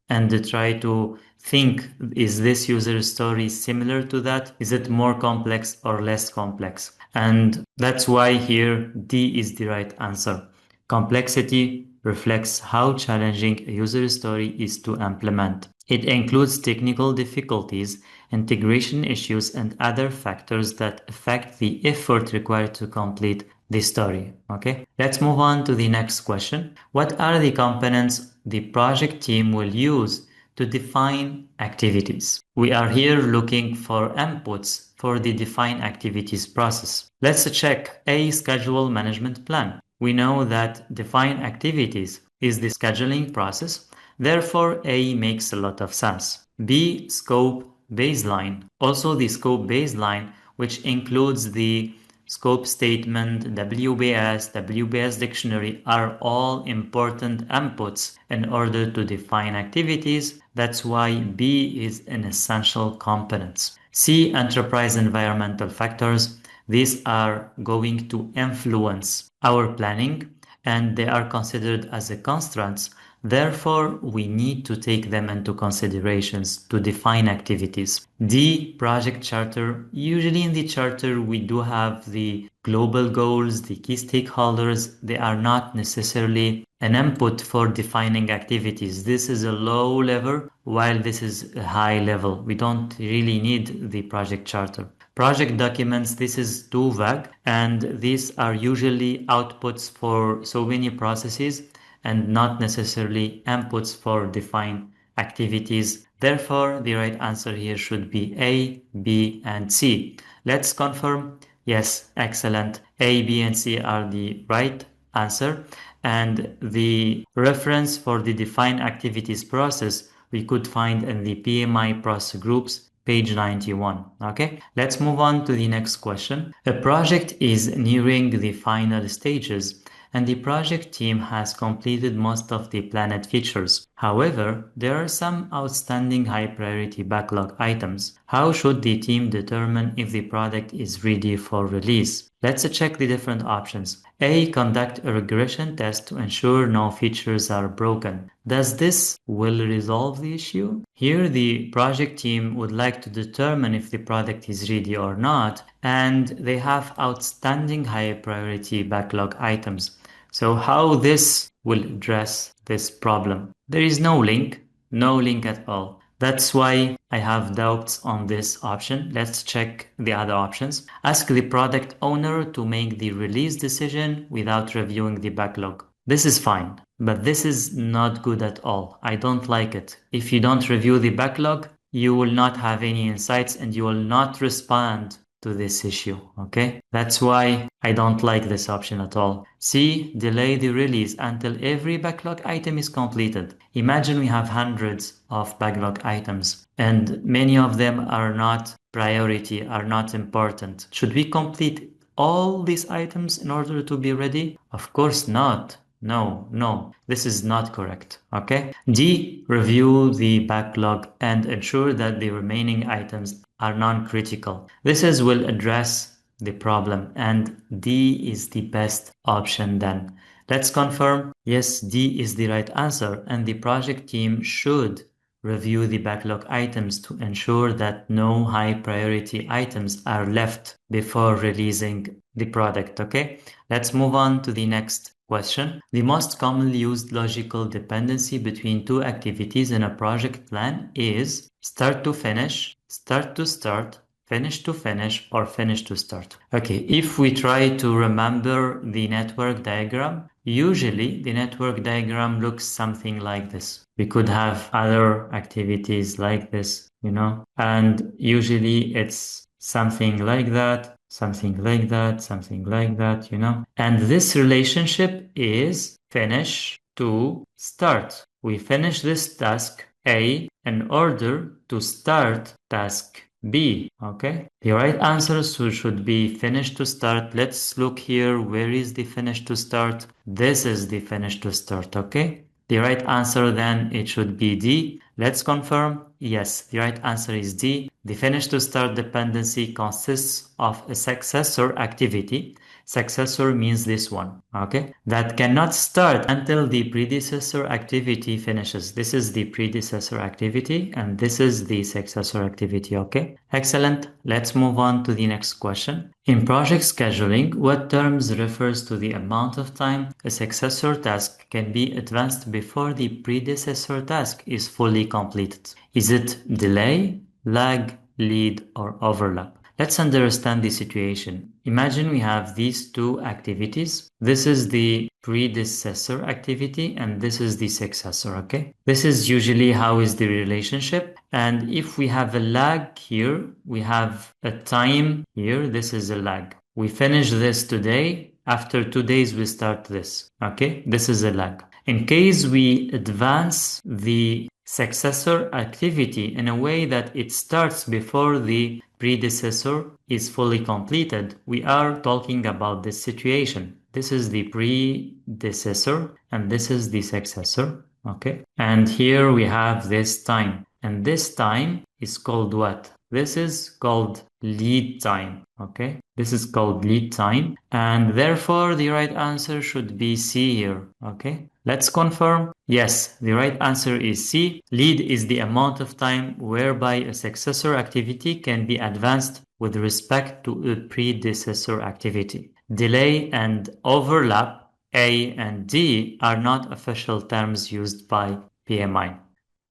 and try to think, is this user story similar to that? Is it more complex or less complex? And that's why here D is the right answer. Complexity reflects how challenging a user story is to implement. It includes technical difficulties, integration issues, and other factors that affect the effort required to complete the story. Okay, let's move on to the next question. What are the components the project team will use to define activities? We are here looking for inputs for the define activities process. Let's check A, schedule management plan. We know that define activities is the scheduling process. Therefore, A makes a lot of sense. B, scope baseline. Also the scope baseline, which includes the scope statement, WBS dictionary are all important inputs in order to define activities. That's why B is an essential component. C, enterprise environmental factors. These are going to influence our planning and they are considered as a constraints. Therefore, we need to take them into considerations to define activities. D, project charter. Usually in the charter, we do have the global goals, the key stakeholders. They are not necessarily an input for defining activities. This is a low level, while this is a high level. We don't really need the project charter. Project documents, this is too vague, and these are usually outputs for so many processes and not necessarily inputs for defined activities. Therefore, the right answer here should be A, B, and C. Let's confirm. Yes, excellent. A, B, and C are the right answer. And the reference for the defined activities process we could find in the PMI process groups, page 91. Okay, let's move on to the next question. A project is nearing the final stages and the project team has completed most of the planned features. However, there are some outstanding high priority backlog items. How should the team determine if the product is ready for release? Let's check the different options. A. Conduct a regression test to ensure no features are broken. Does this will resolve the issue? Here the project team would like to determine if the product is ready or not, and they have outstanding high priority backlog items. So how this will address this problem? There is no link at all. That's why I have doubts on this option. Let's check the other options. Ask the product owner to make the release decision without reviewing the backlog. This is fine, but this is not good at all. I don't like it. If you don't review the backlog, you will not have any insights and you will not respond to this issue. Okay, that's why I don't like this option at all. C. Delay the release until every backlog item is completed. Imagine we have hundreds of backlog items and many of them are not priority, are not important. Should we complete all these items in order to be ready? Of course not. No, this is not correct. Okay. D. Review the backlog and ensure that the remaining items are non-critical. This will address the problem and D is the best option then. Let's confirm. Yes, D is the right answer and the project team should review the backlog items to ensure that no high priority items are left before releasing the product. Okay, let's move on to the next question. The most commonly used logical dependency between two activities in a project plan is start to finish, start to start, finish to finish, or finish to start. Okay, if we try to remember the network diagram, usually the network diagram looks something like this. We could have other activities like this, and usually it's something like that, something like that, something like that, And this relationship is finish to start. We finish this task A in order to start task B. Okay, the right answer should be finish to start. Let's look here. Where is the finish to start? This is the finish to start. Okay, the right answer then it should be D. Let's confirm. Yes, the right answer is D. The finish to start dependency consists of a successor activity. Successor means this one, okay? That cannot start until the predecessor activity finishes. This is the predecessor activity and this is the successor activity, okay? Excellent. Let's move on to the next question. In project scheduling, what terms refers to the amount of time a successor task can be advanced before the predecessor task is fully completed? Is it delay, lag, lead, or overlap? Let's understand the situation. Imagine we have these two activities. This is the predecessor activity and this is the successor, okay? This is usually how is the relationship. And if we have a lag here, we have a time here. This is a lag. We finish this today. After 2 days, we start this, okay? This is a lag. In case we advance the successor activity in a way that it starts before the predecessor is fully completed, we are talking about this situation. This is the predecessor and this is the successor. Okay. And here we have this time. And this time is called what? This is called lead time. Okay. This is called lead time. And therefore the right answer should be C here. Okay. Let's confirm. Yes, the right answer is C. Lead is the amount of time whereby a successor activity can be advanced with respect to a predecessor activity. Delay and overlap, A and D, are not official terms used by PMI.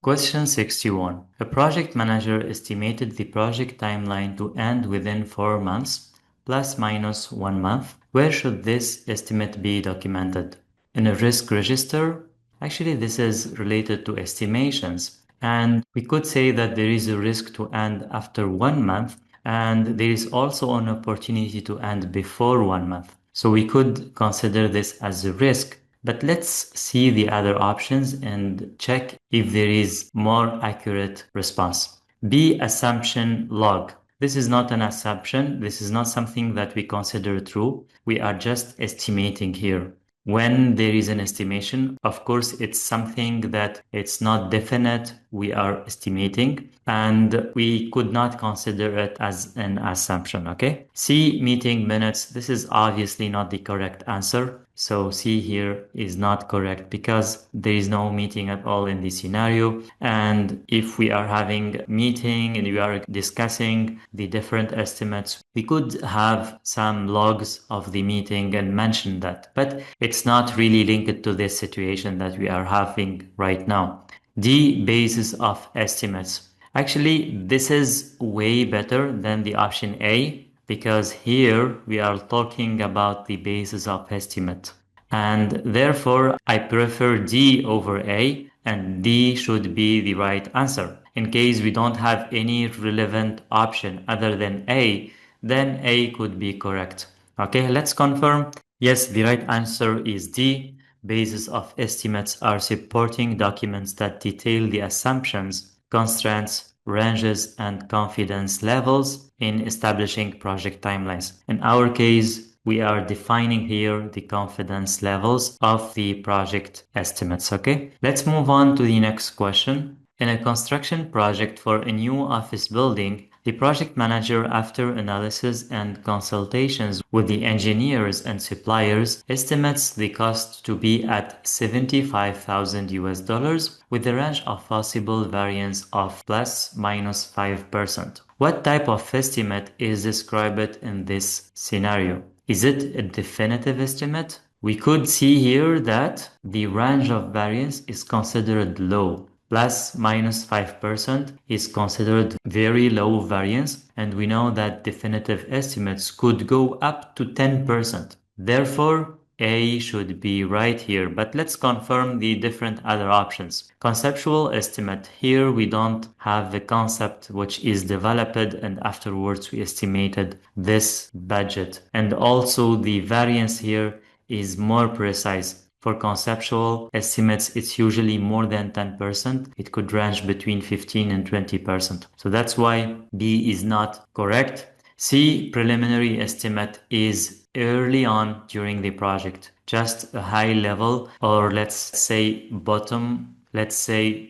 Question 61. A project manager estimated the project timeline to end within 4 months, plus minus 1 month. Where should this estimate be documented? In a risk register? Actually, this is related to estimations. And we could say that there is a risk to end after 1 month, and there is also an opportunity to end before 1 month. So we could consider this as a risk. But let's see the other options and check if there is more accurate response. B, assumption log. This is not an assumption. This is not something that we consider true. We are just estimating here. When there is an estimation, of course, it's something that it's not definite. We are estimating and we could not consider it as an assumption. Okay. C, meeting minutes. This is obviously not the correct answer. So C here is not correct because there is no meeting at all in this scenario. And if we are having a meeting and we are discussing the different estimates, we could have some logs of the meeting and mention that. But it's not really linked to this situation that we are having right now. D, basis of estimates. Actually, this is way better than the option A, because here we are talking about the basis of estimate. And therefore, I prefer D over A, and D should be the right answer. In case we don't have any relevant option other than A, then A could be correct. Okay, let's confirm. Yes, the right answer is D. Basis of estimates are supporting documents that detail the assumptions, constraints, ranges, and confidence levels in establishing project timelines. In our case, we are defining here the confidence levels of the project estimates, okay? Let's move on to the next question. In a construction project for a new office building, The project manager, after analysis and consultations with the engineers and suppliers, estimates the cost to be at 75,000 US dollars with a range of possible variance of plus minus 5%. What type of estimate is described in this scenario? Is it a definitive estimate? We could see here that the range of variance is considered low. Plus minus 5% is considered very low variance, and we know that definitive estimates could go up to 10%. Therefore, A should be right here, but let's confirm the different other options. Conceptual estimate. Here we don't have the concept which is developed and afterwards we estimated this budget. And also the variance here is more precise. For conceptual estimates, it's usually more than 10%. It could range between 15 and 20%. So that's why B is not correct. C, preliminary estimate, is early on during the project, just a high level, or let's say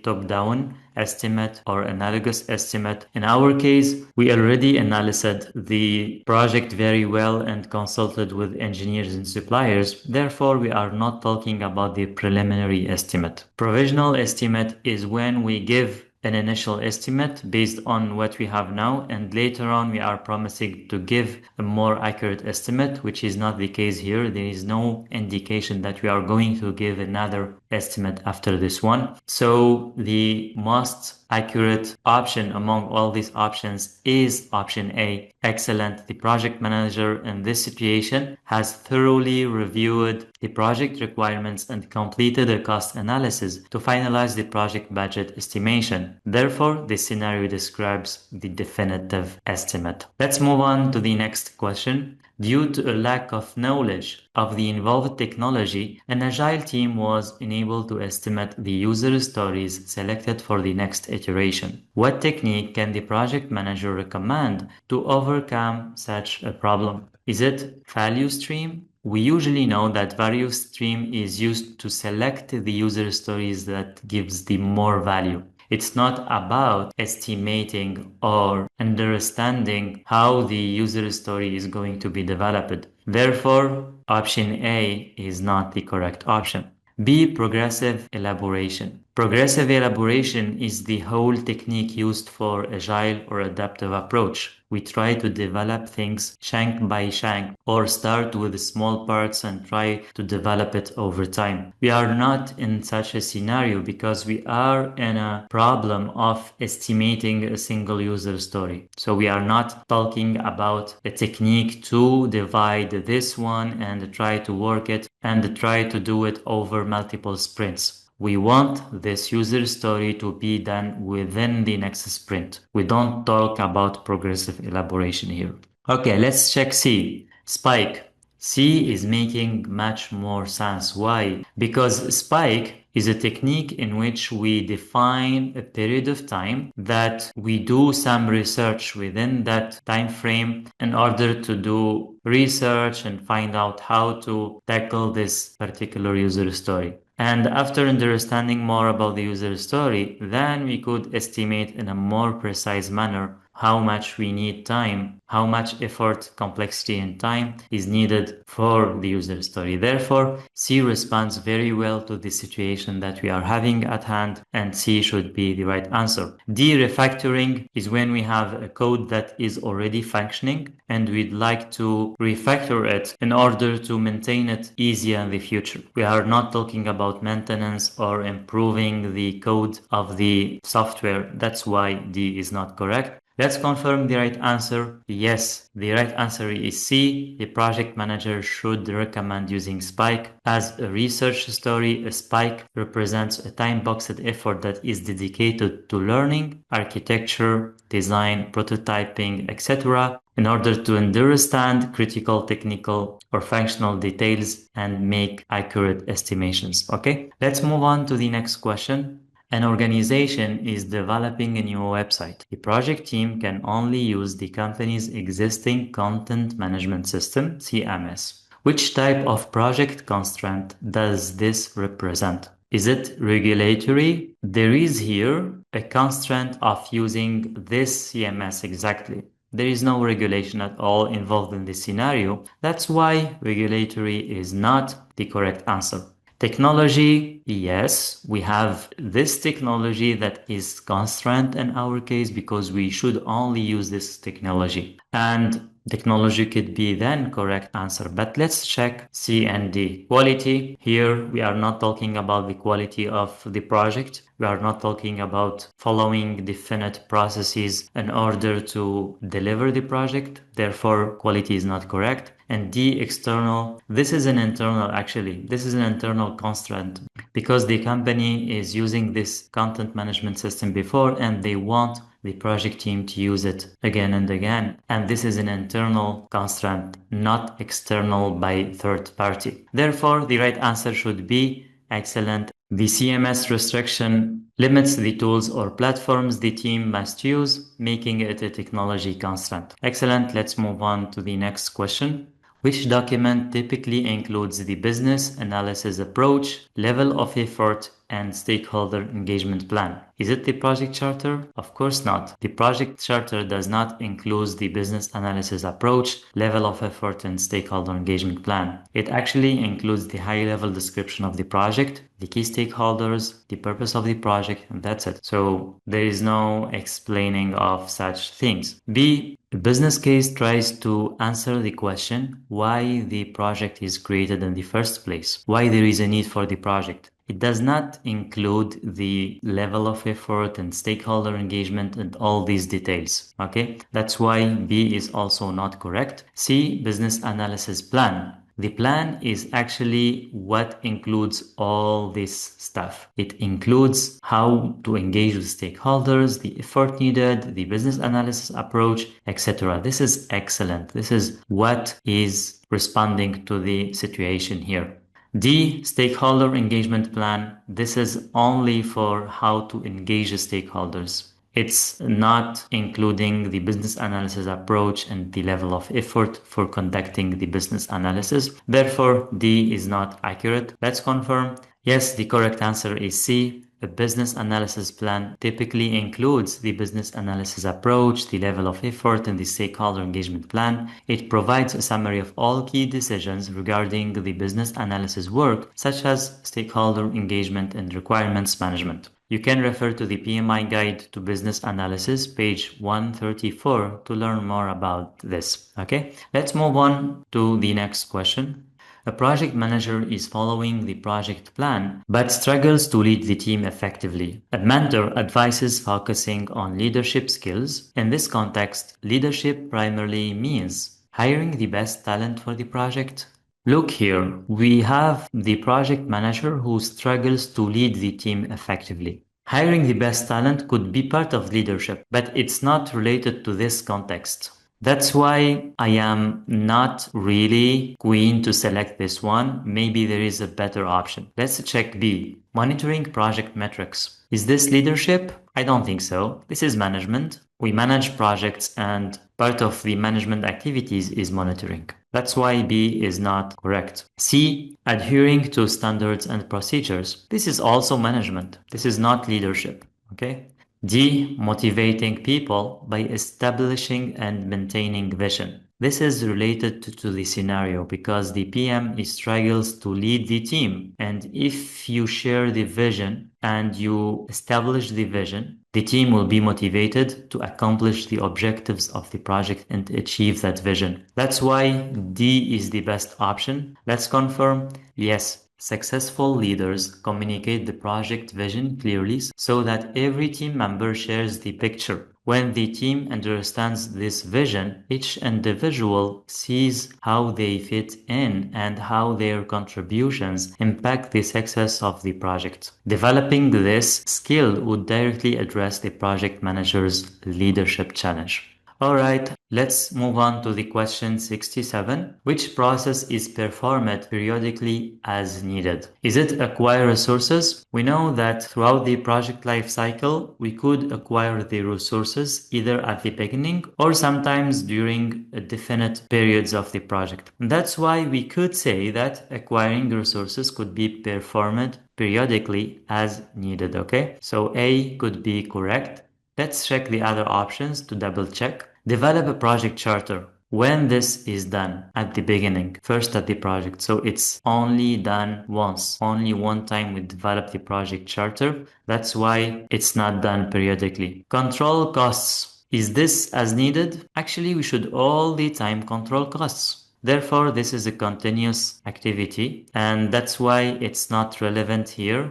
top-down estimate or analogous estimate. In our case, we already analyzed the project very well and consulted with engineers and suppliers. Therefore, we are not talking about the preliminary estimate. Provisional estimate is when we give an initial estimate based on what we have now, and later on we are promising to give a more accurate estimate, which is not the case here. There is no indication that we are going to give another estimate after this one. So the most accurate option among all these options is option A. Excellent. The project manager in this situation has thoroughly reviewed the project requirements and completed a cost analysis to finalize the project budget estimation. Therefore, this scenario describes the definitive estimate. Let's move on to the next question. Due to a lack of knowledge of the involved technology, an agile team was unable to estimate the user stories selected for the next iteration. What technique can the project manager recommend to overcome such a problem? Is it value stream? We usually know that value stream is used to select the user stories that gives the more value. It's not about estimating or understanding how the user story is going to be developed. Therefore, option A is not the correct option. B, progressive elaboration. Progressive elaboration is the whole technique used for agile or adaptive approach. We try to develop things shank by shank or start with small parts and try to develop it over time. We are not in such a scenario because we are in a problem of estimating a single user story. So we are not talking about a technique to divide this one and try to work it and try to do it over multiple sprints. We want this user story to be done within the next sprint. We don't talk about progressive elaboration here. Okay, let's check C. Spike. C is making much more sense. Why? Because spike is a technique in which we define a period of time that we do some research within that time frame in order to do research and find out how to tackle this particular user story. And after understanding more about the user story, then we could estimate in a more precise manner how much we need time, how much effort, complexity, and time is needed for the user story. Therefore, C responds very well to the situation that we are having at hand, and C should be the right answer. D, refactoring, is when we have a code that is already functioning and we'd like to refactor it in order to maintain it easier in the future. We are not talking about maintenance or improving the code of the software. That's why D is not correct. Let's confirm the right answer. Yes, the right answer is C. The project manager should recommend using Spike. As a research story, a Spike represents a time-boxed effort that is dedicated to learning, architecture, design, prototyping, etc. in order to understand critical technical or functional details and make accurate estimations. Okay, let's move on to the next question. An organization is developing a new website. The project team can only use the company's existing content management system, CMS. Which type of project constraint does this represent? Is it regulatory? There is here a constraint of using this CMS exactly. There is no regulation at all involved in this scenario. That's why regulatory is not the correct answer. Technology, yes, we have this technology that is constraint in our case because we should only use this technology. And technology could be then correct answer, but let's check C and D. Quality, here we are not talking about the quality of the project. We are not talking about following definite processes in order to deliver the project. Therefore, quality is not correct. And D, external, this is an internal actually. This is an internal constraint because the company is using this content management system before and they want the project team to use it again and again. And this is an internal constraint, not external by third party. Therefore, the right answer should be excellent. The CMS restriction limits the tools or platforms the team must use, making it a technology constraint. Excellent. Let's move on to the next question. Which document typically includes the business analysis approach, level of effort, and stakeholder engagement plan? Is it the project charter? Of course not. The project charter does not include the business analysis approach, level of effort, and stakeholder engagement plan. It actually includes the high-level description of the project, the key stakeholders, the purpose of the project, and that's it. So there is no explaining of such things. B. A business case tries to answer the question why the project is created in the first place, why there is a need for the project. It does not include the level of effort and stakeholder engagement and all these details. Okay, that's why B is also not correct. C, business analysis plan. The plan is actually what includes all this stuff. It includes how to engage with stakeholders, the effort needed, the business analysis approach, etc. This is excellent. This is what is responding to the situation here. D, stakeholder engagement plan. This is only for how to engage the stakeholders. It's not including the business analysis approach and the level of effort for conducting the business analysis. Therefore, D is not accurate. Let's confirm. Yes, the correct answer is C. A business analysis plan typically includes the business analysis approach, the level of effort, and the stakeholder engagement plan. It provides a summary of all key decisions regarding the business analysis work, such as stakeholder engagement and requirements management. You can refer to the PMI Guide to Business Analysis, page 134, to learn more about this. Okay, let's move on to the next question. A project manager is following the project plan but struggles to lead the team effectively. A mentor advises focusing on leadership skills. In this context, leadership primarily means hiring the best talent for the project. Look here, we have the project manager who struggles to lead the team effectively. Hiring the best talent could be part of leadership, but it's not related to this context. That's why I am not really keen to select this one. Maybe there is a better option. Let's check B. Monitoring project metrics. Is this leadership? I don't think so. This is management. We manage projects and part of the management activities is monitoring. That's why B is not correct. C. Adhering to standards and procedures. This is also management. This is not leadership. Okay? D. Motivating people by establishing and maintaining vision. This is related to the scenario because the PM struggles to lead the team. And if you share the vision and you establish the vision, the team will be motivated to accomplish the objectives of the project and achieve that vision. That's why D is the best option. Let's confirm. Yes. Successful leaders communicate the project vision clearly so that every team member shares the picture. When the team understands this vision, each individual sees how they fit in and how their contributions impact the success of the project. Developing this skill would directly address the project manager's leadership challenge. All right, let's move on to the question 67. Which process is performed periodically as needed? Is it acquire resources? We know that throughout the project life cycle, we could acquire the resources either at the beginning or sometimes during definite periods of the project. That's why we could say that acquiring resources could be performed periodically as needed, okay? So A could be correct. Let's check the other options to double check. Develop a project charter. When this is done at the beginning, first at the project, so it's only done once, only one time we develop the project charter. That's why it's not done periodically. Control costs. Is this as needed? Actually, we should all the time control costs. Therefore, this is a continuous activity, and that's why it's not relevant here.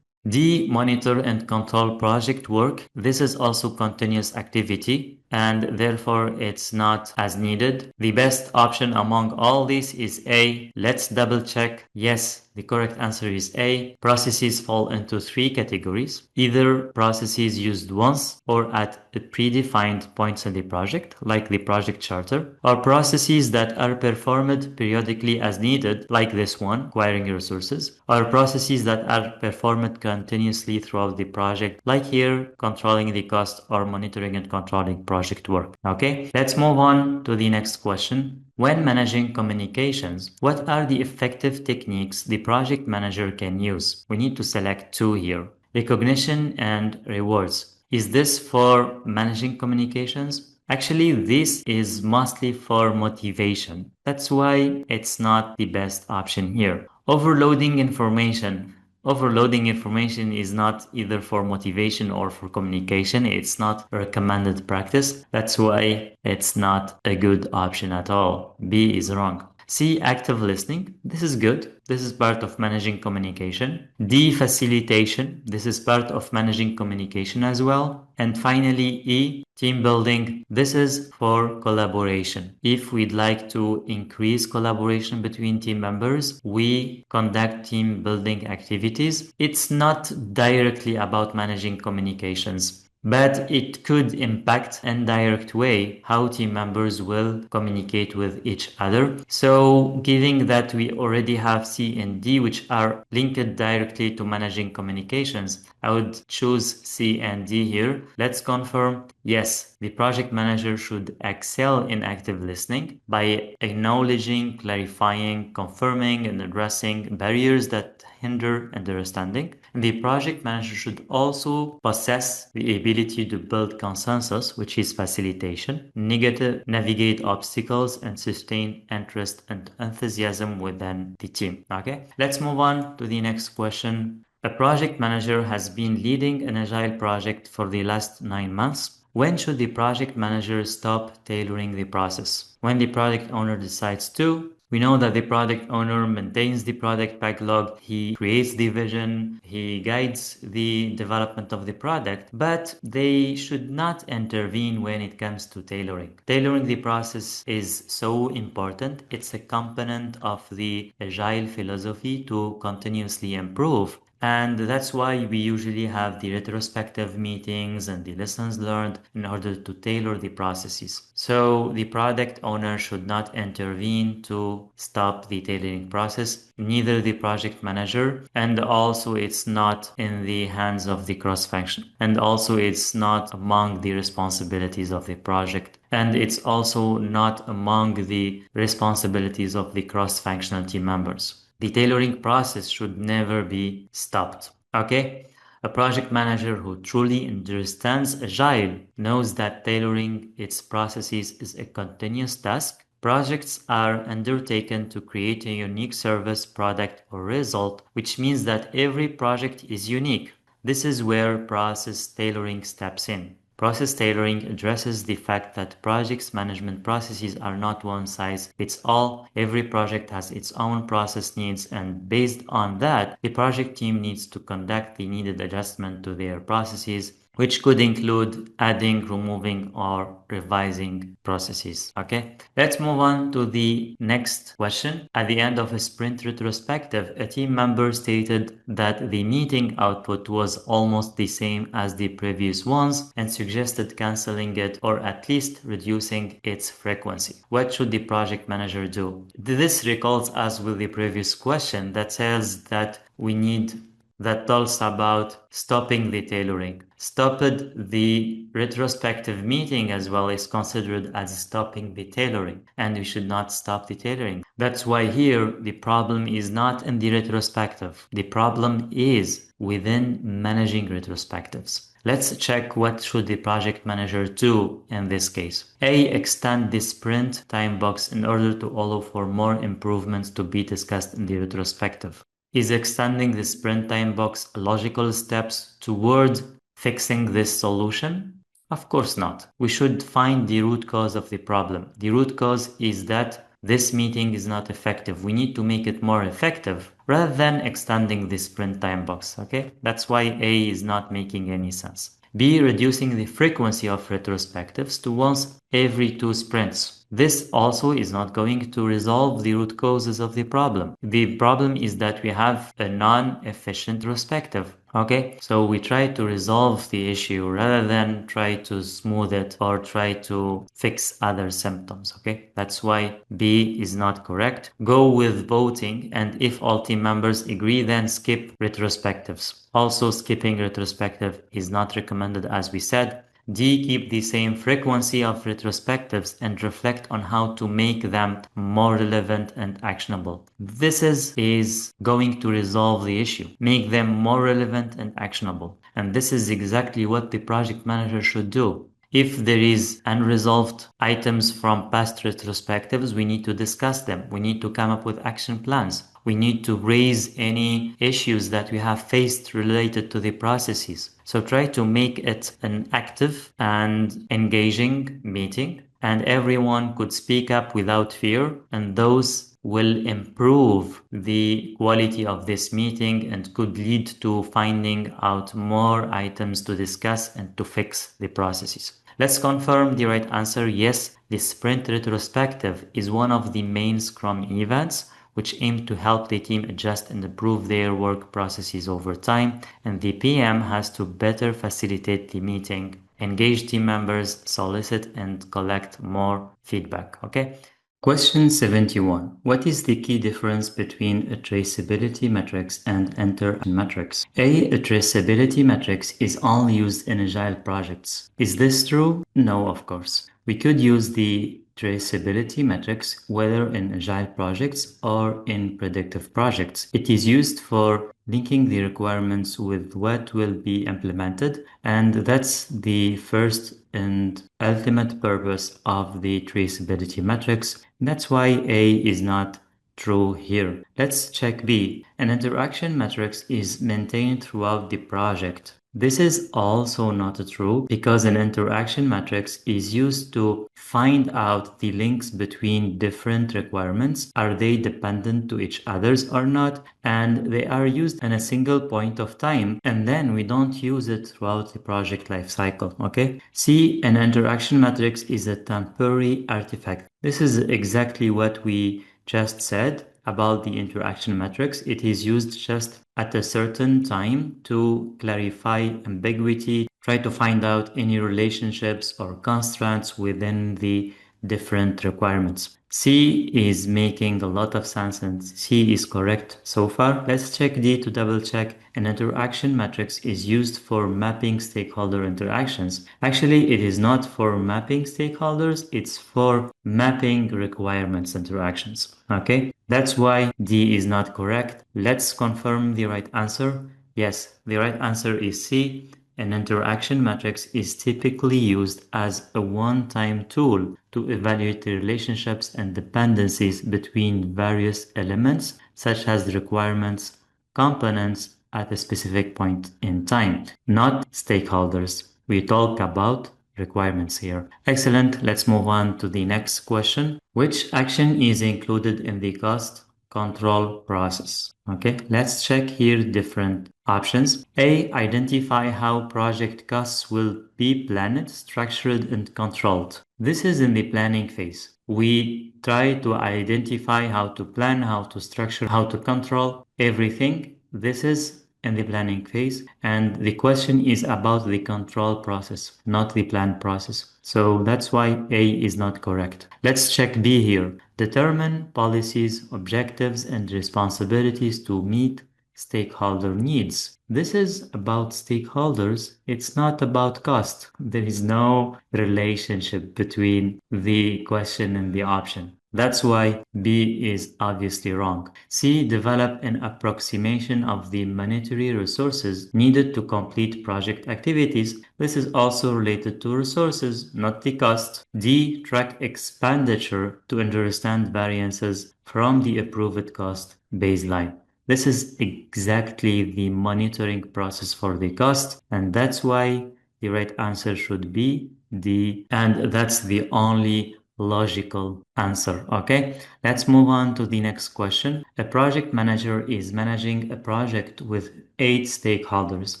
D. Monitor and control project work. This is also continuous activity and therefore it's not as needed. The best option among all these is A. Let's double check. Yes, the correct answer is A. Processes fall into three categories. Either processes used once or at predefined points in the project, like the project charter, or processes that are performed periodically as needed, like this one, acquiring resources, or processes that are performed continuously throughout the project, like here, controlling the cost or monitoring and controlling project work. Okay, let's move on to the next question. When managing communications, what are the effective techniques the project manager can use? We need to select two here. Recognition and rewards. Is this for managing communications? Actually, this is mostly for motivation. That's why it's not the best option here. Overloading information. Overloading information is not either for motivation or for communication. It's not a recommended practice. That's why it's not a good option at all. B is wrong. C. Active listening. This is good. This is part of managing communication. D. Facilitation. This is part of managing communication as well. And finally, E. Team building. This is for collaboration. If we'd like to increase collaboration between team members, we conduct team building activities. It's not directly about managing communications, but it could impact in direct way how team members will communicate with each other. So given that we already have C and D, which are linked directly to managing communications, I would choose C and D here. Let's confirm. Yes, the project manager should excel in active listening by acknowledging, clarifying, confirming, and addressing barriers that hinder understanding. The project manager should also possess the ability to build consensus, which is facilitation, navigate obstacles, and sustain interest and enthusiasm within the team. Okay, let's move on to the next question. A project manager has been leading an agile project for the last 9 months. When should the project manager stop tailoring the process? When the product owner decides to. We know that the product owner maintains the product backlog, he creates the vision, he guides the development of the product, but they should not intervene when it comes to tailoring. Tailoring the process is so important. It's a component of the agile philosophy to continuously improve. And that's why we usually have the retrospective meetings and the lessons learned in order to tailor the processes. So the product owner should not intervene to stop the tailoring process, neither the project manager, and also it's not in the hands of the cross function. And also it's not among the responsibilities of the project. And it's also not among the responsibilities of the cross-functional team members. The tailoring process should never be stopped. Okay? A project manager who truly understands Agile knows that tailoring its processes is a continuous task. Projects are undertaken to create a unique service, product, or result, which means that every project is unique. This is where process tailoring steps in. Process tailoring addresses the fact that projects management processes are not one size fits all. Every project has its own process needs, and based on that, the project team needs to conduct the needed adjustment to their processes which could include adding, removing, or revising processes. Okay, let's move on to the next question. At the end of a sprint retrospective, a team member stated that the meeting output was almost the same as the previous ones and suggested canceling it or at least reducing its frequency. What should the project manager do? This recalls us with the previous question that says that we need that talks about stopping the tailoring. Stopped the retrospective meeting as well is considered as stopping the tailoring, and we should not stop the tailoring. That's why here the problem is not in the retrospective. The problem is within managing retrospectives. Let's check what should the project manager do in this case. A. Extend the sprint time box in order to allow for more improvements to be discussed in the retrospective. Is extending the sprint time box logical steps toward fixing this solution? Of course not. We should find the root cause of the problem. The root cause is that this meeting is not effective. We need to make it more effective rather than extending the sprint time box. Okay? That's why A is not making any sense. B. Reducing the frequency of retrospectives to once every 2 sprints. This also is not going to resolve the root causes of the problem. The problem is that we have a non-efficient retrospective. Okay, so we try to resolve the issue rather than try to smooth it or try to fix other symptoms. Okay, that's why B is not correct. Go with voting, and if all team members agree, then skip retrospectives. Also, skipping retrospective is not recommended, as we said. D. Keep the same frequency of retrospectives and reflect on how to make them more relevant and actionable. This is going to resolve the issue. Make them more relevant and actionable. And this is exactly what the project manager should do. If there is unresolved items from past retrospectives, we need to discuss them. We need to come up with action plans. We need to raise any issues that we have faced related to the processes. So try to make it an active and engaging meeting, and everyone could speak up without fear, and those will improve the quality of this meeting and could lead to finding out more items to discuss and to fix the processes. Let's confirm the right answer. Yes, the sprint retrospective is one of the main Scrum events which aim to help the team adjust and improve their work processes over time, and the PM has to better facilitate the meeting, engage team members, solicit and collect more feedback. Okay. Question 71. What is the key difference between a traceability metrics and interaction metrics? A traceability metrics is only used in agile projects. Is this true? No, of course. We could use the traceability metrics whether in agile projects or in predictive projects. It is used for linking the requirements with what will be implemented, and that's the first and ultimate purpose of the traceability metrics. That's why A is not true here. Let's check B. An interaction matrix is maintained throughout the project. This is also not true because an interaction matrix is used to find out the links between different requirements. Are they dependent to each others or not? And they are used in a single point of time, and then we don't use it throughout the project lifecycle. Okay? C. An interaction matrix is a temporary artifact. This is exactly what we just said about the interaction matrix. It is used just at a certain time to clarify ambiguity, try to find out any relationships or constraints within the different requirements. C is making a lot of sense and C is correct so far. Let's check D to double check. An interaction matrix is used for mapping stakeholder interactions. Actually, it is not for mapping stakeholders, it's for mapping requirements interactions. Okay, that's why D is not correct. Let's confirm the right answer. Yes, the right answer is C. An interaction matrix is typically used as a one-time tool to evaluate the relationships and dependencies between various elements, such as requirements, components at a specific point in time, not stakeholders. We talk about requirements here. Excellent. Let's move on to the next question. Which action is included in the cost control process. Okay, let's check here different options. A, identify how project costs will be planned, structured, and controlled. This is in the planning phase. We try to identify how to plan, how to structure, how to control everything. This is in the planning phase, and the question is about the control process, not the plan process. So that's why A is not correct. Let's check B here. Determine policies, objectives, and responsibilities to meet stakeholder needs. This is about stakeholders. It's not about cost. There is no relationship between the question and the option. That's why B is obviously wrong. C, develop an approximation of the monetary resources needed to complete project activities. This is also related to resources, not the cost. D, track expenditure to understand variances from the approved cost baseline. This is exactly the monitoring process for the cost, and that's why the right answer should be D, and that's the only logical answer. Okay, let's move on to the next question. A project manager is managing a project with 8 stakeholders.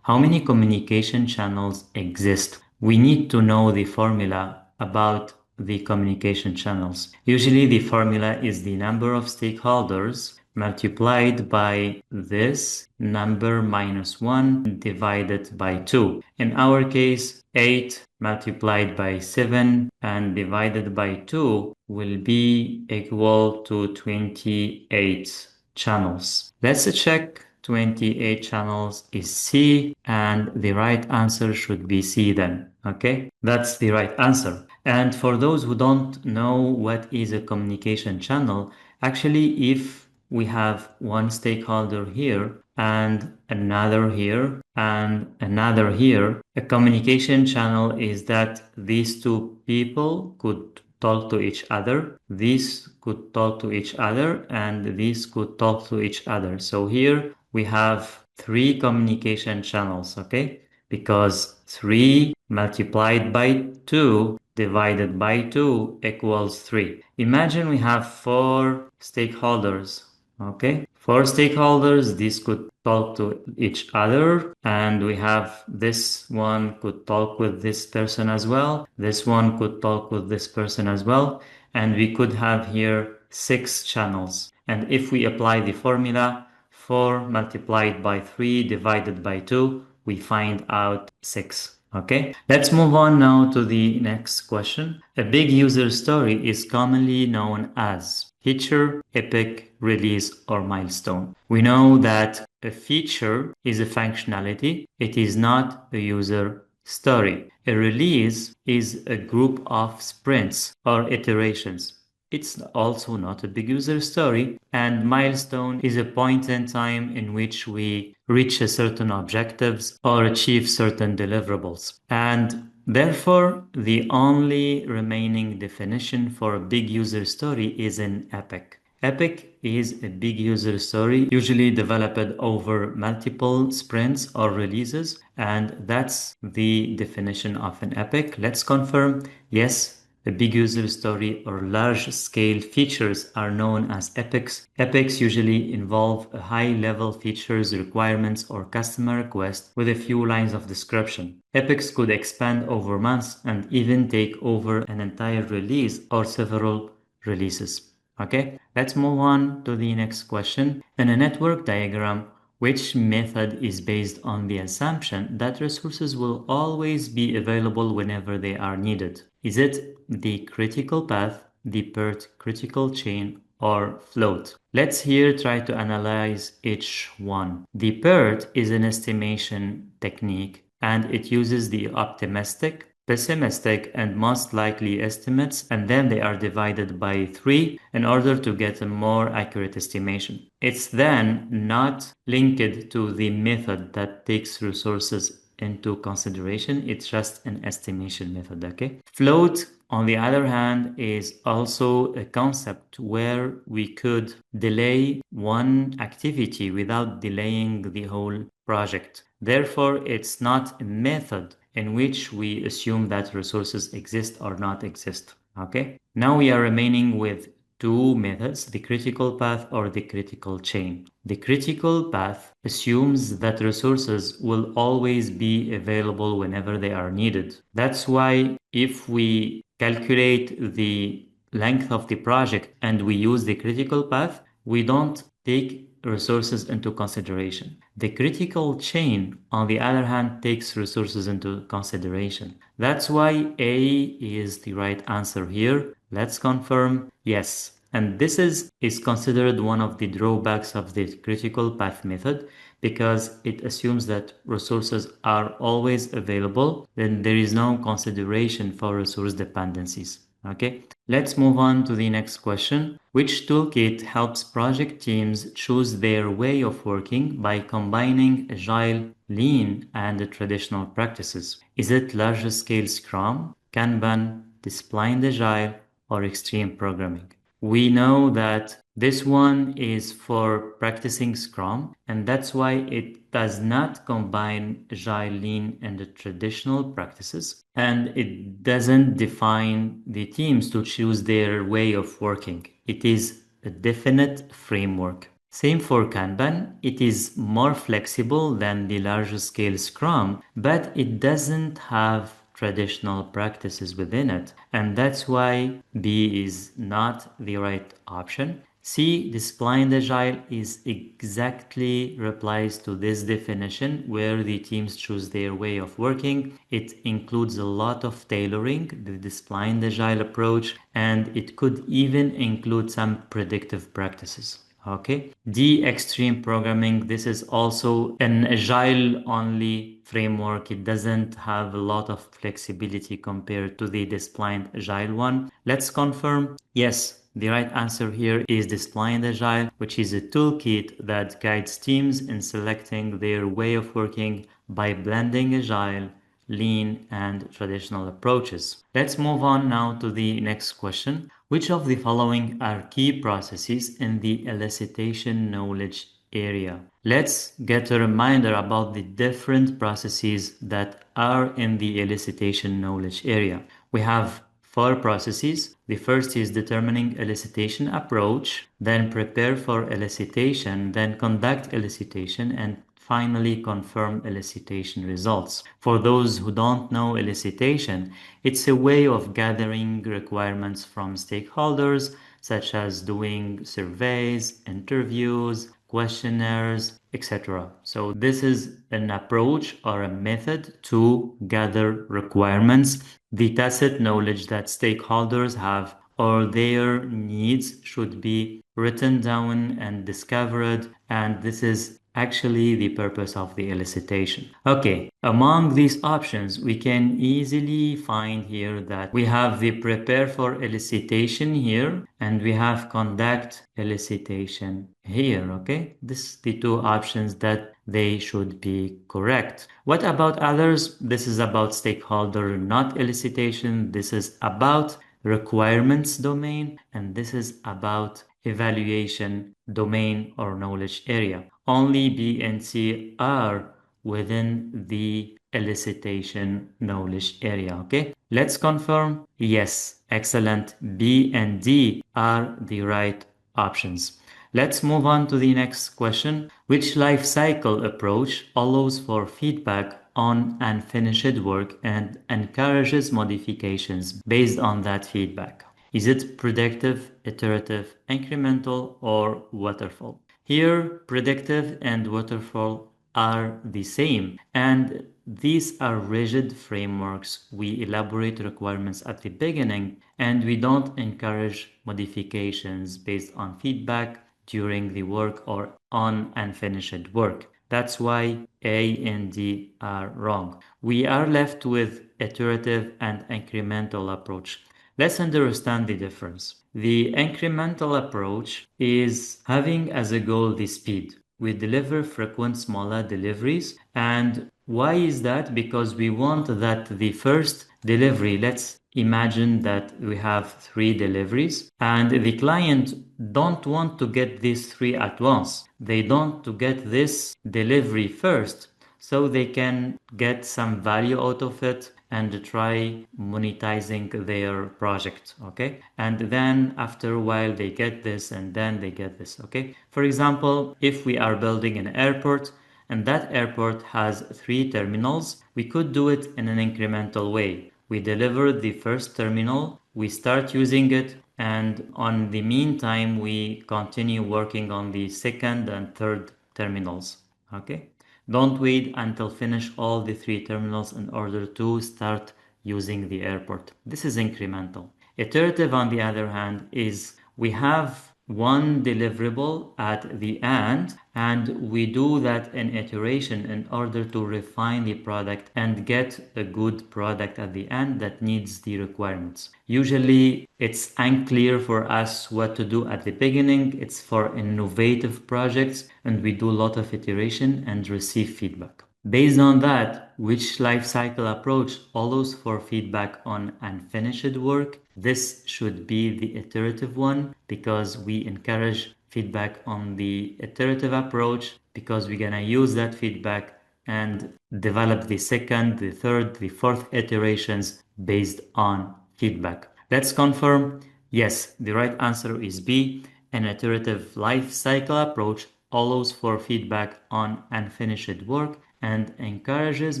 How many communication channels exist? We need to know the formula about the communication channels. Usually the formula is the number of stakeholders multiplied by this number minus 1 divided by 2. In our case, 8 multiplied by 7 and divided by 2 will be equal to 28 channels. Let's check 28 channels is C, and the right answer should be C then. Okay, that's the right answer. And for those who don't know what is a communication channel, actually, if we have one stakeholder here and another here and another here, a communication channel is that these two people could talk to each other, these could talk to each other, and these could talk to each other. So here we have 3 communication channels, okay? Because 3 multiplied by 2 divided by 2 equals 3. Imagine we have 4 stakeholders, okay? 4 stakeholders, these could talk to each other, and we have this one could talk with this person as well. This one could talk with this person as well. And we could have here 6 channels. And if we apply the formula, 4 multiplied by 3 divided by 2, we find out 6. Okay, let's move on now to the next question. A big user story is commonly known as feature, epic, release, or milestone. We know that a feature is a functionality. It is not a user story. A release is a group of sprints or iterations. It's also not a big user story, and milestone is a point in time in which we reach a certain objectives or achieve certain deliverables. And therefore, the only remaining definition for a big user story is an epic. Epic is a big user story, usually developed over multiple sprints or releases, and that's the definition of an epic. Let's confirm, yes, a big user story or large-scale features are known as epics. Epics usually involve a high-level features requirements or customer request with a few lines of description. Epics could expand over months and even take over an entire release or several releases. Okay, let's move on to the next question. In a network diagram, which method is based on the assumption that resources will always be available whenever they are needed? Is it the critical path, the PERT critical chain, or float? Let's here try to analyze each one. The PERT is an estimation technique, and it uses the optimistic, pessimistic, and most likely estimates, and then they are divided by 3 in order to get a more accurate estimation. It's then not linked to the method that takes resources into consideration. It's just an estimation method, okay? Float, on the other hand, is also a concept where we could delay one activity without delaying the whole project. Therefore, it's not a method in which we assume that resources exist or not exist. Okay, now we are remaining with two methods, the critical path or the critical chain. The critical path assumes that resources will always be available whenever they are needed. That's why if we calculate the length of the project and we use the critical path, we don't take resources into consideration. The critical chain, on the other hand, takes resources into consideration. That's why A is the right answer here. Let's confirm yes. And this is considered one of the drawbacks of the critical path method because it assumes that resources are always available, then there is no consideration for resource dependencies. Okay, let's move on to the next question. Which toolkit helps project teams choose their way of working by combining agile, lean, and traditional practices? Is it large scale Scrum, Kanban, disciplined agile, or extreme programming? We know that this one is for practicing Scrum, and that's why it does not combine Agile, Lean, and the traditional practices, and it doesn't define the teams to choose their way of working. It is a definite framework. Same for Kanban, it is more flexible than the larger scale Scrum, but it doesn't have traditional practices within it, and that's why B is not the right option. C, disciplined agile is exactly replies to this definition where the teams choose their way of working. It includes a lot of tailoring, the disciplined agile approach, and it could even include some predictive practices. Okay. D, extreme programming. This is also an agile only framework. It doesn't have a lot of flexibility compared to the disciplined agile one. Let's confirm. Yes, the right answer here is disciplined agile, which is a toolkit that guides teams in selecting their way of working by blending agile, lean, and traditional approaches. Let's move on now to the next question. Which of the following are key processes in the elicitation knowledge area? Let's get a reminder about the different processes that are in the elicitation knowledge area. We have four processes. The first is determining elicitation approach, then prepare for elicitation, then conduct elicitation, and finally confirm elicitation results. For those who don't know elicitation, it's a way of gathering requirements from stakeholders, such as doing surveys, interviews, questionnaires, etc. So this is an approach or a method to gather requirements, the tacit knowledge that stakeholders have or their needs should be written down and discovered, and this is actually the purpose of the elicitation. Okay, among these options, we can easily find here that we have the prepare for elicitation here, and we have conduct elicitation here. Okay, this the two options that they should be correct. What about others? This is about stakeholder not elicitation. This is about requirements domain, and this is about evaluation domain or knowledge area. Only B and C are within the elicitation knowledge area. Okay, let's confirm. Yes, excellent. B and D are the right options. Let's move on to the next question. Which life cycle approach allows for feedback on unfinished work and encourages modifications based on that feedback? Is it predictive, iterative, incremental, or waterfall? Here, predictive and waterfall are the same, and these are rigid frameworks. We elaborate requirements at the beginning, and we don't encourage modifications based on feedback during the work or on unfinished work. That's why A and D are wrong. We are left with iterative and incremental approach. Let's understand the difference. The incremental approach is having as a goal the speed. We deliver frequent smaller deliveries, and why is that? Because we want that the first delivery, let's imagine that we have three deliveries and the client don't want to get these three at once. They don't to get this delivery first so they can get some value out of it and try monetizing their project. Okay. And then after a while they get this and then they get this. Okay. For example, if we are building an airport and that airport has 3 terminals, we could do it in an incremental way. We deliver the first terminal, we start using it, and on the meantime, we continue working on the second and third terminals. Okay? Don't wait until finish all the 3 terminals in order to start using the airport. This is incremental. Iterative, on the other hand, is we have one deliverable at the end, and we do that in iteration in order to refine the product and get a good product at the end that meets the requirements. Usually it's unclear for us what to do at the beginning. It's for innovative projects and we do a lot of iteration and receive feedback. Based on that, which life cycle approach allows for feedback on unfinished work? This should be the iterative one because we encourage feedback on the iterative approach because we're gonna use that feedback and develop the second, the third, the fourth iterations based on feedback. Let's confirm. Yes, the right answer is B. An iterative life cycle approach allows for feedback on unfinished work and encourages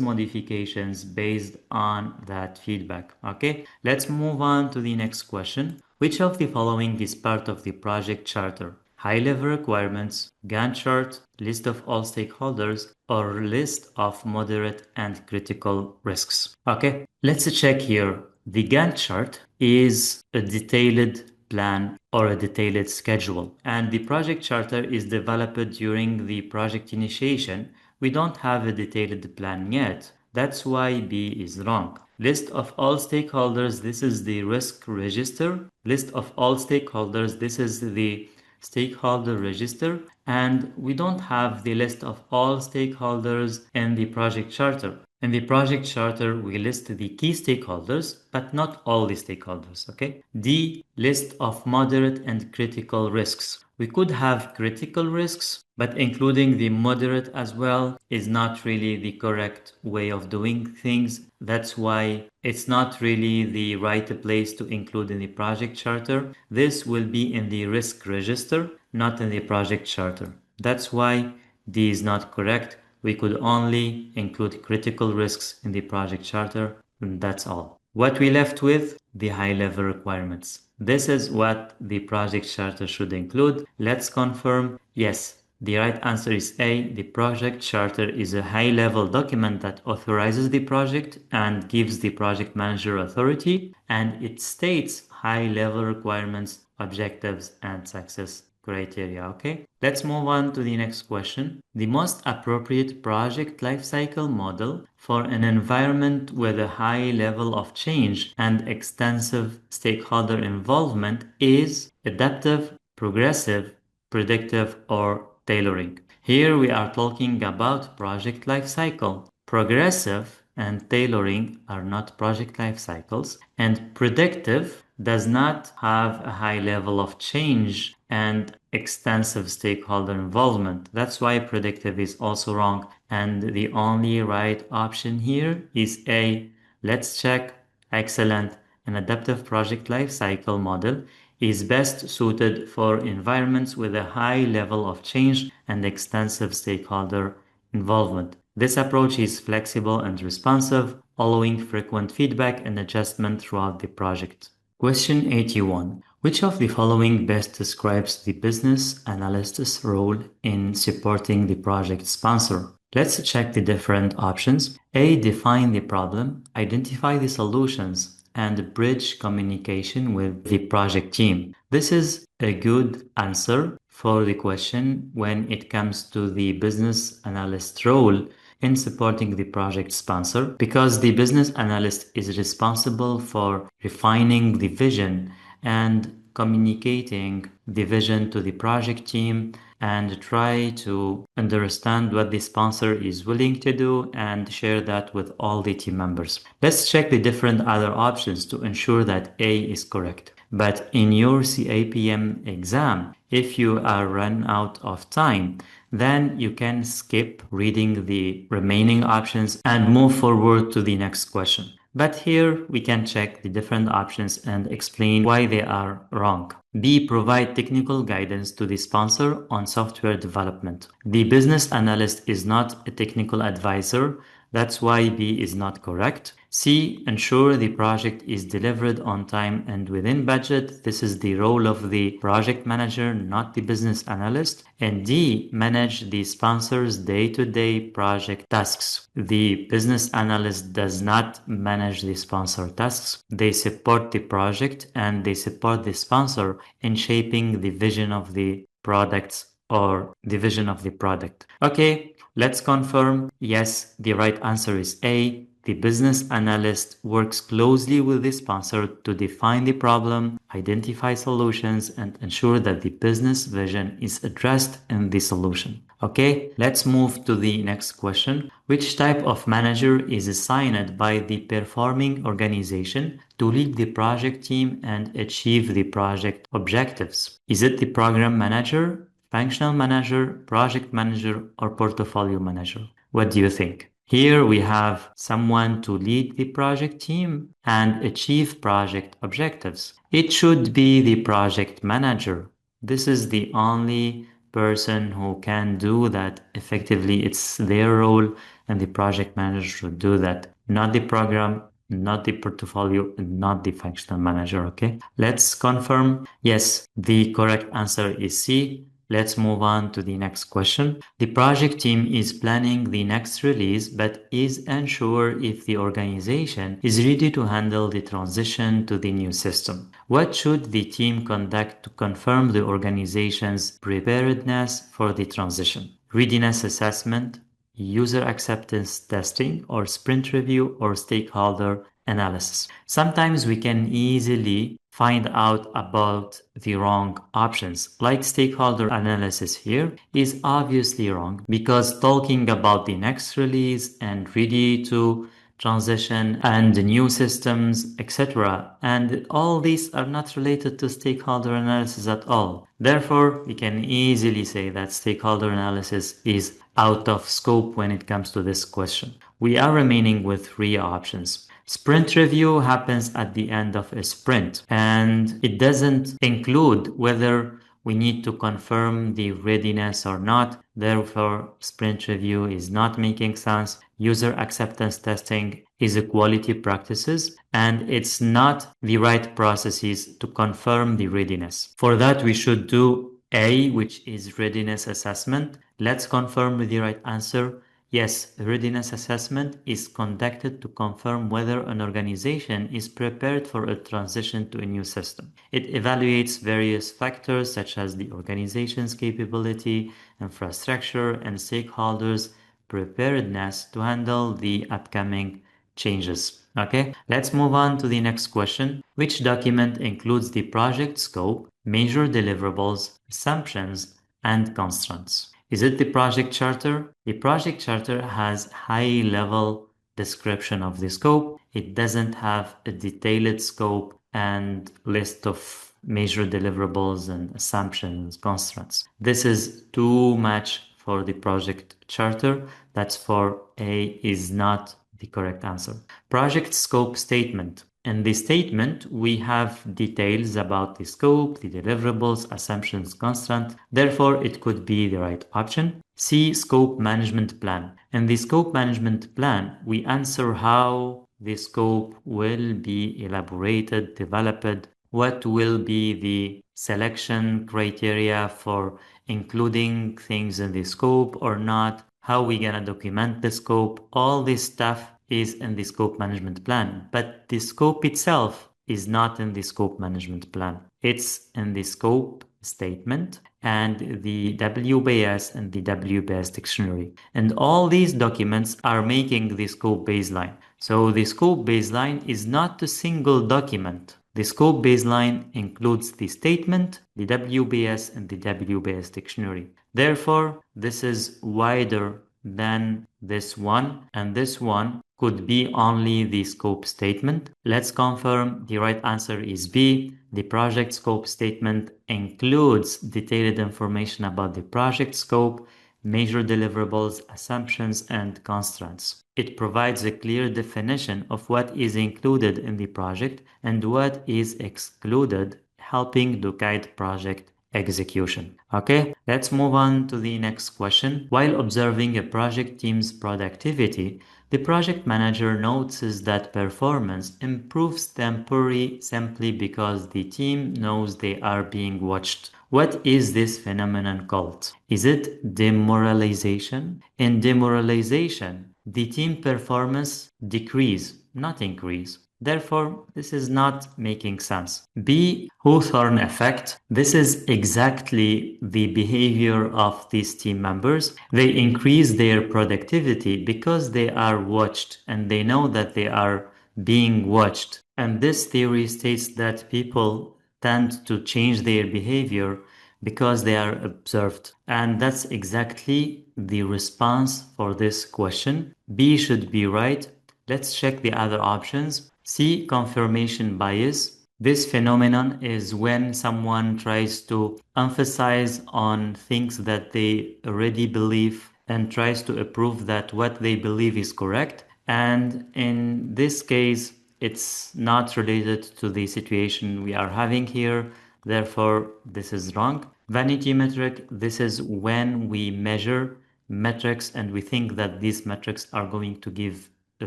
modifications based on that feedback. Okay, let's move on to the next question. Which of the following is part of the project charter? High-level requirements, Gantt chart, list of all stakeholders, or list of moderate and critical risks. Okay, let's check here. The Gantt chart is a detailed plan or a detailed schedule, and the project charter is developed during the project initiation. We don't have a detailed plan yet. That's why B is wrong. List of all stakeholders, this is the risk register. List of all stakeholders, this is the stakeholder register, and we don't have the list of all stakeholders in the project charter. In the project charter, we list the key stakeholders, but not all the stakeholders, okay? D, list of moderate and critical risks. We could have critical risks, but including the moderate as well is not really the correct way of doing things. That's why it's not really the right place to include in the project charter. This will be in the risk register, not in the project charter. That's why D is not correct. We could only include critical risks in the project charter, and that's all. What we left with? The high-level requirements. This is what the project charter should include. Let's confirm. Yes, the right answer is A. The project charter is a high-level document that authorizes the project and gives the project manager authority, and it states high-level requirements, objectives, and success criteria. Okay, let's move on to the next question. The most appropriate project lifecycle model for an environment with a high level of change and extensive stakeholder involvement is adaptive, progressive, predictive, or tailoring. Here we are talking about project lifecycle. Progressive and tailoring are not project life cycles, and predictive does not have a high level of change and extensive stakeholder involvement. That's why predictive is also wrong, and the only right option here is A. Let's check. Excellent. An adaptive project life cycle model is best suited for environments with a high level of change and extensive stakeholder involvement. This approach is flexible and responsive, allowing frequent feedback and adjustment throughout the project. Question 81. Which of the following best describes the business analyst's role in supporting the project sponsor? Let's check the different options. A. Define the problem, identify the solutions, and bridge communication with the project team. This is a good answer for the question when it comes to the business analyst role in supporting the project sponsor, because the business analyst is responsible for refining the vision and communicating the vision to the project team and try to understand what the sponsor is willing to do and share that with all the team members. Let's check the different other options to ensure that A is correct. But in your CAPM exam, if you are run out of time, then you can skip reading the remaining options and move forward to the next question. But here we can check the different options and explain why they are wrong. B. Provide technical guidance to the sponsor on software development. The business analyst is not a technical advisor. That's why B is not correct. C. Ensure the project is delivered on time and within budget. This is the role of the project manager, not the business analyst. And D. Manage the sponsor's day-to-day project tasks. The business analyst does not manage the sponsor tasks. They support the project and they support the sponsor in shaping the vision of the products or the vision of the product. Okay, let's confirm. Yes, the right answer is A. The business analyst works closely with the sponsor to define the problem, identify solutions, and ensure that the business vision is addressed in the solution. Okay, let's move to the next question. Which type of manager is assigned by the performing organization to lead the project team and achieve the project objectives? Is it the program manager, functional manager, project manager, or portfolio manager? What do you think? Here we have someone to lead the project team and achieve project objectives. It should be the project manager. This is the only person who can do that effectively. It's their role, and the project manager should do that, not the program, not the portfolio, and not the functional manager. Okay, let's confirm. Yes, the correct answer is C. Let's move on to the next question. The project team is planning the next release, but is unsure if the organization is ready to handle the transition to the new system. What should the team conduct to confirm the organization's preparedness for the transition? Readiness assessment, user acceptance testing, or sprint review, or stakeholder analysis. Sometimes we can easily find out about the wrong options. Like stakeholder analysis here is obviously wrong because talking about the next release and ready to transition and new systems, etc. And all these are not related to stakeholder analysis at all. Therefore, we can easily say that stakeholder analysis is out of scope when it comes to this question. We are remaining with three options. Sprint review happens at the end of a sprint, and it doesn't include whether we need to confirm the readiness or not. Therefore, sprint review is not making sense. User acceptance testing is a quality practices, and it's not the right processes to confirm the readiness. For that, we should do A, which is readiness assessment. Let's confirm the right answer. Yes, readiness assessment is conducted to confirm whether an organization is prepared for a transition to a new system. It evaluates various factors such as the organization's capability, infrastructure, and stakeholders' preparedness to handle the upcoming changes. Okay, let's move on to the next question. Which document includes the project scope, major deliverables, assumptions, and constraints? Is it the project charter? The project charter has high-level description of the scope. It doesn't have a detailed scope and list of major deliverables and assumptions, constraints. This is too much for the project charter. That's for A is not the correct answer. Project scope statement. In the statement, we have details about the scope, the deliverables, assumptions, constant. Therefore, it could be the right option. C, scope management plan. In the scope management plan, we answer how the scope will be elaborated, developed, what will be the selection criteria for including things in the scope or not, how we gonna document the scope. All this stuff is in the scope management plan, but the scope itself is not in the scope management plan. It's in the scope statement and the WBS and the WBS dictionary. And all these documents are making the scope baseline. So the scope baseline is not a single document. The scope baseline includes the statement, the WBS, and the WBS dictionary. Therefore, this is wider than this one, and this one could be only the scope statement. Let's confirm the right answer is B. The project scope statement includes detailed information about the project scope, major deliverables, assumptions, and constraints. It provides a clear definition of what is included in the project and what is excluded, helping to guide project execution. Okay, let's move on to the next question. While observing a project team's productivity, the project manager notices that performance improves temporarily simply because the team knows they are being watched. What is this phenomenon called? Is it demoralization? In demoralization, the team performance decrease, not increase. Therefore, this is not making sense. B. Hawthorne effect. This is exactly the behavior of these team members. They increase their productivity because they are watched and they know that they are being watched. And this theory states that people tend to change their behavior because they are observed. And that's exactly the response for this question. B should be right. Let's check the other options. C, confirmation bias. This phenomenon is when someone tries to emphasize on things that they already believe and tries to prove that what they believe is correct. And in this case, it's not related to the situation we are having here. Therefore, this is wrong. Vanity metric, this is when we measure metrics and we think that these metrics are going to give a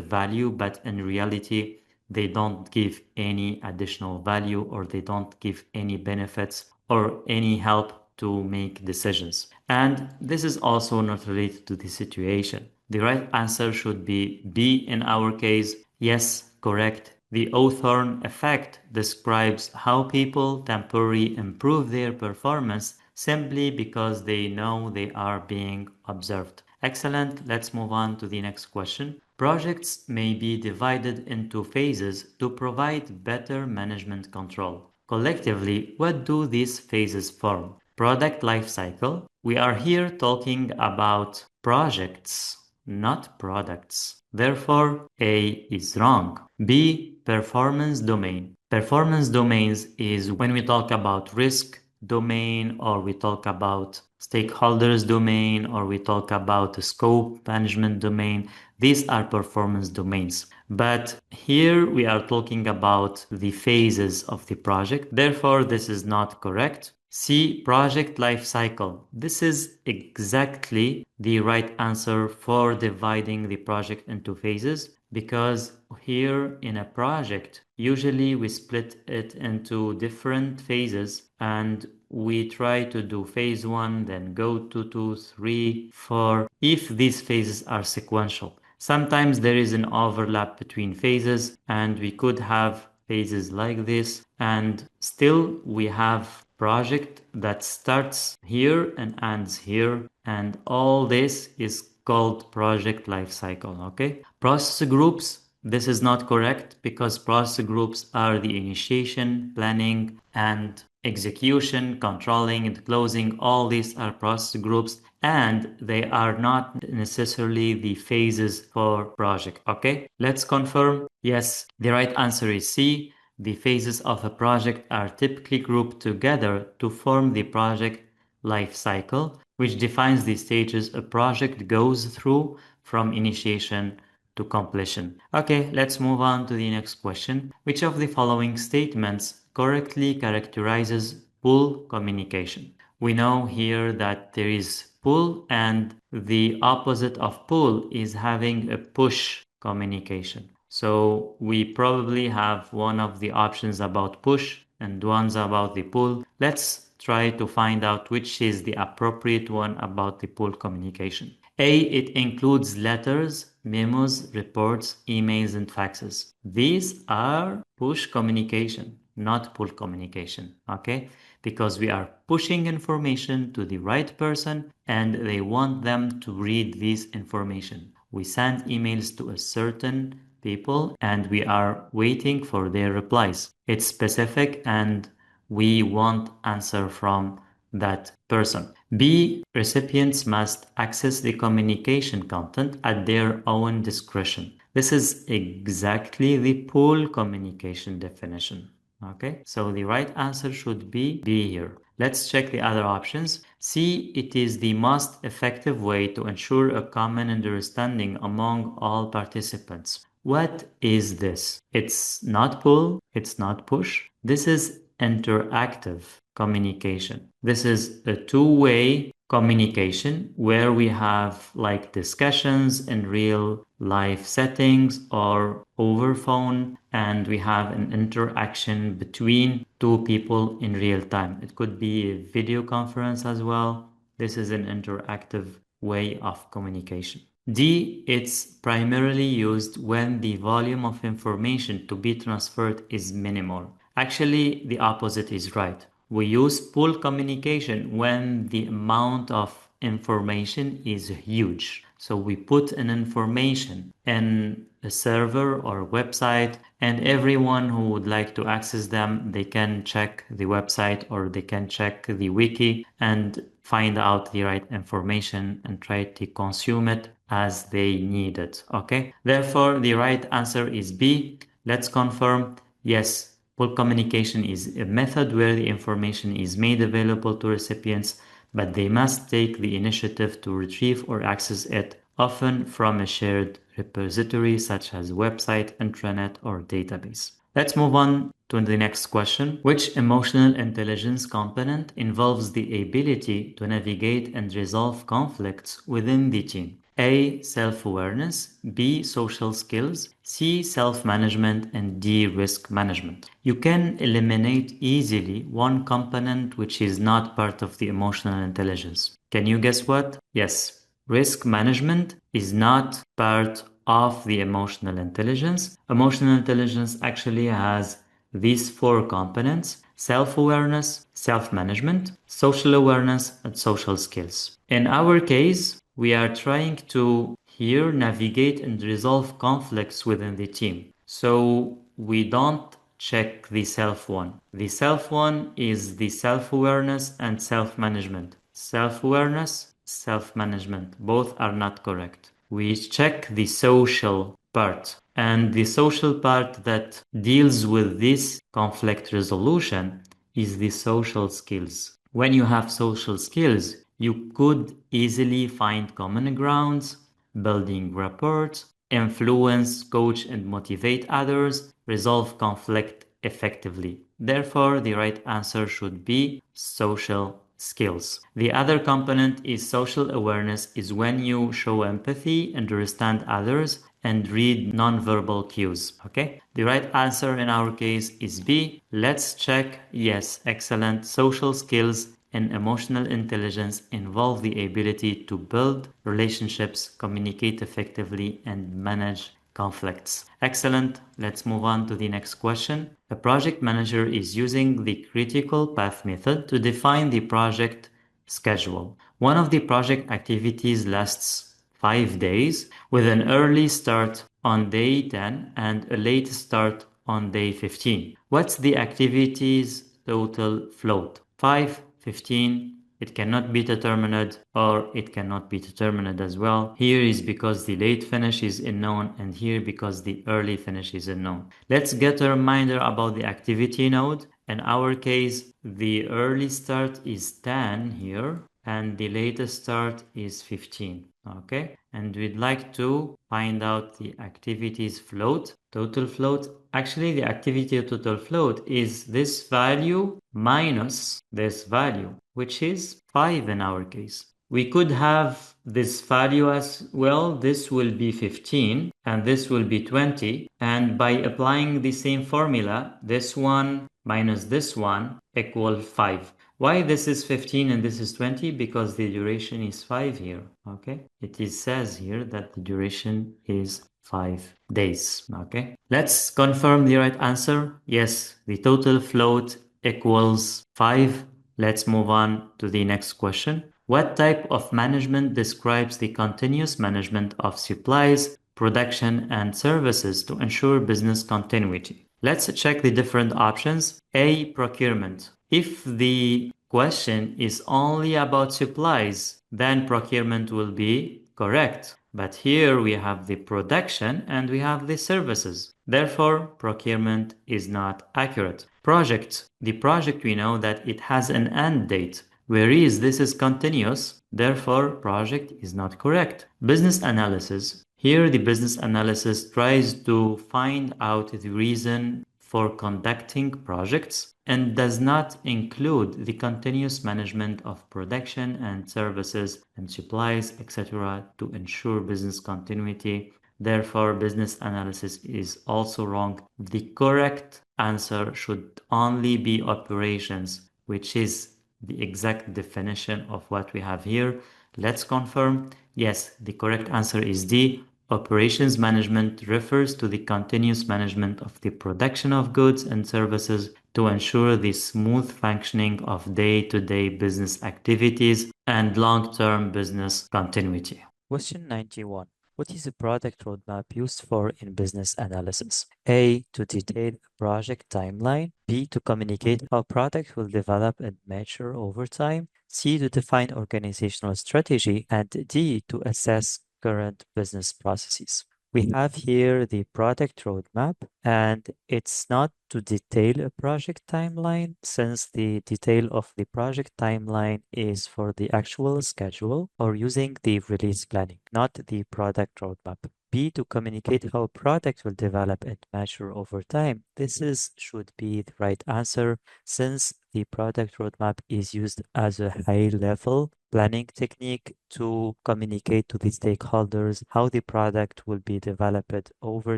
value, but in reality, they don't give any additional value or they don't give any benefits or any help to make decisions. And this is also not related to the situation. The right answer should be B in our case. Yes, correct. The Hawthorne effect describes how people temporarily improve their performance simply because they know they are being observed. Excellent. Let's move on to the next question. Projects may be divided into phases to provide better management control. Collectively, what do these phases form? Product life cycle. We are here talking about projects, not products. Therefore, A is wrong. B, performance domain. Performance domains is when we talk about risk domain or we talk about stakeholders domain or we talk about the scope management domain. These are performance domains. But here we are talking about the phases of the project. Therefore, this is not correct. C, project life cycle. This is exactly the right answer for dividing the project into phases because here in a project, usually we split it into different phases and we try to do phase 1, then go to 2, 3, 4, if these phases are sequential. Sometimes there is an overlap between phases and we could have phases like this and still we have project that starts here and ends here and all this is called project lifecycle. Okay, process groups, this is not correct because process groups are the initiation, planning and execution, controlling and closing. All these are process groups and they are not necessarily the phases for project. Okay, let's confirm. Yes, the right answer is C. The phases of a project are typically grouped together to form the project life cycle, which defines the stages a project goes through from initiation to completion. Okay, let's move on to the next question. Which of the following statements correctly characterizes pull communication? We know here that there is pull and the opposite of pull is having a push communication. So we probably have one of the options about push and ones about the pull. Let's try to find out which is the appropriate one about the pull communication. A, it includes letters, memos, reports, emails, and faxes. These are push communication, not pull communication, okay? Because we are pushing information to the right person and they want them to read this information. We send emails to a certain people and we are waiting for their replies. It's specific and we want answer from that person. B, recipients must access the communication content at their own discretion. This is exactly the pull communication definition. Okay, so the right answer should be B here. Let's check the other options. C. It is the most effective way to ensure a common understanding among all participants. What is this? It's not pull, it's not push. This is interactive communication. This is a two-way communication where we have like discussions in real life settings or over phone, and we have an interaction between two people in real time. It could be a video conference as well. This is an interactive way of communication. D. It's primarily used when the volume of information to be transferred is minimal. Actually, the opposite is right. We use pull communication when the amount of information is huge. So we put an information in a server or website, and everyone who would like to access them, they can check the website or they can check the wiki and find out the right information and try to consume it as they need it. Okay, therefore the right answer is B. Let's confirm. Yes, pull communication is a method where the information is made available to recipients, but they must take the initiative to retrieve or access it, often from a shared repository such as website, intranet, or database. Let's move on to the next question. Which emotional intelligence component involves the ability to navigate and resolve conflicts within the team? A. Self-awareness, B. Social skills, C. Self-management, and D. Risk management. You can eliminate easily one component which is not part of the emotional intelligence. Can you guess what? Yes. Risk management is not part of the emotional intelligence. Emotional intelligence actually has these four components: self-awareness, self-management, social awareness, and social skills. In our case, we are trying to here navigate and resolve conflicts within the team. So we don't check the self one. The self one is the self-awareness and self-management. Self-awareness, self-management, both are not correct. We check the social part, and the social part that deals with this conflict resolution is the social skills. When you have social skills, you could easily find common grounds, building rapport, influence, coach, and motivate others, resolve conflict effectively. Therefore, the right answer should be social skills. The other component is social awareness, is when you show empathy, understand others, and read nonverbal cues. Okay, the right answer in our case is B. Let's check. Yes, excellent. Social skills and emotional intelligence involve the ability to build relationships, communicate effectively, and manage conflicts. Excellent. Let's move on to the next question. A project manager is using the critical path method to define the project schedule. One of the project activities lasts 5 days with an early start on day 10 and a late start on day 15. What's the activity's total float? 5, 15, it cannot be determined, or it cannot be determined as well. Here is because the late finish is unknown, and here because the early finish is unknown. Let's get a reminder about the activity node. In our case, the early start is 10 here, and the latest start is 15. Okay, and we'd like to find out the activities float, total float. Actually, the activity total float is this value minus this value, which is 5 in our case. We could have this value as well. This will be 15 and this will be 20. And by applying the same formula, this one minus this one equal 5. Why this is 15 and this is 20? Because the duration is 5 here. Okay, says here that the duration is 5 days. Okay, let's confirm the right answer. Yes, the total float equals 5. Let's move on to the next question. What type of management describes the continuous management of supplies, production, and services to ensure business continuity? Let's check the different options. A. Procurement. If the question is only about supplies, then procurement will be correct. But here we have the production and we have the services. Therefore, procurement is not accurate. Project. The project, we know that it has an end date. whereas this is continuous, therefore project is not correct. Business analysis. Here the business analysis tries to find out the reason for conducting projects and does not include the continuous management of production and services and supplies, etc., to ensure business continuity. Therefore, business analysis is also wrong. The correct answer should only be operations, which is the exact definition of what we have here. Let's confirm. Yes, the correct answer is D. Operations management refers to the continuous management of the production of goods and services to ensure the smooth functioning of day-to-day business activities and long-term business continuity. Question 91. What is a product roadmap used for in business analysis? A. To detail a project timeline. B. To communicate how product will develop and mature over time. C. To define organizational strategy. And D. To assess current business processes. We have here the product roadmap, and it's not to detail a project timeline, since the detail of the project timeline is for the actual schedule or using the release planning, not the product roadmap. B, to communicate how product will develop and mature over time. Should be the right answer, since the product roadmap is used as a high-level planning technique to communicate to the stakeholders how the product will be developed over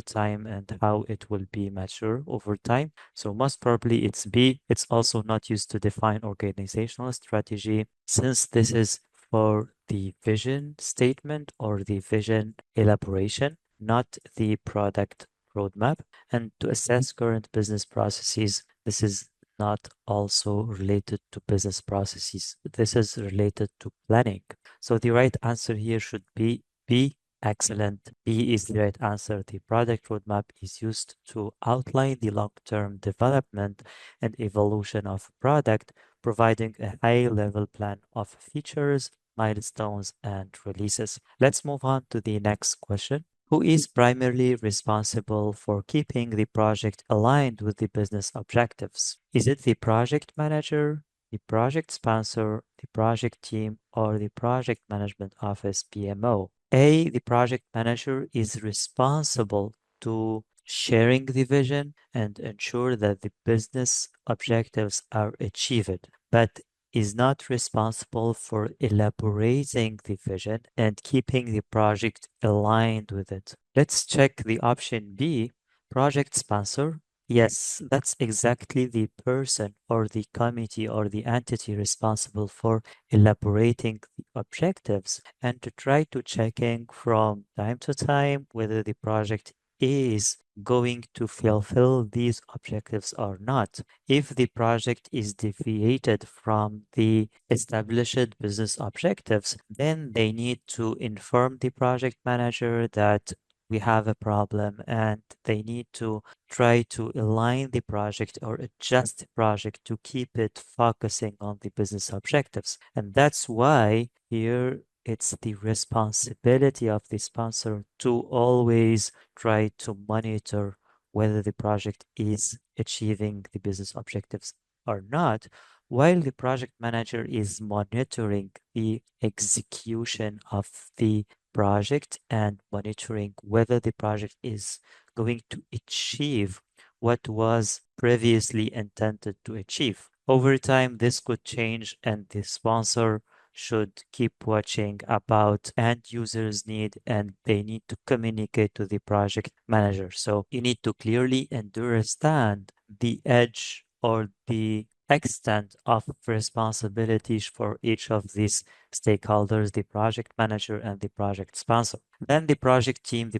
time and how it will be mature over time. So most probably it's B. It's also not used to define organizational strategy, since this is for the vision statement or the vision elaboration, not the product roadmap. And to assess current business processes, this is not also related to business processes. This is related to planning. So the right answer here should be B. Excellent. B is the right answer. The product roadmap is used to outline the long-term development and evolution of product, providing a high-level plan of features, milestones, and releases. Let's move on to the next question. Who is primarily responsible for keeping the project aligned with the business objectives? Is it the project manager, the project sponsor, the project team, or the project management office PMO? A, the project manager is responsible to sharing the vision and ensure that the business objectives are achieved, but is not responsible for elaborating the vision and keeping the project aligned with it. Let's check the option B, project sponsor. Yes, that's exactly the person or the committee or the entity responsible for elaborating the objectives and to try to checking from time to time whether the project is going to fulfill these objectives or not. If the project is deviated from the established business objectives, then they need to inform the project manager that we have a problem and they need to try to align the project or adjust the project to keep it focusing on the business objectives. And that's why here it's the responsibility of the sponsor to always try to monitor whether the project is achieving the business objectives or not, while the project manager is monitoring the execution of the project and monitoring whether the project is going to achieve what was previously intended to achieve. Over time, this could change, and the sponsor should keep watching about end users' need, and they need to communicate to the project manager. So you need to clearly understand the edge or the extent of responsibilities for each of these stakeholders, the project manager and the project sponsor. Then the project team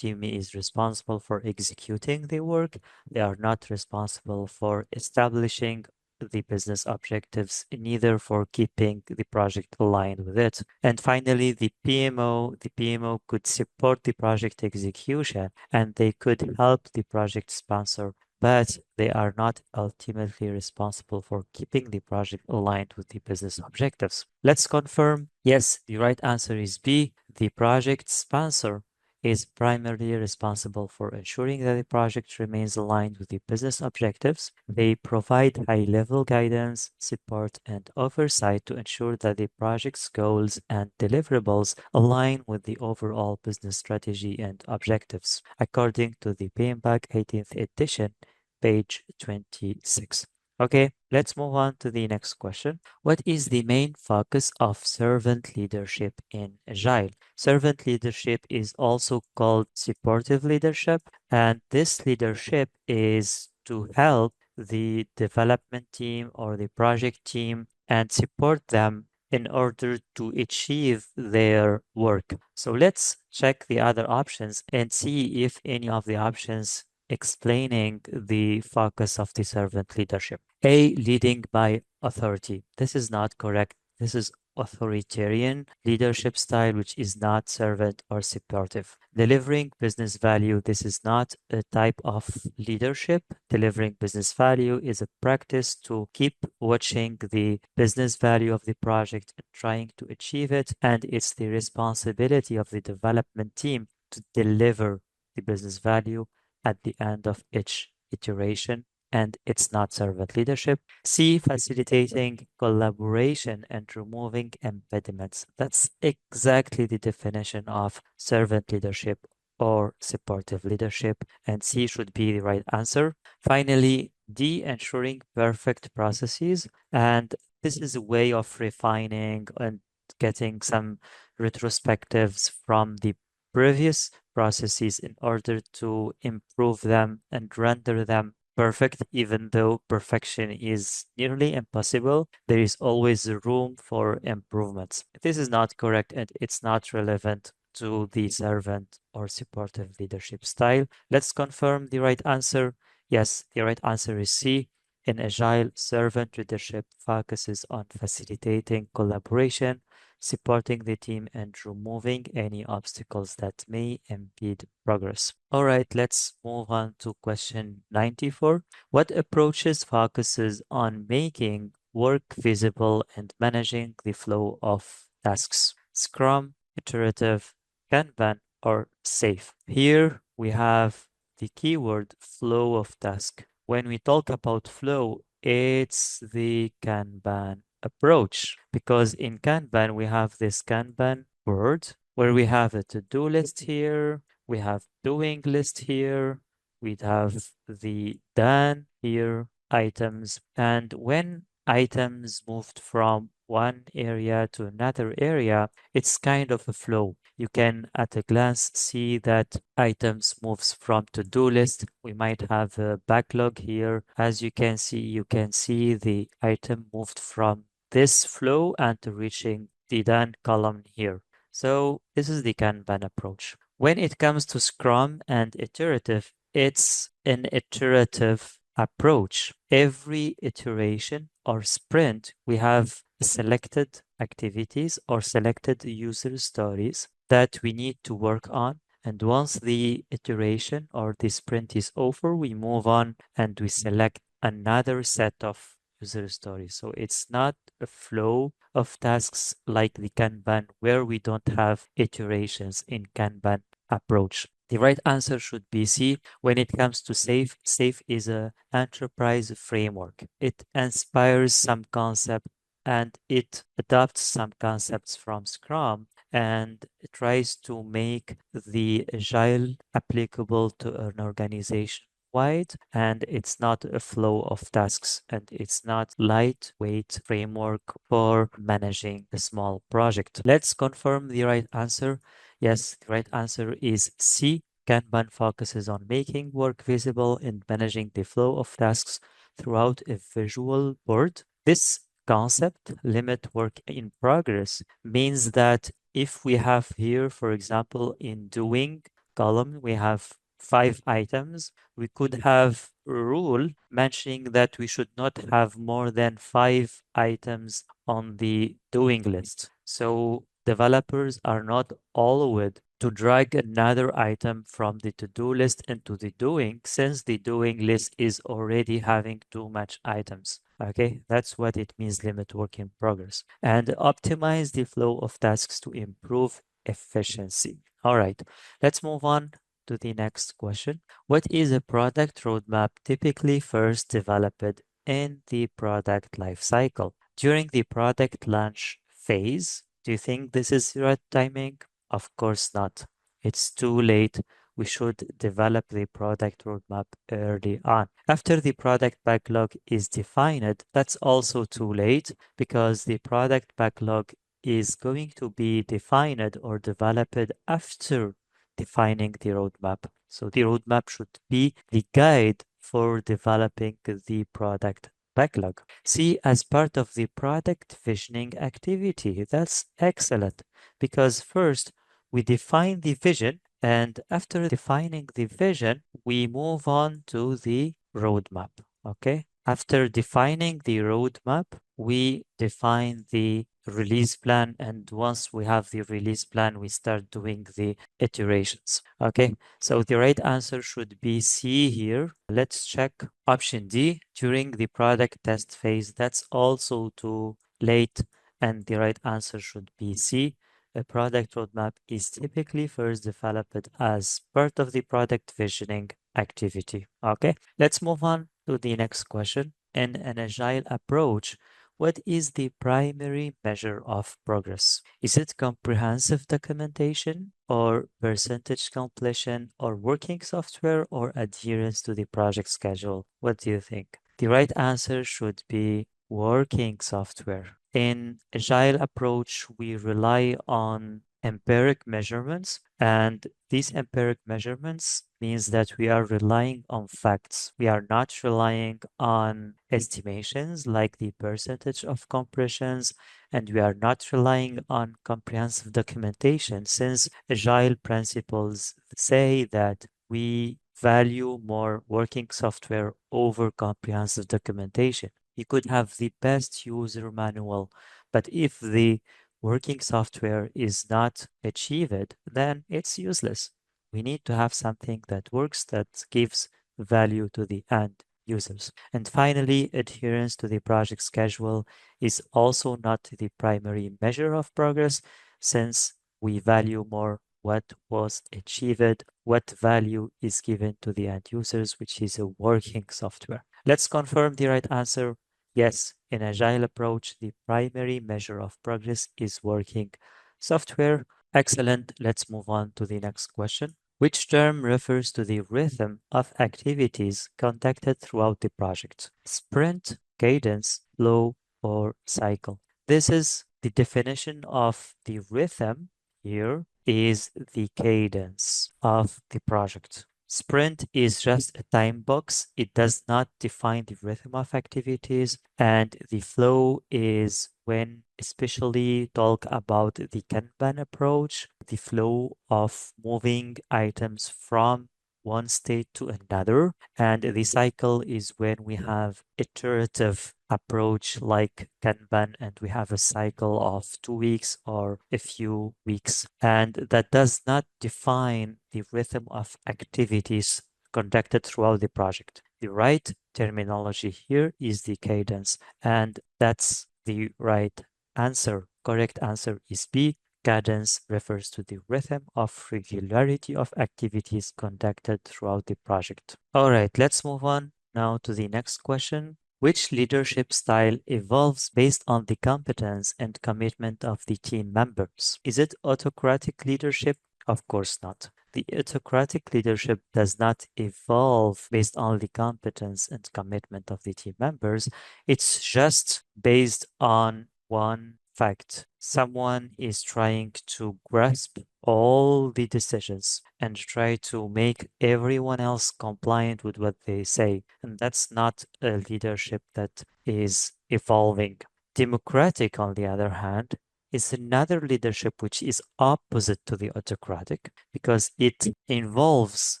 is responsible for executing the work. They are not responsible for establishing the business objectives, neither for keeping the project aligned with it. And finally, the PMO could support the project execution and they could help the project sponsor, but they are not ultimately responsible for keeping the project aligned with the business objectives. Let's confirm. Yes, the right answer is B. The project sponsor is primarily responsible for ensuring that the project remains aligned with the business objectives. They provide high-level guidance, support, and oversight to ensure that the project's goals and deliverables align with the overall business strategy and objectives, according to the PMI 18th edition, page 26. Okay, let's move on to the next question. What is the main focus of servant leadership in Agile? Servant leadership is also called supportive leadership, and this leadership is to help the development team or the project team and support them in order to achieve their work. So let's check the other options and see if any of the options explaining the focus of the servant leadership. A, leading by authority. This is not correct. This is authoritarian leadership style, which is not servant or supportive. Delivering business value. This is not a type of leadership. Delivering business value is a practice to keep watching the business value of the project and trying to achieve it. And it's the responsibility of the development team to deliver the business value at the end of each iteration, and it's not servant leadership. C, facilitating collaboration and removing impediments. That's exactly the definition of servant leadership or supportive leadership, and C should be the right answer. Finally, D, ensuring perfect processes, and this is a way of refining and getting some retrospectives from the previous processes in order to improve them and render them perfect. Even though perfection is nearly impossible, there is always room for improvements. This is not correct and it's not relevant to the servant or supportive leadership style. Let's confirm the right answer. Yes, the right answer is C. In Agile, servant leadership focuses on facilitating collaboration, supporting the team, and removing any obstacles that may impede progress. All right, let's move on to question 94. What approaches focuses on making work visible and managing the flow of tasks? Scrum, iterative, Kanban, or safe? Here we have the keyword flow of task. When we talk about flow, it's the Kanban approach, because in Kanban we have this Kanban board where we have a to-do list here, we have doing list here, we have the done here items, and when items moved from one area to another area, it's kind of a flow. You can at a glance see that items moves from to-do list. We might have a backlog here. As you can see the item moved from this flow and reaching the done column here. So this is the Kanban approach. When it comes to Scrum and iterative, it's an iterative approach. Every iteration or sprint, we have selected activities or selected user stories that we need to work on. And once the iteration or the sprint is over, we move on and we select another set of user stories. So it's not a flow of tasks like the Kanban where we don't have iterations in Kanban approach. The right answer should be C. When it comes to SAFe, SAFe is an enterprise framework. It inspires some concept and it adopts some concepts from Scrum and tries to make the agile applicable to an organization wide, and it's not a flow of tasks and it's not lightweight framework for managing a small project. Let's confirm the right answer. Yes, the right answer is C. Kanban focuses on making work visible and managing the flow of tasks throughout a visual board. This concept, limit work in progress, means that if we have here, for example, in doing column, we have 5 items, we could have a rule mentioning that we should not have more than 5 items on the doing list. So developers are not allowed to drag another item from the to-do list into the doing, since the doing list is already having too much items. Okay, that's what it means, limit work in progress. And optimize the flow of tasks to improve efficiency. All right, let's move on to the next question. What is a product roadmap typically first developed in the product lifecycle? During the product launch phase, do you think this is the right timing? Of course not. It's too late. We should develop the product roadmap early on. After the product backlog is defined, that's also too late because the product backlog is going to be defined or developed after defining the roadmap. So the roadmap should be the guide for developing the product backlog. See, as part of the product visioning activity, that's excellent because first we define the vision, and after defining the vision, we move on to the roadmap. Okay. After defining the roadmap, we define the release plan. And once we have the release plan, we start doing the iterations. Okay. So the right answer should be C here. Let's check option D during the product test phase. That's also too late. And the right answer should be C. A product roadmap is typically first developed as part of the product visioning activity. Okay, let's move on to the next question. In an agile approach, what is the primary measure of progress? Is it comprehensive documentation or percentage completion or working software or adherence to the project schedule? What do you think? The right answer should be working software. In agile approach, we rely on empiric measurements, and these empiric measurements means that we are relying on facts. We are not relying on estimations like the percentage of compressions, and we are not relying on comprehensive documentation since agile principles say that we value more working software over comprehensive documentation. You could have the best user manual, but if the working software is not achieved, then it's useless. We need to have something that works, that gives value to the end users. And finally, adherence to the project schedule is also not the primary measure of progress, since we value more what was achieved, what value is given to the end users, which is a working software. Let's confirm the right answer. Yes, in agile approach, the primary measure of progress is working software. Excellent. Let's move on to the next question. Which term refers to the rhythm of activities conducted throughout the project? Sprint, cadence, flow, or cycle? This is the definition of the rhythm here is the cadence of the project. Sprint is just a time box. It does not define the rhythm of activities. And the flow is when especially talk about the Kanban approach, the flow of moving items from one state to another. And the cycle is when we have iterative approach like Kanban and we have a cycle of 2 weeks or a few weeks. And that does not define the rhythm of activities conducted throughout the project. The right terminology here is the cadence, and that's the right answer. Correct answer is B. Cadence refers to the rhythm of regularity of activities conducted throughout the project. All right, let's move on now to the next question. Which leadership style evolves based on the competence and commitment of the team members? Is it autocratic leadership? Of course not. The autocratic leadership does not evolve based on the competence and commitment of the team members. It's just based on one fact. Someone is trying to grasp all the decisions and try to make everyone else compliant with what they say. And that's not a leadership that is evolving. Democratic, on the other hand, is another leadership which is opposite to the autocratic because it involves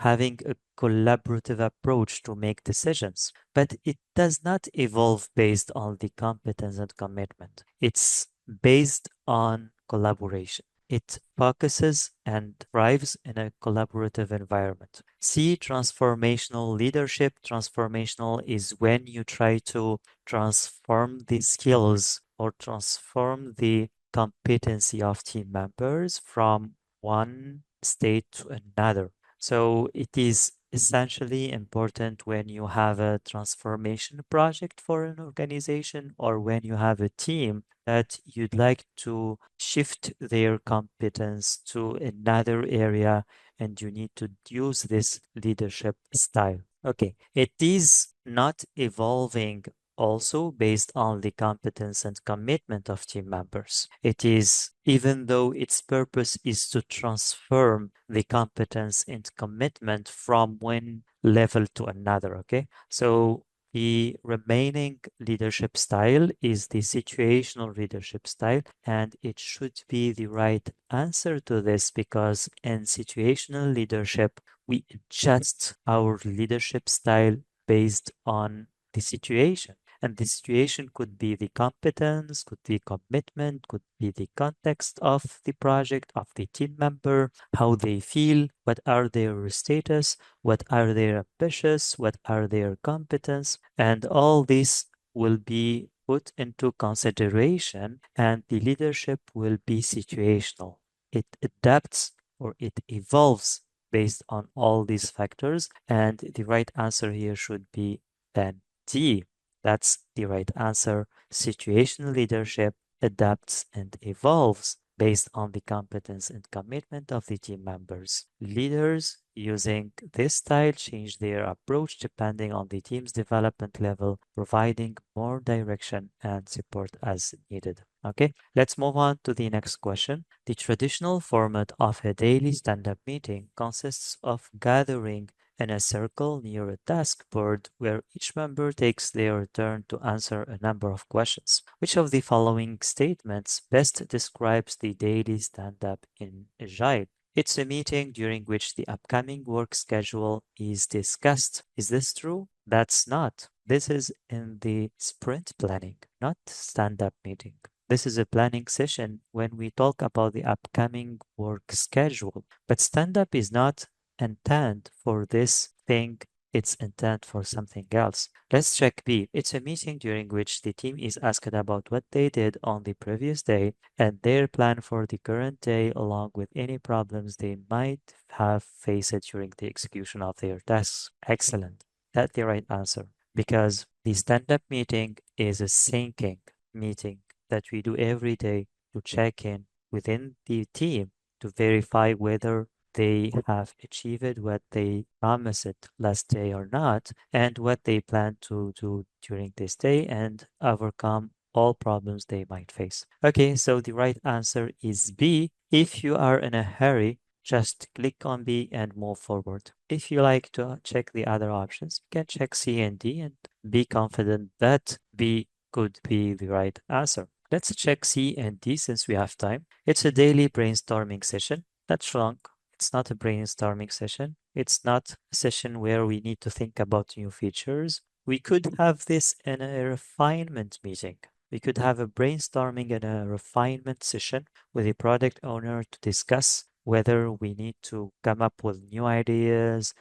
having a collaborative approach to make decisions, but it does not evolve based on the competence and commitment. It's based on collaboration. It focuses and thrives in a collaborative environment. See, transformational leadership. Transformational is when you try to transform the skills or transform the competency of team members from one state to another. So it is essentially important when you have a transformation project for an organization or when you have a team that you'd like to shift their competence to another area and you need to use this leadership style. Okay, it is not evolving also based on the competence and commitment of team members. It is, even though its purpose is to transform the competence and commitment from one level to another, okay? So the remaining leadership style is the situational leadership style, and it should be the right answer to this because in situational leadership, we adjust our leadership style based on the situation. And the situation could be the competence, could be commitment, could be the context of the project, of the team member, how they feel, what are their status, what are their ambitions, what are their competence, and all this will be put into consideration and the leadership will be situational. It adapts or it evolves based on all these factors and the right answer here should be then D. That's the right answer. Situational leadership adapts and evolves based on the competence and commitment of the team members. Leaders using this style change their approach depending on the team's development level, providing more direction and support as needed. Okay, let's move on to the next question. The traditional format of a daily stand-up meeting consists of gathering in a circle near a task board where each member takes their turn to answer a number of questions. Which of the following statements best describes the daily stand-up in Agile? It's a meeting during which the upcoming work schedule is discussed. Is this true? That's not. This is in the sprint planning, not stand-up meeting. This is a planning session when we talk about the upcoming work schedule. But stand-up is not intent for this thing, it's intent for something else. Let's check B. It's a meeting during which the team is asked about what they did on the previous day and their plan for the current day, along with any problems they might have faced during the execution of their tasks. Excellent. That's the right answer. Because the stand-up meeting is a syncing meeting that we do every day to check in within the team to verify whether they have achieved what they promised last day or not, and what they plan to do during this day and overcome all problems they might face. Okay, so the right answer is B. If you are in a hurry, just click on B and move forward. If you like to check the other options, you can check C and D and be confident that B could be the right answer. Let's check C and D since we have time. It's a daily brainstorming session. That's wrong. It's not a brainstorming session. It's not a session where we need to think about new features. We could have this in a refinement meeting. We could have a brainstorming and a refinement session with the product owner to discuss whether we need to come up with new ideas,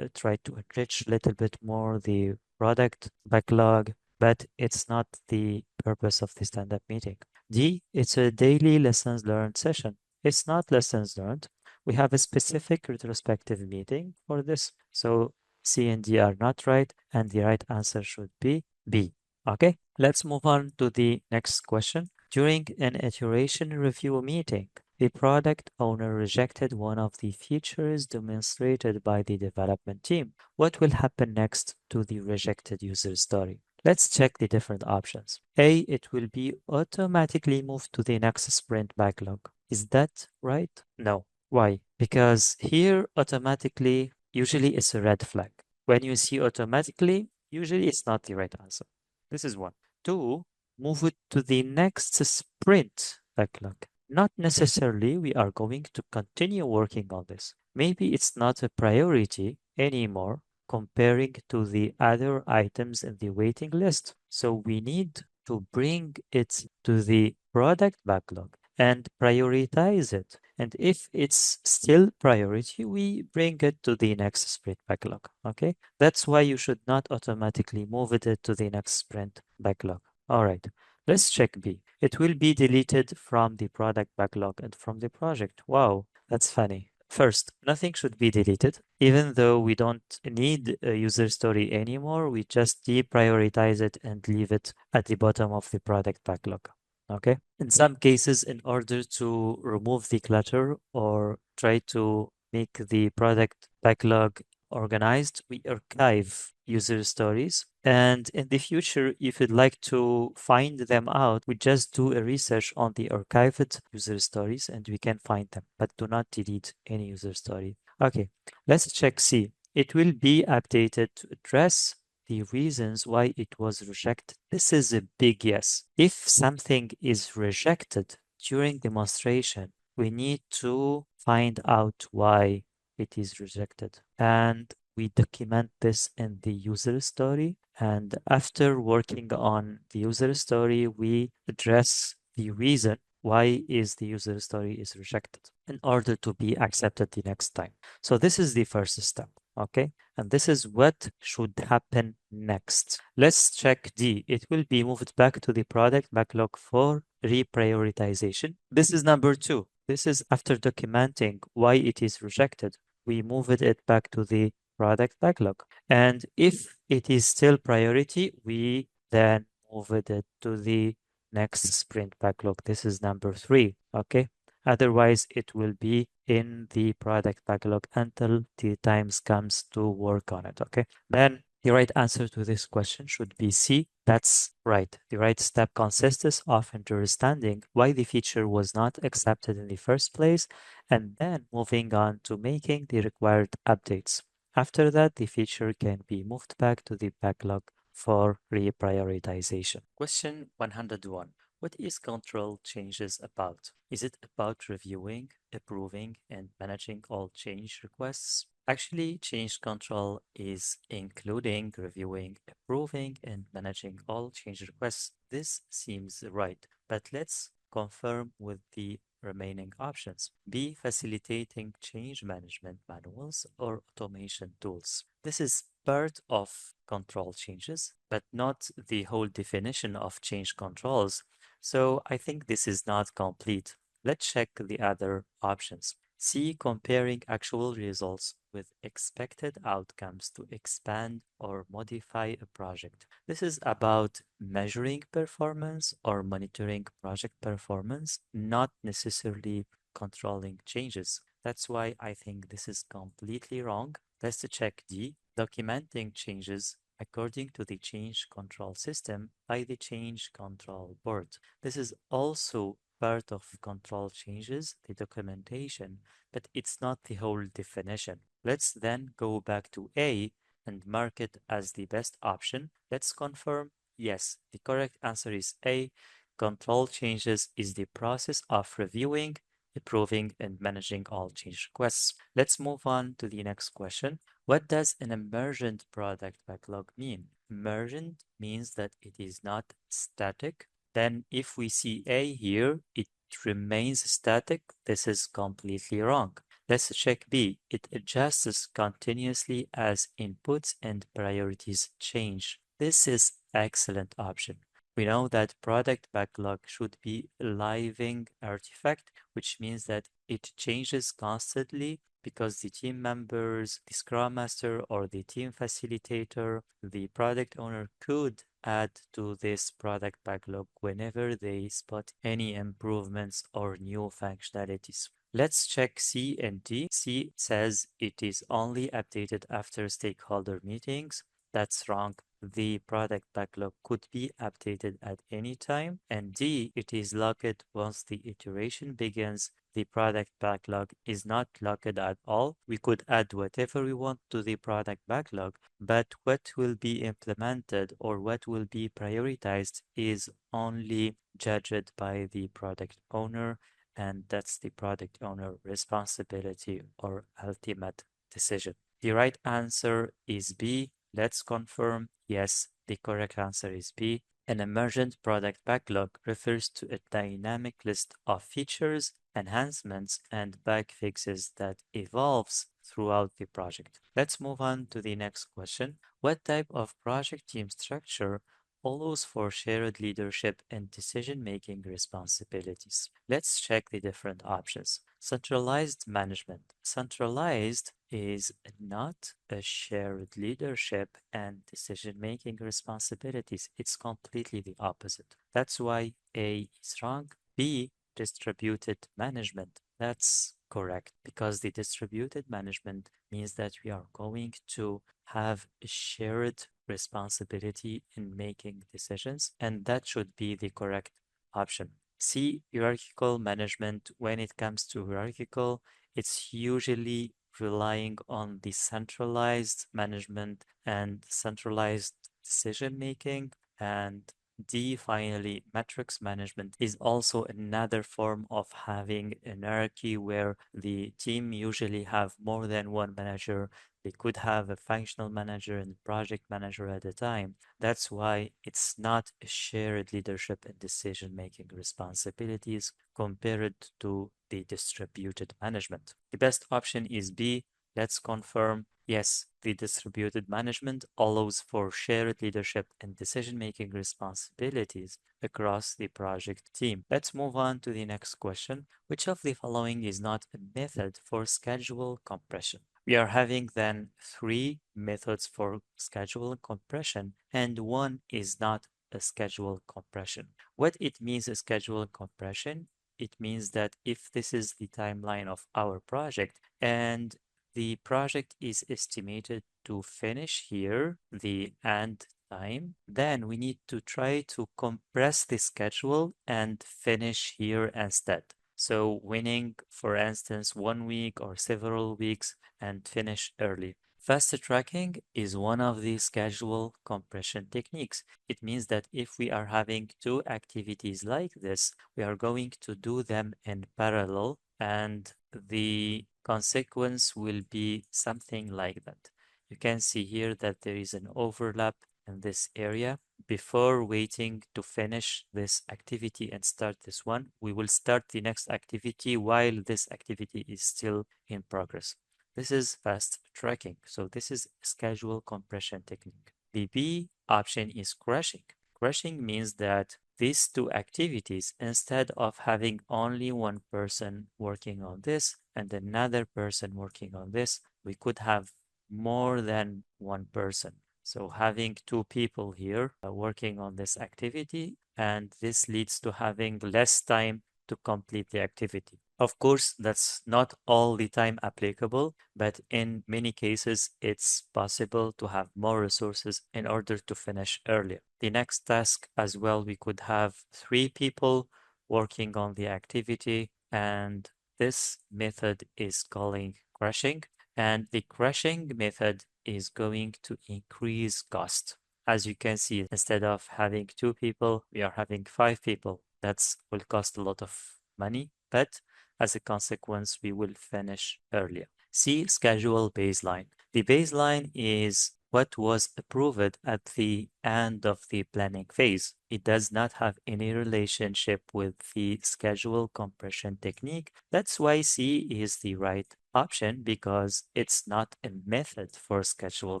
try to enrich a little bit more the product backlog, but it's not the purpose of the stand-up meeting. D, it's a daily lessons learned session. It's not lessons learned. We have a specific retrospective meeting for this. So C and D are not right, and the right answer should be B. Okay, let's move on to the next question. During an iteration review meeting, the product owner rejected one of the features demonstrated by the development team. What will happen next to the rejected user story? Let's check the different options. A, it will be automatically moved to the next sprint backlog. Is that right? No. Why? Because here automatically usually it's a red flag. When you see automatically, usually it's not the right answer. This is one. Two, move it to the next sprint backlog. Not necessarily we are going to continue working on this. Maybe it's not a priority anymore comparing to the other items in the waiting list. So we need to bring it to the product backlog and prioritize it. And if it's still priority, we bring it to the next sprint backlog. Okay, that's why you should not automatically move it to the next sprint backlog. All right, let's check B. It will be deleted from the product backlog and from the project. Wow, that's funny. First, nothing should be deleted. Even though we don't need a user story anymore, we just deprioritize it and leave it at the bottom of the product backlog. Okay. In some cases, in order to remove the clutter or try to make the product backlog organized, we archive user stories. And in the future, if you'd like to find them out, we just do a research on the archived user stories and we can find them, but do not delete any user story. Okay, let's check C. It will be updated to address the reasons why it was rejected. This is a big yes. If something is rejected during demonstration, we need to find out why it is rejected. And we document this in the user story. And after working on the user story, we address the reason why is the user story is rejected in order to be accepted the next time. So this is the first step. Okay. And this is what should happen next. Let's check D. It will be moved back to the product backlog for reprioritization. This is number 2. This is after documenting why it is rejected. We moved it back to the product backlog. And if it is still priority, we then move it to the next sprint backlog. This is number 3. Okay. Otherwise, it will be in the product backlog until the times comes to work on it. Okay. Then the right answer to this question should be C. That's right. The right step consists of understanding why the feature was not accepted in the first place and then moving on to making the required updates. After that, the feature can be moved back to the backlog for reprioritization. Question 101. What is control changes about? Is it about reviewing, approving, and managing all change requests? Actually, change control is including reviewing, approving, and managing all change requests. This seems right, but let's confirm with the remaining options. B. Facilitating change management manuals or automation tools. This is part of control changes, but not the whole definition of change controls. So I think this is not complete. Let's check the other options. C. Comparing actual results with expected outcomes to expand or modify a project. This is about measuring performance or monitoring project performance, not necessarily controlling changes. That's why I think this is completely wrong. Let's check D. Documenting changes according to the change control system by the change control board. This is also part of control changes, the documentation, but it's not the whole definition. Let's then go back to A and mark it as the best option. Let's confirm yes, the correct answer is A. Control changes is the process of reviewing, approving, and managing all change requests. Let's move on to the next question. What does an emergent product backlog mean? Emergent means that it is not static. Then if we see A here, it remains static. This is completely wrong. Let's check B. It adjusts continuously as inputs and priorities change. This is excellent option. We know that product backlog should be a living artifact, which means that it changes constantly because the team members, the scrum master or the team facilitator, the product owner could add to this product backlog whenever they spot any improvements or new functionalities. Let's check C and D. C says it is only updated after stakeholder meetings. That's wrong. The product backlog could be updated at any time. And D, it is locked once the iteration begins. The product backlog is not locked at all. We could add whatever we want to the product backlog, but what will be implemented or what will be prioritized is only judged by the product owner, and that's the product owner responsibility or ultimate decision. The right answer is B. Let's confirm. Yes, the correct answer is B. An emergent product backlog refers to a dynamic list of features, enhancements, and bug fixes that evolves throughout the project. Let's move on to the next question. What type of project team structure allows for shared leadership and decision-making responsibilities. Let's check the different options. Centralized management. Centralized is not a shared leadership and decision-making responsibilities. It's completely the opposite. That's why A is wrong. B, distributed management. That's correct because the distributed management means that we are going to have a shared responsibility in making decisions, and that should be the correct option. C, hierarchical management. When it comes to hierarchical, it's usually relying on the centralized management and centralized decision making. And D, finally, metrics management is also another form of having an hierarchy where the team usually have more than one manager. They could have a functional manager and project manager at a time. That's why it's not a shared leadership and decision-making responsibilities compared to the distributed management. The best option is B. Let's confirm. Yes, the distributed management allows for shared leadership and decision-making responsibilities across the project team. Let's move on to the next question. Which of the following is not a method for schedule compression? We are having then three methods for schedule compression, and one is not a schedule compression. What it means a schedule compression? It means that if this is the timeline of our project and the project is estimated to finish here, the end time, then we need to try to compress the schedule and finish here instead. So winning, for instance, 1 week or several weeks and finish early. Fast tracking is one of the schedule compression techniques. It means that if we are having two activities like this, we are going to do them in parallel, and the consequence will be something like that. You can see here that there is an overlap in this area. Before waiting to finish this activity and start this one, we will start the next activity while this activity is still in progress. This is fast tracking. So this is schedule compression technique. The B option is crushing. Crushing means that these two activities, instead of having only one person working on this and another person working on this, we could have more than one person. So having two people here working on this activity, and this leads to having less time to complete the activity. Of course, that's not all the time applicable, but in many cases, it's possible to have more resources in order to finish earlier. The next task as well, we could have three people working on the activity, and this method is calling crushing. And the crushing method is going to increase cost. As you can see, instead of having two people, we are having five people. That will cost a lot of money, but as a consequence, we will finish earlier. See schedule baseline. The baseline is what was approved at the end of the planning phase. It does not have any relationship with the schedule compression technique. That's why C is the right option because it's not a method for schedule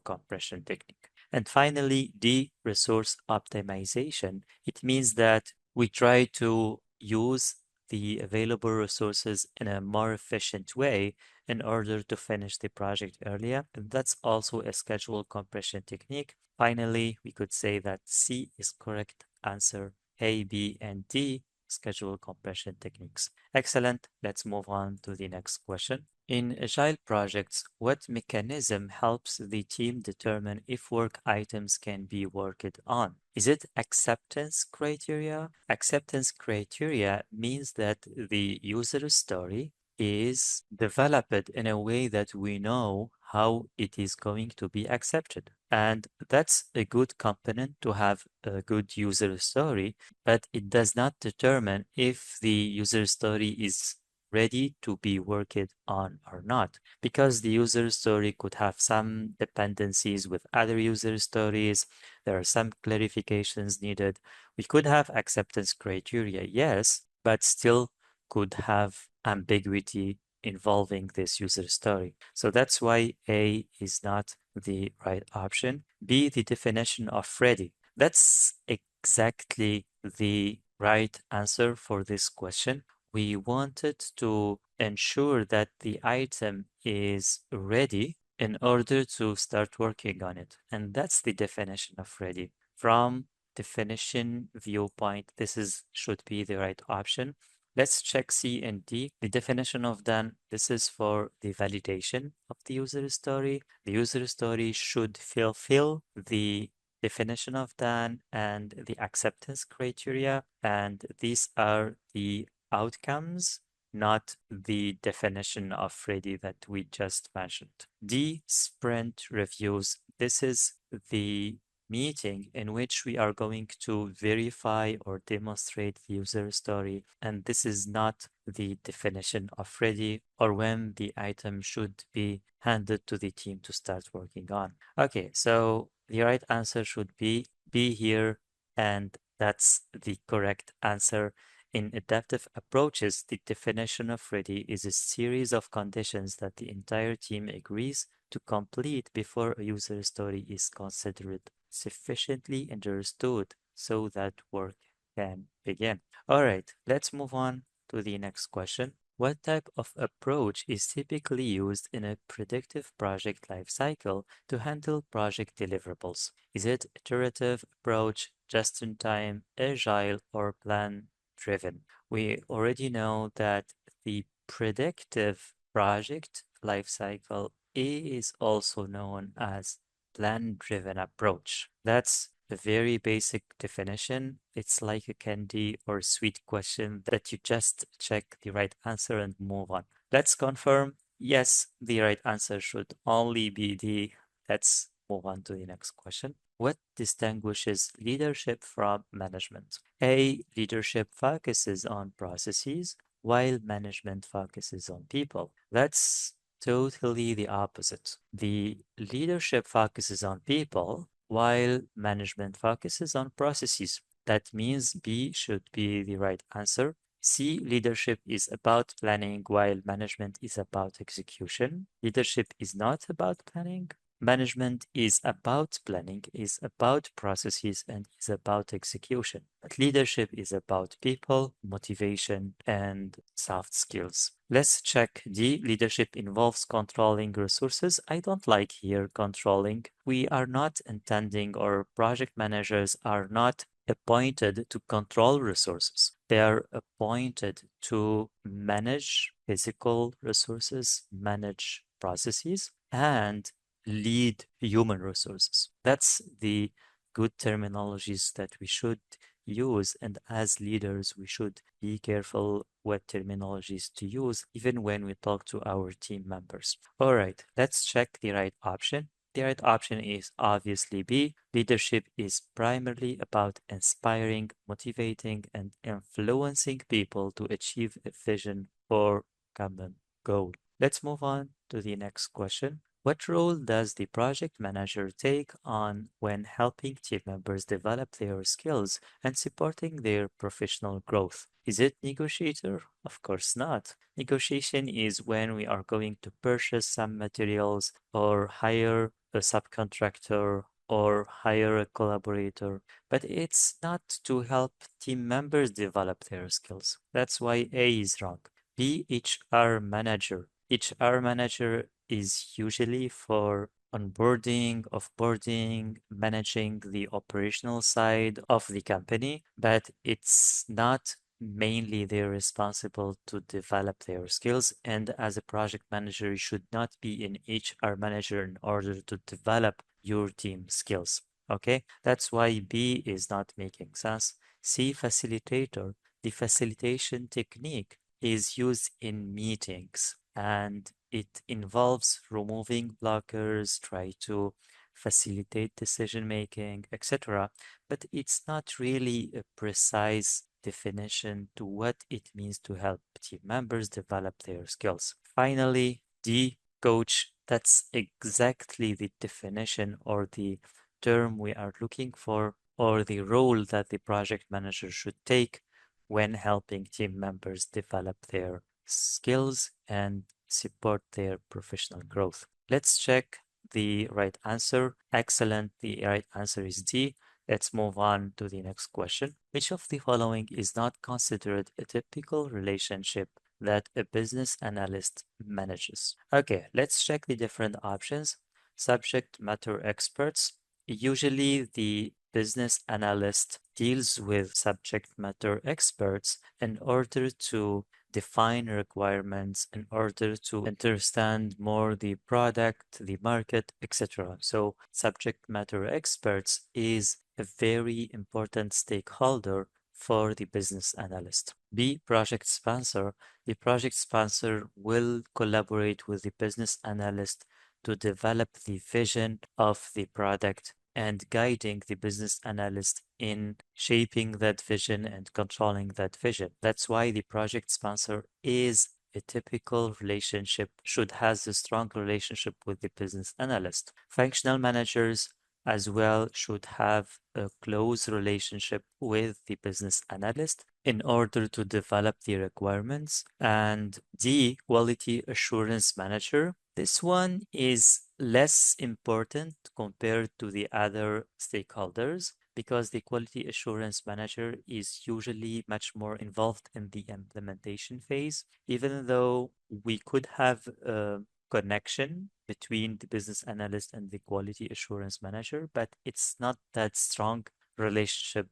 compression technique. And finally, D, resource optimization. It means that we try to use the available resources in a more efficient way in order to finish the project earlier. And that's also a schedule compression technique. Finally, we could say that C is correct answer. A, B, and D, schedule compression techniques. Excellent. Let's move on to the next question. In agile projects, what mechanism helps the team determine if work items can be worked on? Is it acceptance criteria? Acceptance criteria means that the user story is developed in a way that we know how it is going to be accepted. And that's a good component to have a good user story, but it does not determine if the user story is ready to be worked on or not, because the user story could have some dependencies with other user stories. There are some clarifications needed. We could have acceptance criteria, yes, but still could have ambiguity involving this user story. So that's why A is not the right option. B, the definition of ready. That's exactly the right answer for this question. We wanted to ensure that the item is ready in order to start working on it. And that's the definition of ready. From definition viewpoint, this is should be the right option. Let's check C and D. The definition of done, this is for the validation of the user story. The user story should fulfill the definition of done and the acceptance criteria, and these are the outcomes, not the definition of ready that we just mentioned. D, sprint reviews. This is the meeting in which we are going to verify or demonstrate the user story, and this is not the definition of ready or when the item should be handed to the team to start working on. Okay, so the right answer should be here, and that's the correct answer. In adaptive approaches, the definition of ready is a series of conditions that the entire team agrees to complete before a user story is considered sufficiently understood so that work can begin. All right, let's move on to the next question. What type of approach is typically used in a predictive project lifecycle to handle project deliverables? Is it iterative approach, just in time, agile, or plan driven? We already know that the predictive project lifecycle is also known as plan driven approach. That's a very basic definition. It's like a candy or sweet question that you just check the right answer and move on. Let's confirm. Yes, the right answer should only be D. Let's move on to the next question. What distinguishes leadership from management? A, leadership focuses on processes while management focuses on people. That's totally the opposite. The leadership focuses on people while management focuses on processes. That means B should be the right answer. C, leadership is about planning while management is about execution. Leadership is not about planning. Management is about planning, is about processes, and is about execution. But leadership is about people, motivation, and soft skills. Let's check D. Leadership involves controlling resources. I don't like here controlling. We are not intending, or project managers are not appointed to control resources. They are appointed to manage physical resources, manage processes, and lead human resources. That's the good terminologies that we should use. And as leaders, we should be careful what terminologies to use, even when we talk to our team members. All right, let's check the right option. The right option is obviously B. Leadership is primarily about inspiring, motivating, and influencing people to achieve a vision or common goal. Let's move on to the next question. What role does the project manager take on when helping team members develop their skills and supporting their professional growth? Is it negotiator? Of course not. Negotiation is when we are going to purchase some materials or hire a subcontractor or hire a collaborator, but it's not to help team members develop their skills. That's why A is wrong. B, HR manager. HR manager is usually for onboarding, offboarding, managing the operational side of the company, but it's not mainly they're responsible to develop their skills. And as a project manager, you should not be an HR manager in order to develop your team skills. Okay, that's why B is not making sense. C, facilitator. The facilitation technique is used in meetings and it involves removing blockers, try to facilitate decision making, etc. But it's not really a precise definition to what it means to help team members develop their skills. Finally, D, coach. That's exactly the definition or the term we are looking for, or the role that the project manager should take when helping team members develop their skills and support their professional growth. Let's check the right answer. Excellent. The right answer is D. Let's move on to the next question. Which of the following is not considered a typical relationship that a business analyst manages? Okay, let's check the different options. Subject matter experts. Usually, the business analyst deals with subject matter experts in order to define requirements, in order to understand more the product, the market, etc. So, subject matter experts is a very important stakeholder for the business analyst. B, project sponsor. The project sponsor will collaborate with the business analyst to develop the vision of the product and guiding the business analyst in shaping that vision and controlling that vision. That's why the project sponsor is a typical relationship, should has a strong relationship with the business analyst. Functional managers as well should have a close relationship with the business analyst in order to develop the requirements. And D, quality assurance manager. This one is less important compared to the other stakeholders because the quality assurance manager is usually much more involved in the implementation phase, even though we could have a connection between the business analyst and the quality assurance manager, but it's not that strong relationship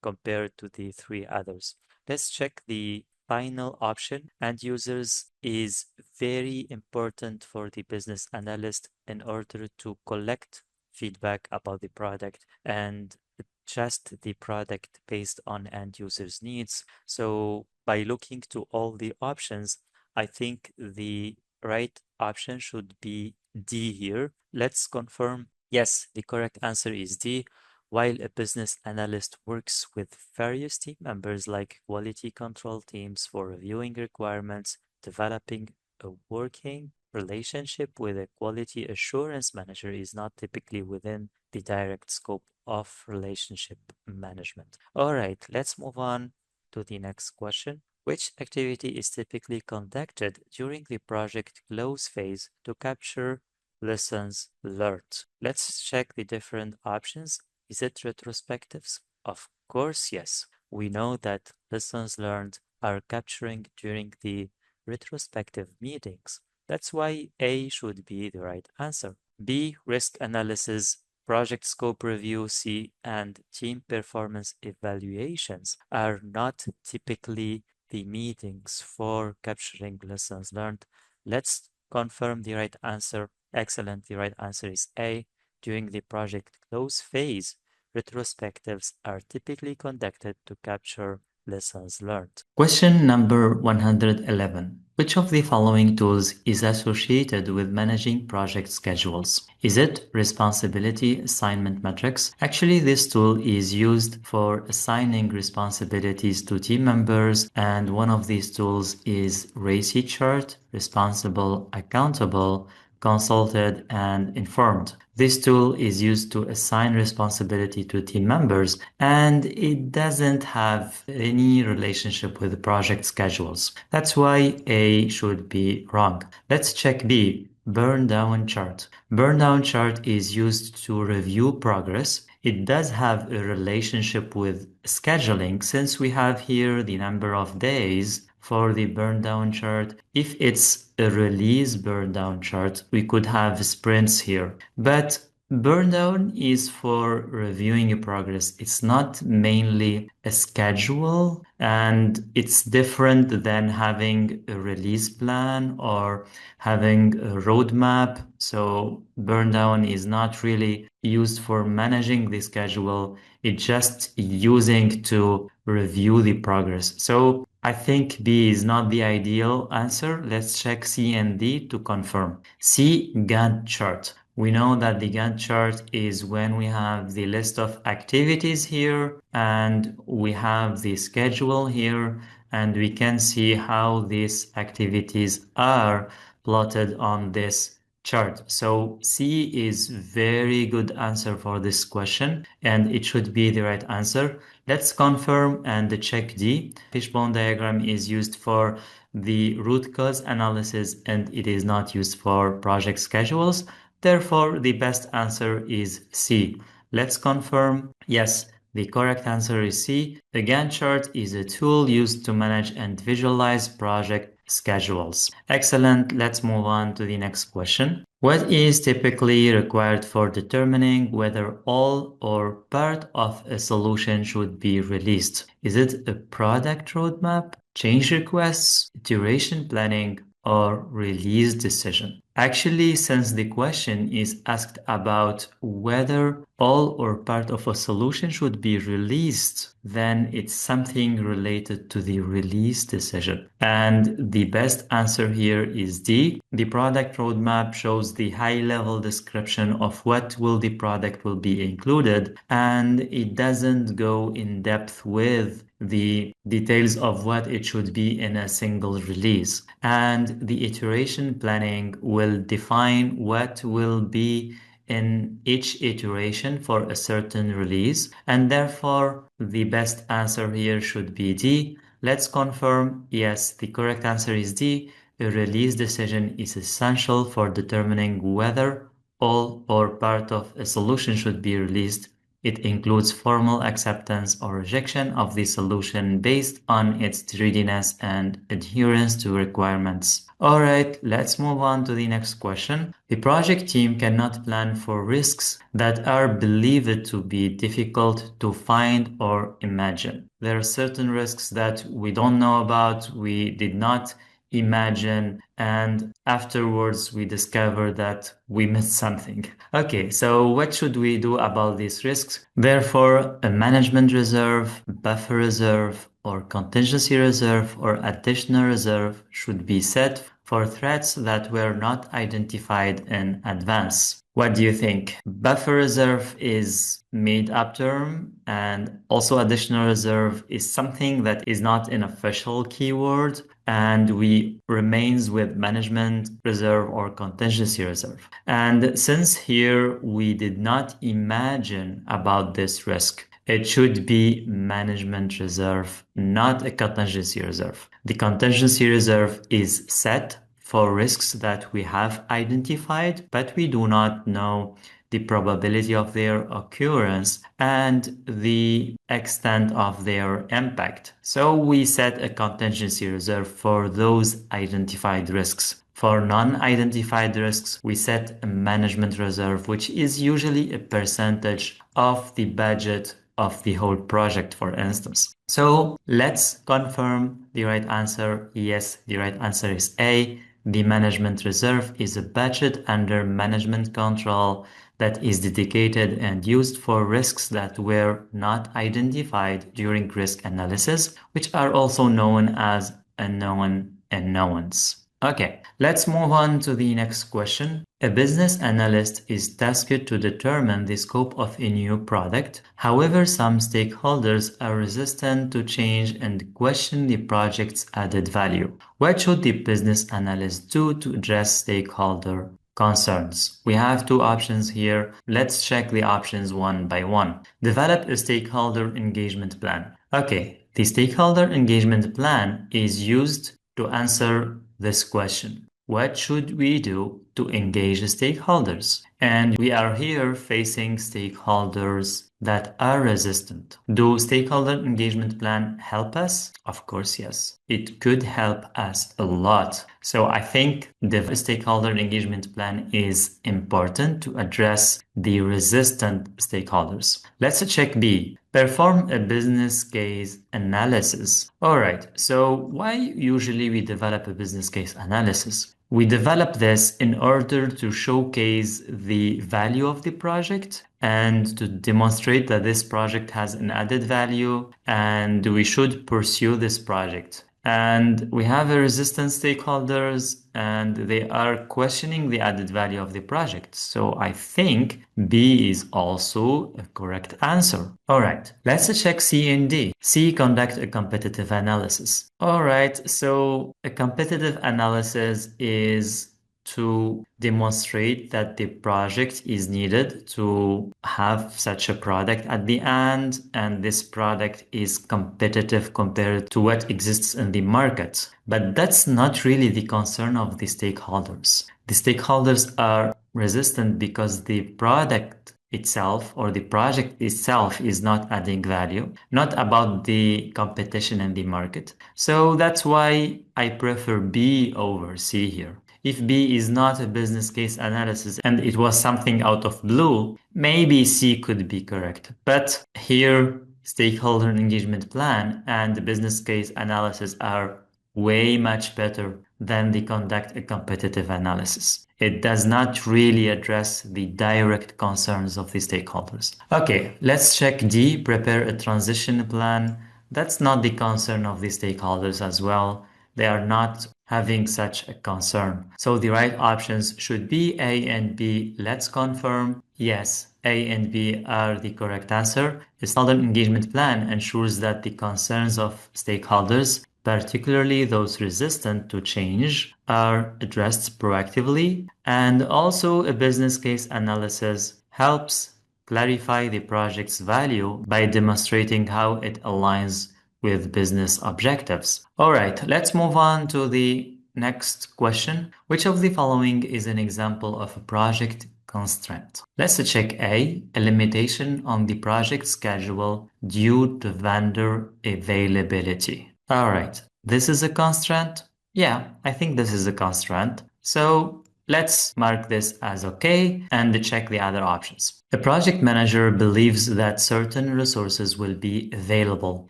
compared to the three others. Let's check the final option. End users is very important for the business analyst in order to collect feedback about the product and adjust the product based on end users' needs. So by looking to all the options, I think the right option should be D here. Let's confirm. Yes, the correct answer is D. While a business analyst works with various team members like quality control teams for reviewing requirements, developing a working relationship with a quality assurance manager is not typically within the direct scope of relationship management. All right, let's move on to the next question. Which activity is typically conducted during the project close phase to capture lessons learned? Let's check the different options. Is it retrospectives? Of course, yes. We know that lessons learned are capturing during the retrospective meetings. That's why A should be the right answer. B, risk analysis, project scope review, C, and team performance evaluations are not typically the meetings for capturing lessons learned. Let's confirm the right answer. Excellent. The right answer is A. During the project close phase, retrospectives are typically conducted to capture lessons learned. Question number 111. Which of the following tools is associated with managing project schedules? Is it responsibility assignment metrics? Actually, this tool is used for assigning responsibilities to team members, and one of these tools is RACI chart, responsible, accountable, consulted, and informed. This tool is used to assign responsibility to team members, and it doesn't have any relationship with project schedules. That's why A should be wrong. Let's check B. Burn down chart. Burn down chart is used to review progress. It does have a relationship with scheduling since we have here the number of days for the burn down chart. If it's a release burn down chart, we could have sprints here. But burn down is for reviewing your progress. It's not mainly a schedule, and it's different than having a release plan or having a roadmap. So burn down is not really used for managing the schedule. It's just using to review the progress. So I think B is not the ideal answer. Let's check C and D to confirm. C, Gantt chart. We know that the Gantt chart is when we have the list of activities here and we have the schedule here, and we can see how these activities are plotted on this chart. So C is very good answer for this question, and it should be the right answer. Let's confirm and check D. Fishbone diagram is used for the root cause analysis, and it is not used for project schedules. Therefore, the best answer is C. Let's confirm. Yes, the correct answer is C. A Gantt chart is a tool used to manage and visualize project schedules. Excellent. Let's move on to the next question. What is typically required for determining whether all or part of a solution should be released? Is it a product roadmap, change requests, iteration planning, or release decision? Actually, since the question is asked about whether all or part of a solution should be released, then it's something related to the release decision. And the best answer here is D. The product roadmap shows the high-level description of what the product will be included, and it doesn't go in depth with the details of what it should be in a single release. And the iteration planning will define what will be in each iteration for a certain release, and therefore the best answer here should be D. Let's confirm. Yes, the correct answer is D. A release decision is essential for determining whether all or part of a solution should be released. It includes formal acceptance or rejection of the solution based on its readiness and adherence to requirements. Alright, let's move on to the next question. The project team cannot plan for risks that are believed to be difficult to find or imagine. There are certain risks that we don't know about, we did not imagine, and afterwards we discover that we missed something. Okay, so what should we do about these risks? Therefore, a management reserve, buffer reserve, or contingency reserve or additional reserve should be set for threats that were not identified in advance. What do you think? Buffer reserve is made-up term, and also additional reserve is something that is not an official keyword, and we remains with management reserve or contingency reserve. And since here we did not imagine about this risk, it should be management reserve, not a contingency reserve. The contingency reserve is set for risks that we have identified, but we do not know the probability of their occurrence and the extent of their impact. So we set a contingency reserve for those identified risks. For non-identified risks, we set a management reserve, which is usually a percentage of the budget of the whole project, for instance. So let's confirm the right answer. Yes, the right answer is A. The management reserve is a budget under management control that is dedicated and used for risks that were not identified during risk analysis, which are also known as unknown unknowns. Okay, let's move on to the next question. A business analyst is tasked to determine the scope of a new product. However, some stakeholders are resistant to change and question the project's added value. What should the business analyst do to address stakeholder concerns? We have two options here. Let's check the options one by one. Develop a stakeholder engagement plan. Okay, the stakeholder engagement plan is used to answer this question. What should we do to engage the stakeholders? And we are here facing stakeholders that are resistant. Do stakeholder engagement plan help us? Of course, yes. It could help us a lot. So I think the stakeholder engagement plan is important to address the resistant stakeholders. Let's check B. Perform a business case analysis. All right, so why usually we develop a business case analysis? We develop this in order to showcase the value of the project and to demonstrate that this project has an added value and we should pursue this project. And we have a resistant stakeholders and they are questioning the added value of the project. So I think B is also a correct answer. All right, let's check C and D. C, conduct a competitive analysis. All right, so a competitive analysis is to demonstrate that the project is needed to have such a product at the end, and this product is competitive compared to what exists in the market. But that's not really the concern of the stakeholders. The stakeholders are resistant because the product itself or the project itself is not adding value, not about the competition in the market. So that's why I prefer B over C here. If B is not a business case analysis and it was something out of blue, maybe C could be correct. But here, stakeholder engagement plan and the business case analysis are way much better than the conduct a competitive analysis. It does not really address the direct concerns of the stakeholders. Okay, let's check D, prepare a transition plan. That's not the concern of the stakeholders as well. They are not having such a concern. So the right options should be A and B. Let's confirm. Yes, A and B are the correct answer. A stakeholder engagement plan ensures that the concerns of stakeholders, particularly those resistant to change, are addressed proactively. And also a business case analysis helps clarify the project's value by demonstrating how it aligns with business objectives. All right, let's move on to the next question. Which of the following is an example of a project constraint? Let's check A, a limitation on the project schedule due to vendor availability. All right, this is a constraint. Yeah, I think this is a constraint. So let's mark this as okay and check the other options. The project manager believes that certain resources will be available.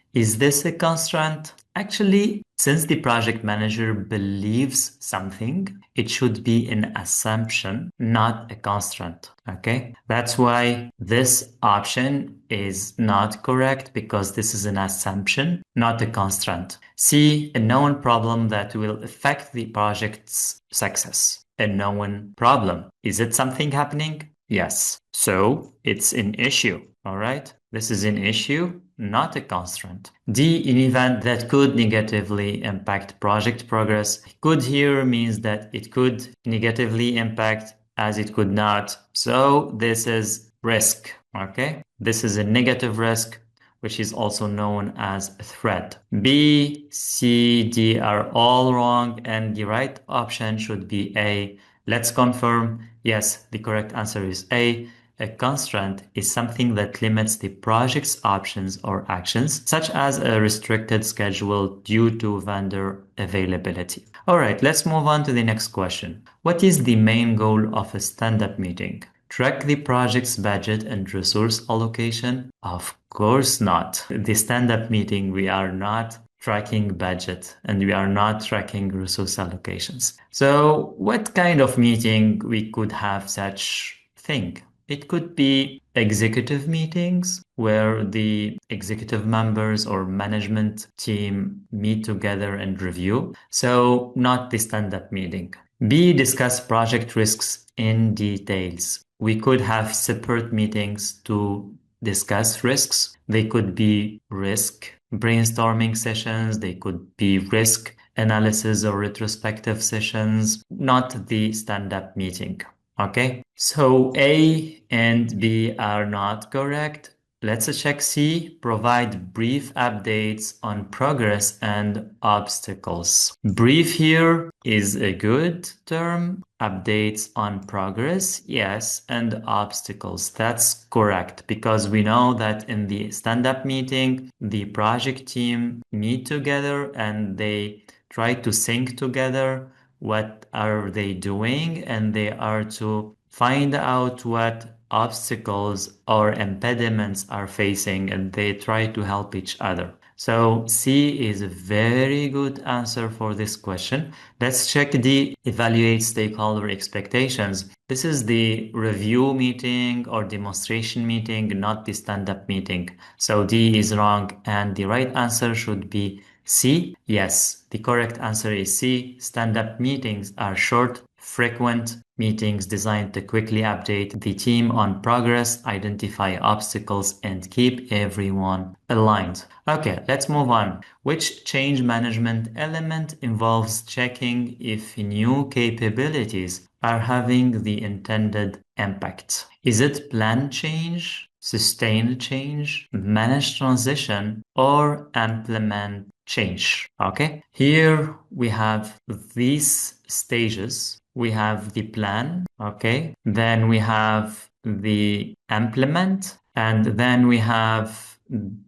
Is this a constraint? Actually, since the project manager believes something, it should be an assumption, not a constraint. Okay, that's why this option is not correct because this is an assumption, not a constraint. C, a known problem that will affect the project's success. A known problem. Is it something happening? Yes. So it's an issue. All right. This is an issue, not a constraint. D, an event that could negatively impact project progress. Could here means that it could negatively impact as it could not. So this is risk. Okay. This is a negative risk, which is also known as a threat. B, C, D are all wrong, and the right option should be A. Let's confirm. Yes, the correct answer is A. A constraint is something that limits the project's options or actions, such as a restricted schedule due to vendor availability. All right, let's move on to the next question. What is the main goal of a stand-up meeting? Track the project's budget and resource allocation? Of course not. The stand-up meeting, we are not tracking budget and we are not tracking resource allocations. So what kind of meeting we could have such thing? It could be executive meetings where the executive members or management team meet together and review. So not the stand-up meeting. B, discuss project risks in details. We could have separate meetings to discuss risks. They could be risk brainstorming sessions. They could be risk analysis or retrospective sessions, not the stand-up meeting. Okay, so A and B are not correct. Let's check C. Provide brief updates on progress and obstacles. Brief here is a good term. Updates on progress, yes, and obstacles. That's correct because we know that in the stand-up meeting, the project team meet together and they try to sync together what are they doing, and they are to find out what obstacles or impediments are facing, and they try to help each other. So C is a very good answer for this question. Let's check D, evaluate stakeholder expectations. This is the review meeting or demonstration meeting, not the stand-up meeting. So D is wrong, and the right answer should be C. Yes, the correct answer is C. Stand-up meetings are short, frequent meetings designed to quickly update the team on progress, identify obstacles, and keep everyone aligned. Okay, let's move on. Which change management element involves checking if new capabilities are having the intended impact? Is it plan change, sustain change, manage transition, or implement change? Okay, here we have these stages. We have the plan, okay? Then we have the implement, and then we have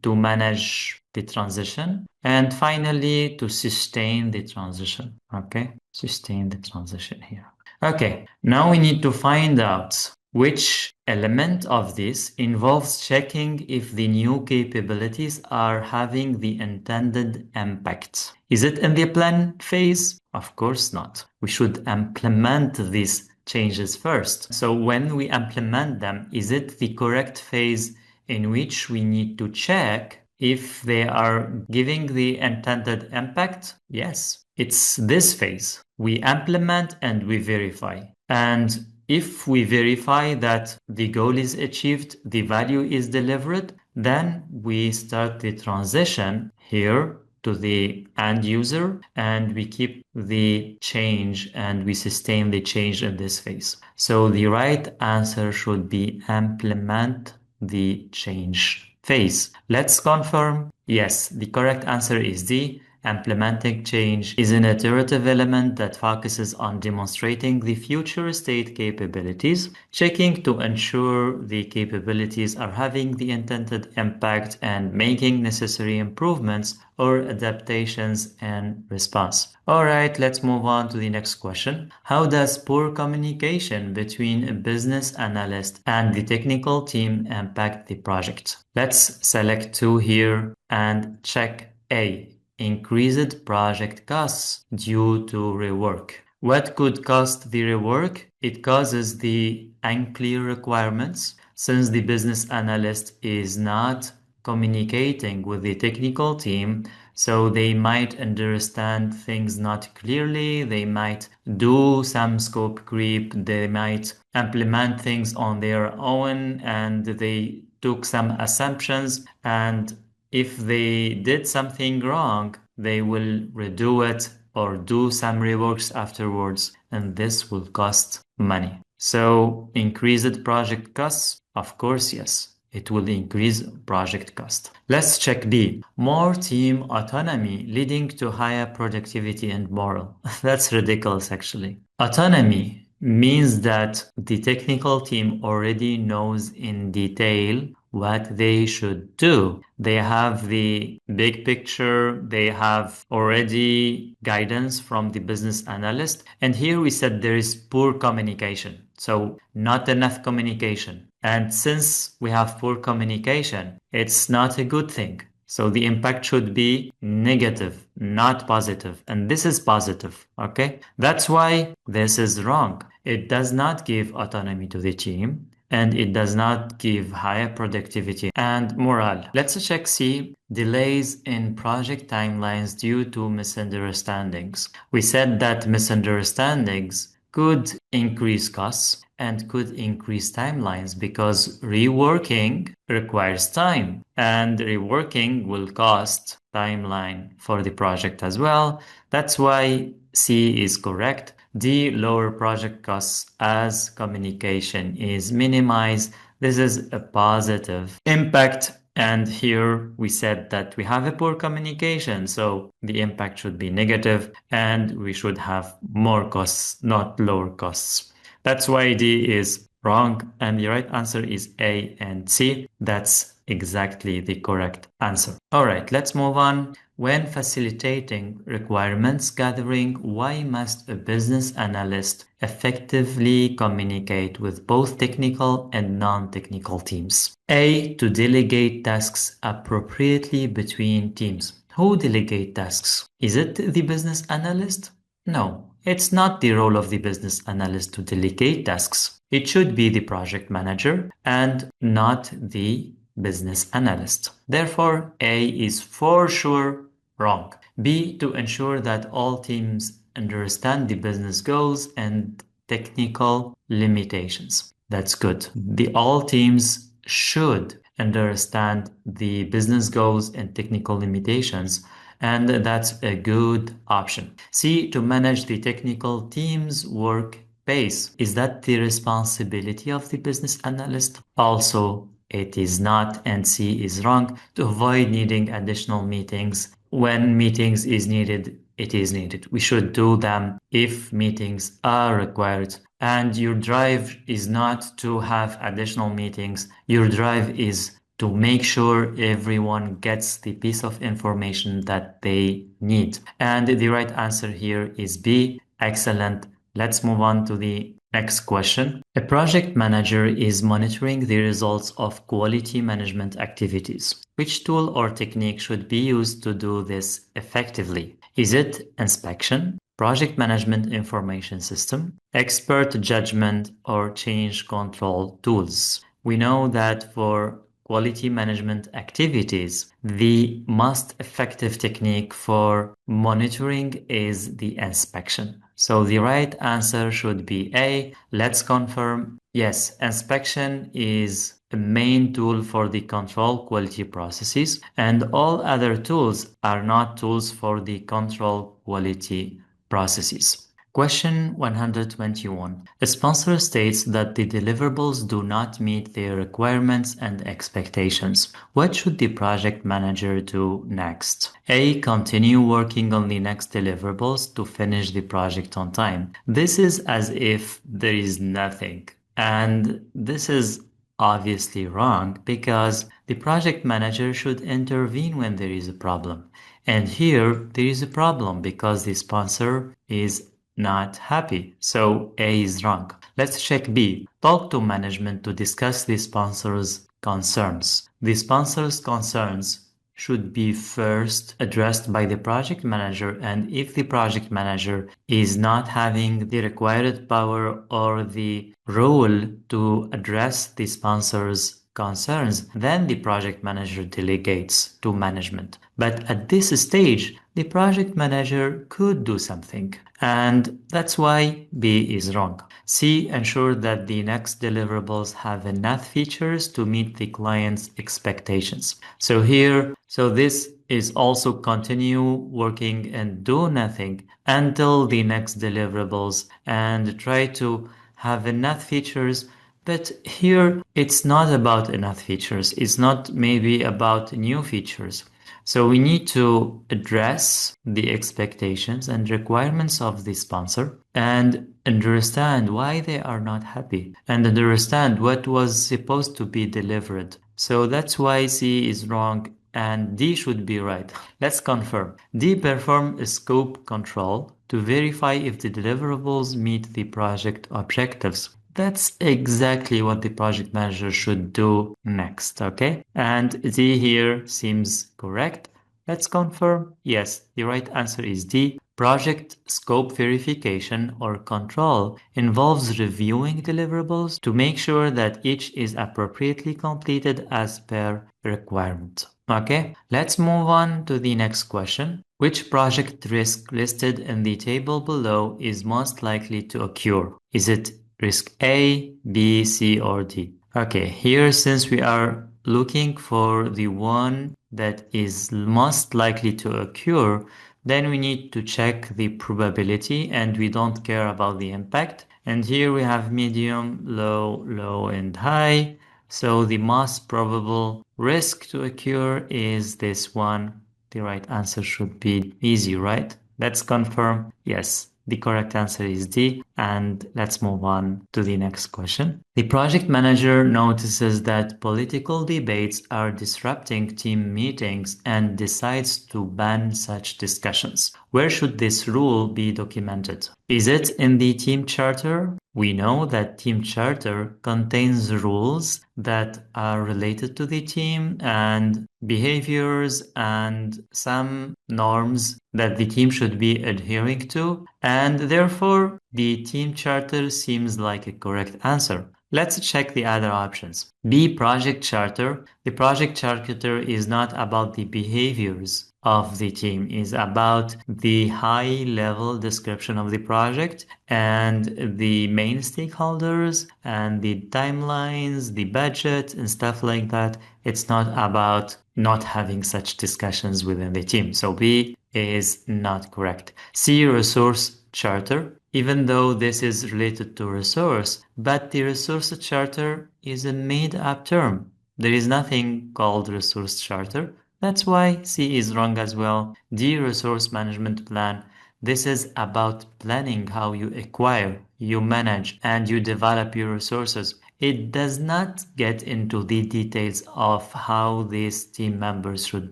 to manage the transition, and finally to sustain the transition. Okay, sustain the transition here. Okay, now we need to find out which element of this involves checking if the new capabilities are having the intended impact. Is it in the plan phase? Of course not. We should implement these changes first. So when we implement them, is it the correct phase in which we need to check if they are giving the intended impact? Yes, it's this phase. We implement and we verify. And if we verify that the goal is achieved, the value is delivered, then we start the transition here to the end user, and we keep the change and we sustain the change in this phase. So the right answer should be implement the change phase. Let's confirm. Yes, the correct answer is D. Implementing change is an iterative element that focuses on demonstrating the future state capabilities, checking to ensure the capabilities are having the intended impact, and making necessary improvements or adaptations in response. All right, let's move on to the next question. How does poor communication between a business analyst and the technical team impact the project? Let's select two here and check A. Increased project costs due to rework. What could cost the rework? It causes the unclear requirements, since the business analyst is not communicating with the technical team, so they might understand things not clearly, they might do some scope creep, they might implement things on their own, and they took some assumptions, and if they did something wrong, they will redo it or do some reworks afterwards, and this will cost money. So increased project costs? Of course, yes. It will increase project cost. Let's check B. More team autonomy leading to higher productivity and morale. That's ridiculous, actually. Autonomy means that the technical team already knows in detail what they should do. They have the big picture, they have already guidance from the business analyst. And here we said there is poor communication. So not enough communication. And since we have poor communication, it's not a good thing. So the impact should be negative, not positive. And this is positive, okay? That's why this is wrong. It does not give autonomy to the team, and it does not give higher productivity and morale. Let's check C. Delays in project timelines due to misunderstandings. We said that misunderstandings could increase costs and could increase timelines because reworking requires time, and reworking will cost timeline for the project as well. That's why C is correct. D, lower project costs as communication is minimized. This is a positive impact. And here we said that we have a poor communication, so the impact should be negative and we should have more costs, not lower costs. That's why D is wrong, and the right answer is A and C. That's exactly the correct answer. All right, let's move on. When facilitating requirements gathering, why must a business analyst effectively communicate with both technical and non-technical teams? A, to delegate tasks appropriately between teams. Who delegate tasks? Is it the business analyst? No, it's not the role of the business analyst to delegate tasks. It should be the project manager and not the business analyst. Therefore, A is for sure wrong. B, to ensure that all teams understand the business goals and technical limitations. That's good. All teams should understand the business goals and technical limitations, and that's a good option. C, to manage the technical team's work pace. Is that the responsibility of the business analyst? Also, it is not, and C is wrong. To avoid needing additional meetings. When meetings is needed, it is needed. We should do them if meetings are required. And your drive is not to have additional meetings. Your drive is to make sure everyone gets the piece of information that they need. And the right answer here is B. Excellent. Let's move on to the next question. A project manager is monitoring the results of quality management activities. Which tool or technique should be used to do this effectively? Is it inspection, project management information system, expert judgment, or change control tools? We know that for quality management activities, the most effective technique for monitoring is the inspection. So the right answer should be A. Let's confirm. Yes, inspection is a main tool for the control quality processes, and all other tools are not tools for the control quality processes. Question 121. A sponsor states that the deliverables do not meet their requirements and expectations. What should the project manager do next? A. Continue working on the next deliverables to finish the project on time. This is as if there is nothing. And this is obviously wrong because the project manager should intervene when there is a problem. And here there is a problem because the sponsor is not happy. So A is wrong. Let's check B. Talk to management to discuss the sponsor's concerns. The sponsor's concerns should be first addressed by the project manager, and if the project manager is not having the required power or the role to address the sponsor's concerns, then the project manager delegates to management. But at this stage, the project manager could do something, and that's why B is wrong. C. Ensure that the next deliverables have enough features to meet the client's expectations. So this is also continue working and do nothing until the next deliverables and try to have enough features. But here it's not about enough features. It's not maybe about new features. So we need to address the expectations and requirements of the sponsor and understand why they are not happy and understand what was supposed to be delivered. So that's why C is wrong and D should be right. Let's confirm. D. Perform a scope control to verify if the deliverables meet the project objectives. That's exactly what the project manager should do next, okay? And D here seems correct. Let's confirm. Yes, the right answer is D. Project scope verification or control involves reviewing deliverables to make sure that each is appropriately completed as per requirement. Okay, let's move on to the next question. Which project risk listed in the table below is most likely to occur? Is it risk A, B, C, or D? Okay, here since we are looking for the one that is most likely to occur, then we need to check the probability and we don't care about the impact. And here we have medium, low, low, and high. So the most probable risk to occur is this one. The right answer should be easy, right? Let's confirm. Yes, the correct answer is D. And let's move on to the next question. The project manager notices that political debates are disrupting team meetings and decides to ban such discussions. Where should this rule be documented? Is it in the team charter? We know that team charter contains rules that are related to the team and behaviors and some norms that the team should be adhering to, and therefore the team charter seems like a correct answer. Let's check the other options. B. Project charter. The project charter is not about the behaviors of the team, is about the high level description of the project and the main stakeholders and the timelines, the budget and stuff like that. It's not about not having such discussions within the team. So B is not correct. C. Resource charter. Even though this is related to resource, but the resource charter is a made-up term. There is nothing called resource charter. That's why C is wrong as well. D. Resource management plan. This is about planning how you acquire, you manage, and you develop your resources. It does not get into the details of how these team members should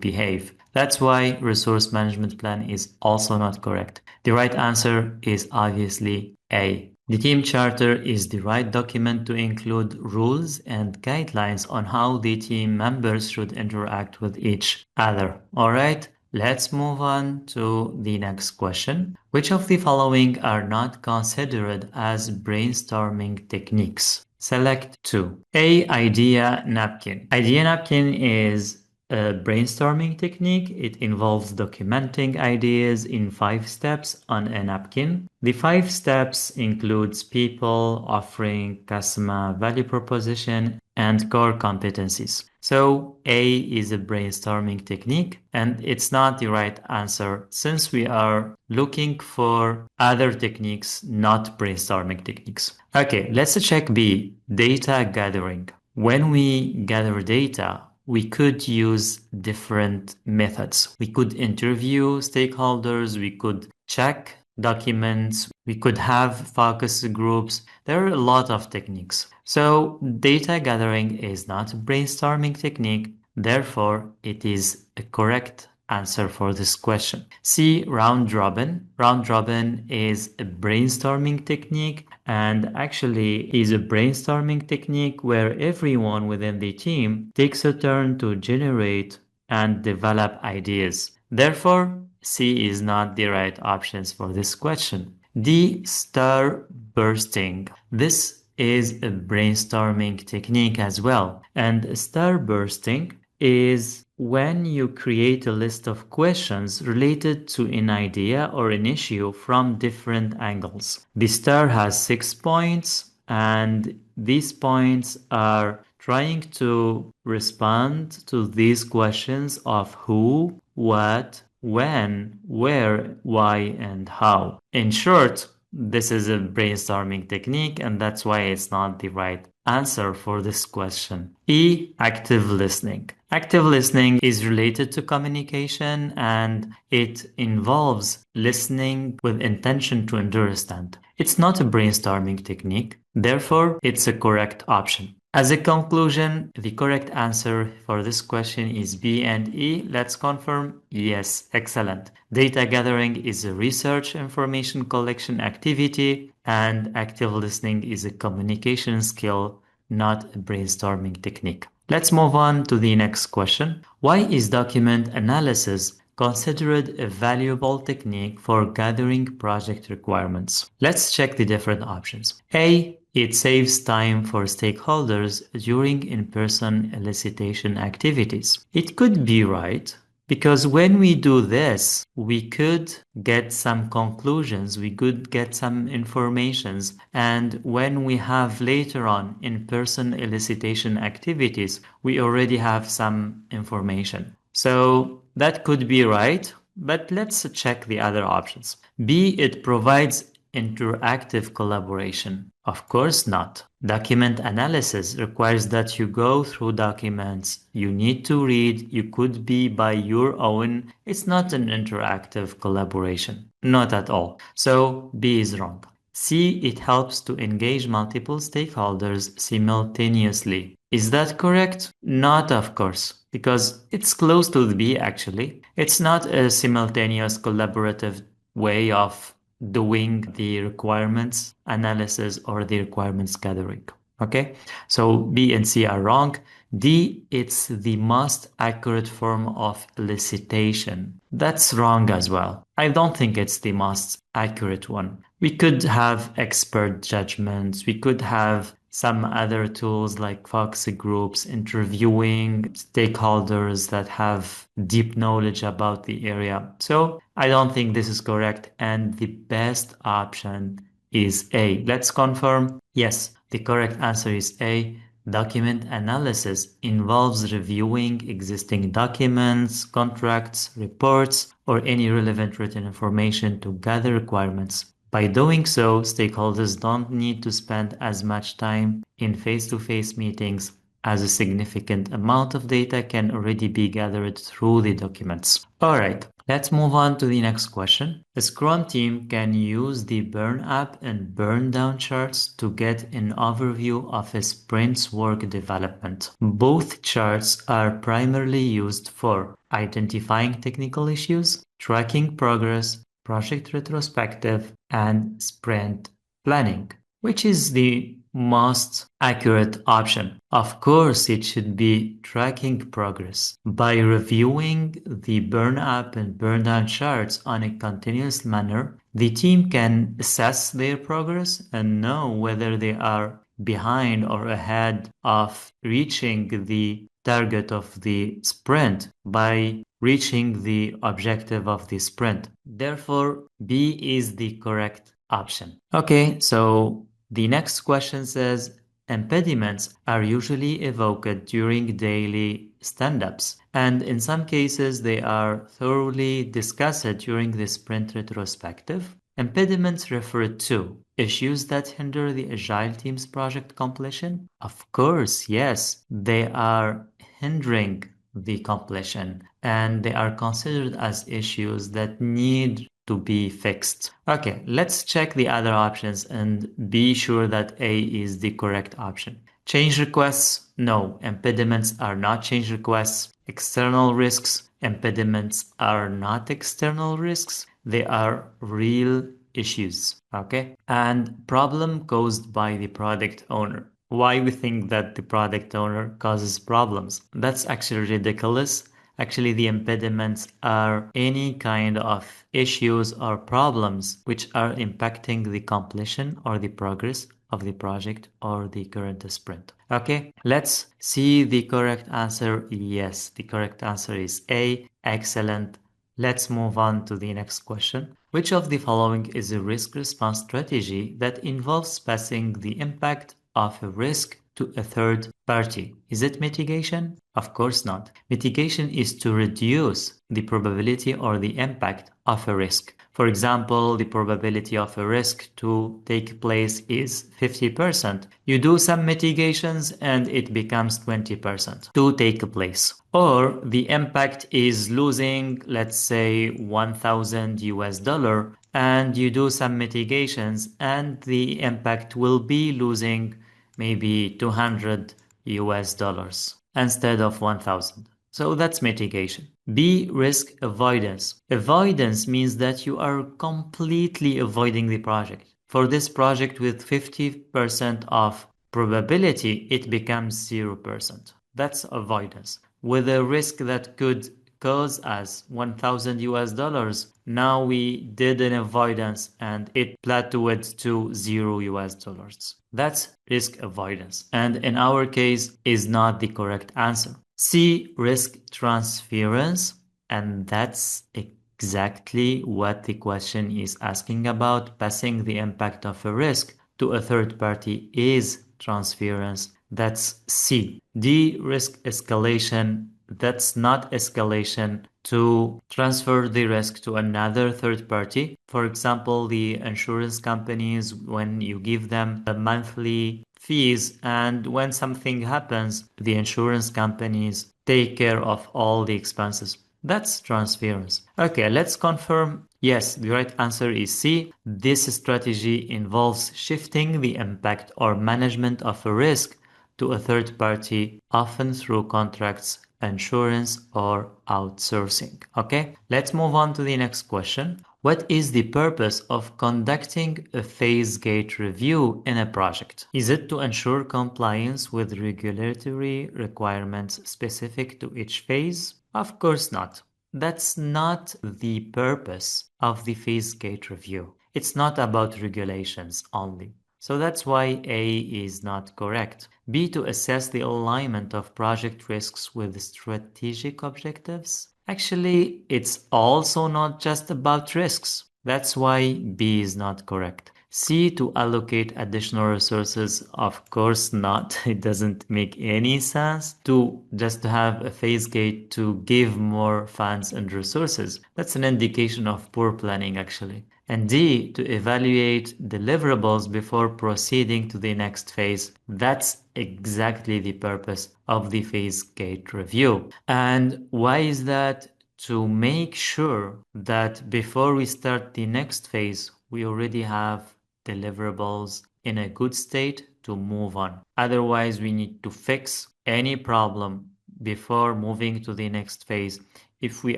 behave. That's why resource management plan is also not correct. The right answer is obviously A. The team charter is the right document to include rules and guidelines on how the team members should interact with each other. All right, let's move on to the next question. Which of the following are not considered as brainstorming techniques? Select two. A. Idea napkin. Idea napkin is a brainstorming technique. It involves documenting ideas in 5 steps on a napkin. The 5 steps includes people, offering, customer value proposition, and core competencies. So A is a brainstorming technique, and it's not the right answer since we are looking for other techniques, not brainstorming techniques. Okay, let's check B, data gathering. When we gather data, we could use different methods. We could interview stakeholders, we could check documents, we could have focus groups. There are a lot of techniques. So data gathering is not a brainstorming technique, therefore it is a correct answer for this question. C, round robin. Round robin is a brainstorming technique and actually is a brainstorming technique where everyone within the team takes a turn to generate and develop ideas. Therefore, C is not the right options for this question. D, star bursting. This is a brainstorming technique as well. And star bursting is when you create a list of questions related to an idea or an issue from different angles. The star has 6 points, and these points are trying to respond to these questions of who, what, when, where, why, and how. In short, this is a brainstorming technique, and that's why it's not the right answer for this question. E, active listening. Active listening is related to communication and it involves listening with intention to understand. It's not a brainstorming technique, therefore, it's a correct option. As a conclusion, the correct answer for this question is B and E. Let's confirm. Yes, excellent. Data gathering is a research information collection activity, and active listening is a communication skill, not a brainstorming technique. Let's move on to the next question. Why is document analysis considered a valuable technique for gathering project requirements? Let's check the different options. A, it saves time for stakeholders during in-person elicitation activities. It could be right, because when we do this, we could get some conclusions, we could get some informations, and when we have later on in-person elicitation activities, we already have some information. So that could be right, but let's check the other options. B, it provides interactive collaboration. Of course not. Document analysis requires that you go through documents. You need to read. You could be by your own. It's not an interactive collaboration. Not at all. So B is wrong. C, it helps to engage multiple stakeholders simultaneously. Is that correct? Not, of course, because it's close to the B actually. It's not a simultaneous collaborative way of doing the requirements analysis or the requirements gathering. Okay, so B and C are wrong. D, it's the most accurate form of elicitation. That's wrong as well. I don't think it's the most accurate one. We could have expert judgments. We could have some other tools like focus groups, interviewing stakeholders that have deep knowledge about the area. So I don't think this is correct. And the best option is A. Let's confirm. Yes, the correct answer is A. Document analysis involves reviewing existing documents, contracts, reports, or any relevant written information to gather requirements. By doing so, stakeholders don't need to spend as much time in face-to-face meetings as a significant amount of data can already be gathered through the documents. All right, let's move on to the next question. A Scrum team can use the burn up and burn down charts to get an overview of a sprint's work development. Both charts are primarily used for identifying technical issues, tracking progress, project retrospective, and sprint planning. Which is the most accurate option? Of course, it should be tracking progress. By reviewing the burn up and burn down charts on a continuous manner, the team can assess their progress and know whether they are behind or ahead of reaching the target of the sprint by reaching the objective of the sprint. Therefore, B is the correct option. Okay, so the next question says, impediments are usually evoked during daily stand-ups, and in some cases they are thoroughly discussed during the sprint retrospective. Impediments refer to issues that hinder the Agile team's project completion? Of course, yes, they are hindering the completion and they are considered as issues that need to be fixed. Okay, let's check the other options and be sure that A is the correct option. Change requests? No, impediments are not change requests. External risks? Impediments are not external risks. They are real issues. Okay, and problem caused by the product owner. Why we think that the product owner causes problems? That's actually ridiculous. Actually, the impediments are any kind of issues or problems which are impacting the completion or the progress of the project or the current sprint. Okay, let's see the correct answer. Yes, the correct answer is A. Excellent. Let's move on to the next question. Which of the following is a risk response strategy that involves passing the impact of a risk to a third party? Is it mitigation? Of course not. Mitigation is to reduce the probability or the impact of a risk. For example, the probability of a risk to take place is 50%. You do some mitigations and it becomes 20% to take place. Or the impact is losing, let's say, 1,000 US dollar, and you do some mitigations and the impact will be losing maybe 200 US dollars instead of 1,000. So that's mitigation. B, risk avoidance. Avoidance means that you are completely avoiding the project. For this project with 50% of probability, it becomes 0%. That's avoidance. With a risk that could cause us 1,000 US dollars, now we did an avoidance and it plateaued to 0 US dollars. That's risk avoidance, and in our case is not the correct answer. C, risk transference, and that's exactly what the question is asking about. Passing the impact of a risk to a third party is transference. That's C. D, risk escalation. That's not escalation. To transfer the risk to another third party. For example, the insurance companies, when you give them a monthly fees and when something happens, the insurance companies take care of all the expenses. That's transference. Okay, let's confirm. Yes, the right answer is C. This strategy involves shifting the impact or management of a risk to a third party, often through contracts, insurance, or outsourcing. Okay, let's move on to the next question. What is the purpose of conducting a phase gate review in a project? Is it to ensure compliance with regulatory requirements specific to each phase? Of course not. That's not the purpose of the phase gate review. It's not about regulations only. So that's why A is not correct. B, to assess the alignment of project risks with strategic objectives. Actually, it's also not just about risks. That's why B is not correct. C, to allocate additional resources. Of course not. It doesn't make any sense to just have a phase gate to give more funds and resources. That's an indication of poor planning, actually. And D, to evaluate deliverables before proceeding to the next phase. That's exactly the purpose of the phase gate review. And why is that? To make sure that before we start the next phase, we already have deliverables in a good state to move on. Otherwise, we need to fix any problem before moving to the next phase. If we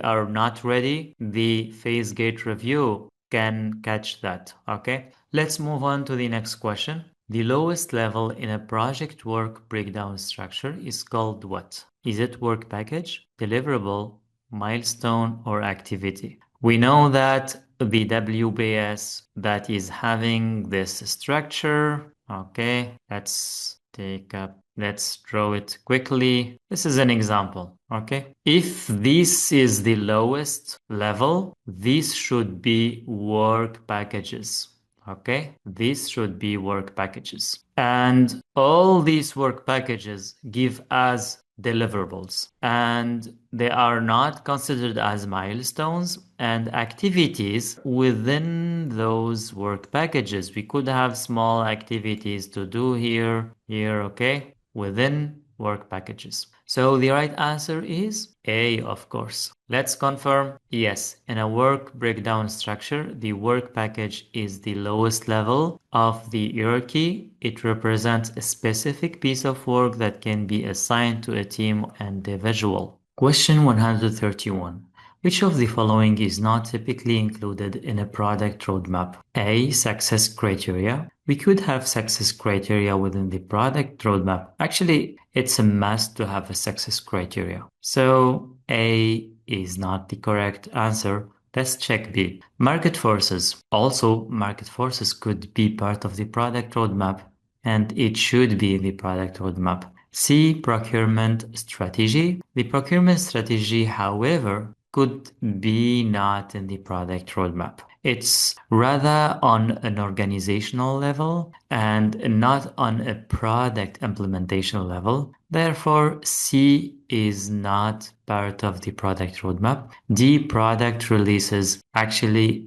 are not ready, the phase gate review can catch that. Okay, let's move on to the next question. The lowest level in a project work breakdown structure is called what? Is it work package, deliverable, milestone, or activity? We know that the WBS that is having this structure. Okay, let's draw it quickly. This is an example. Okay, if this is the lowest level, these should be work packages. Okay, these should be work packages. And all these work packages give us deliverables, and they are not considered as milestones and activities within those work packages. We could have small activities to do here, okay, within work packages. So the right answer is A, of course. Let's confirm. Yes, in a work breakdown structure, the work package is the lowest level of the hierarchy. It represents a specific piece of work that can be assigned to a team and individual. Question 131. Which of the following is not typically included in a product roadmap? A. Success criteria. We could have success criteria within the product roadmap. Actually, it's a must to have a success criteria. So A is not the correct answer. Let's check B. Market forces. Also, market forces could be part of the product roadmap, and it should be in the product roadmap. C. Procurement strategy. The procurement strategy, however, could be not in the product roadmap. It's rather on an organizational level and not on a product implementation level. Therefore, C is not part of the product roadmap. D, product releases. Actually,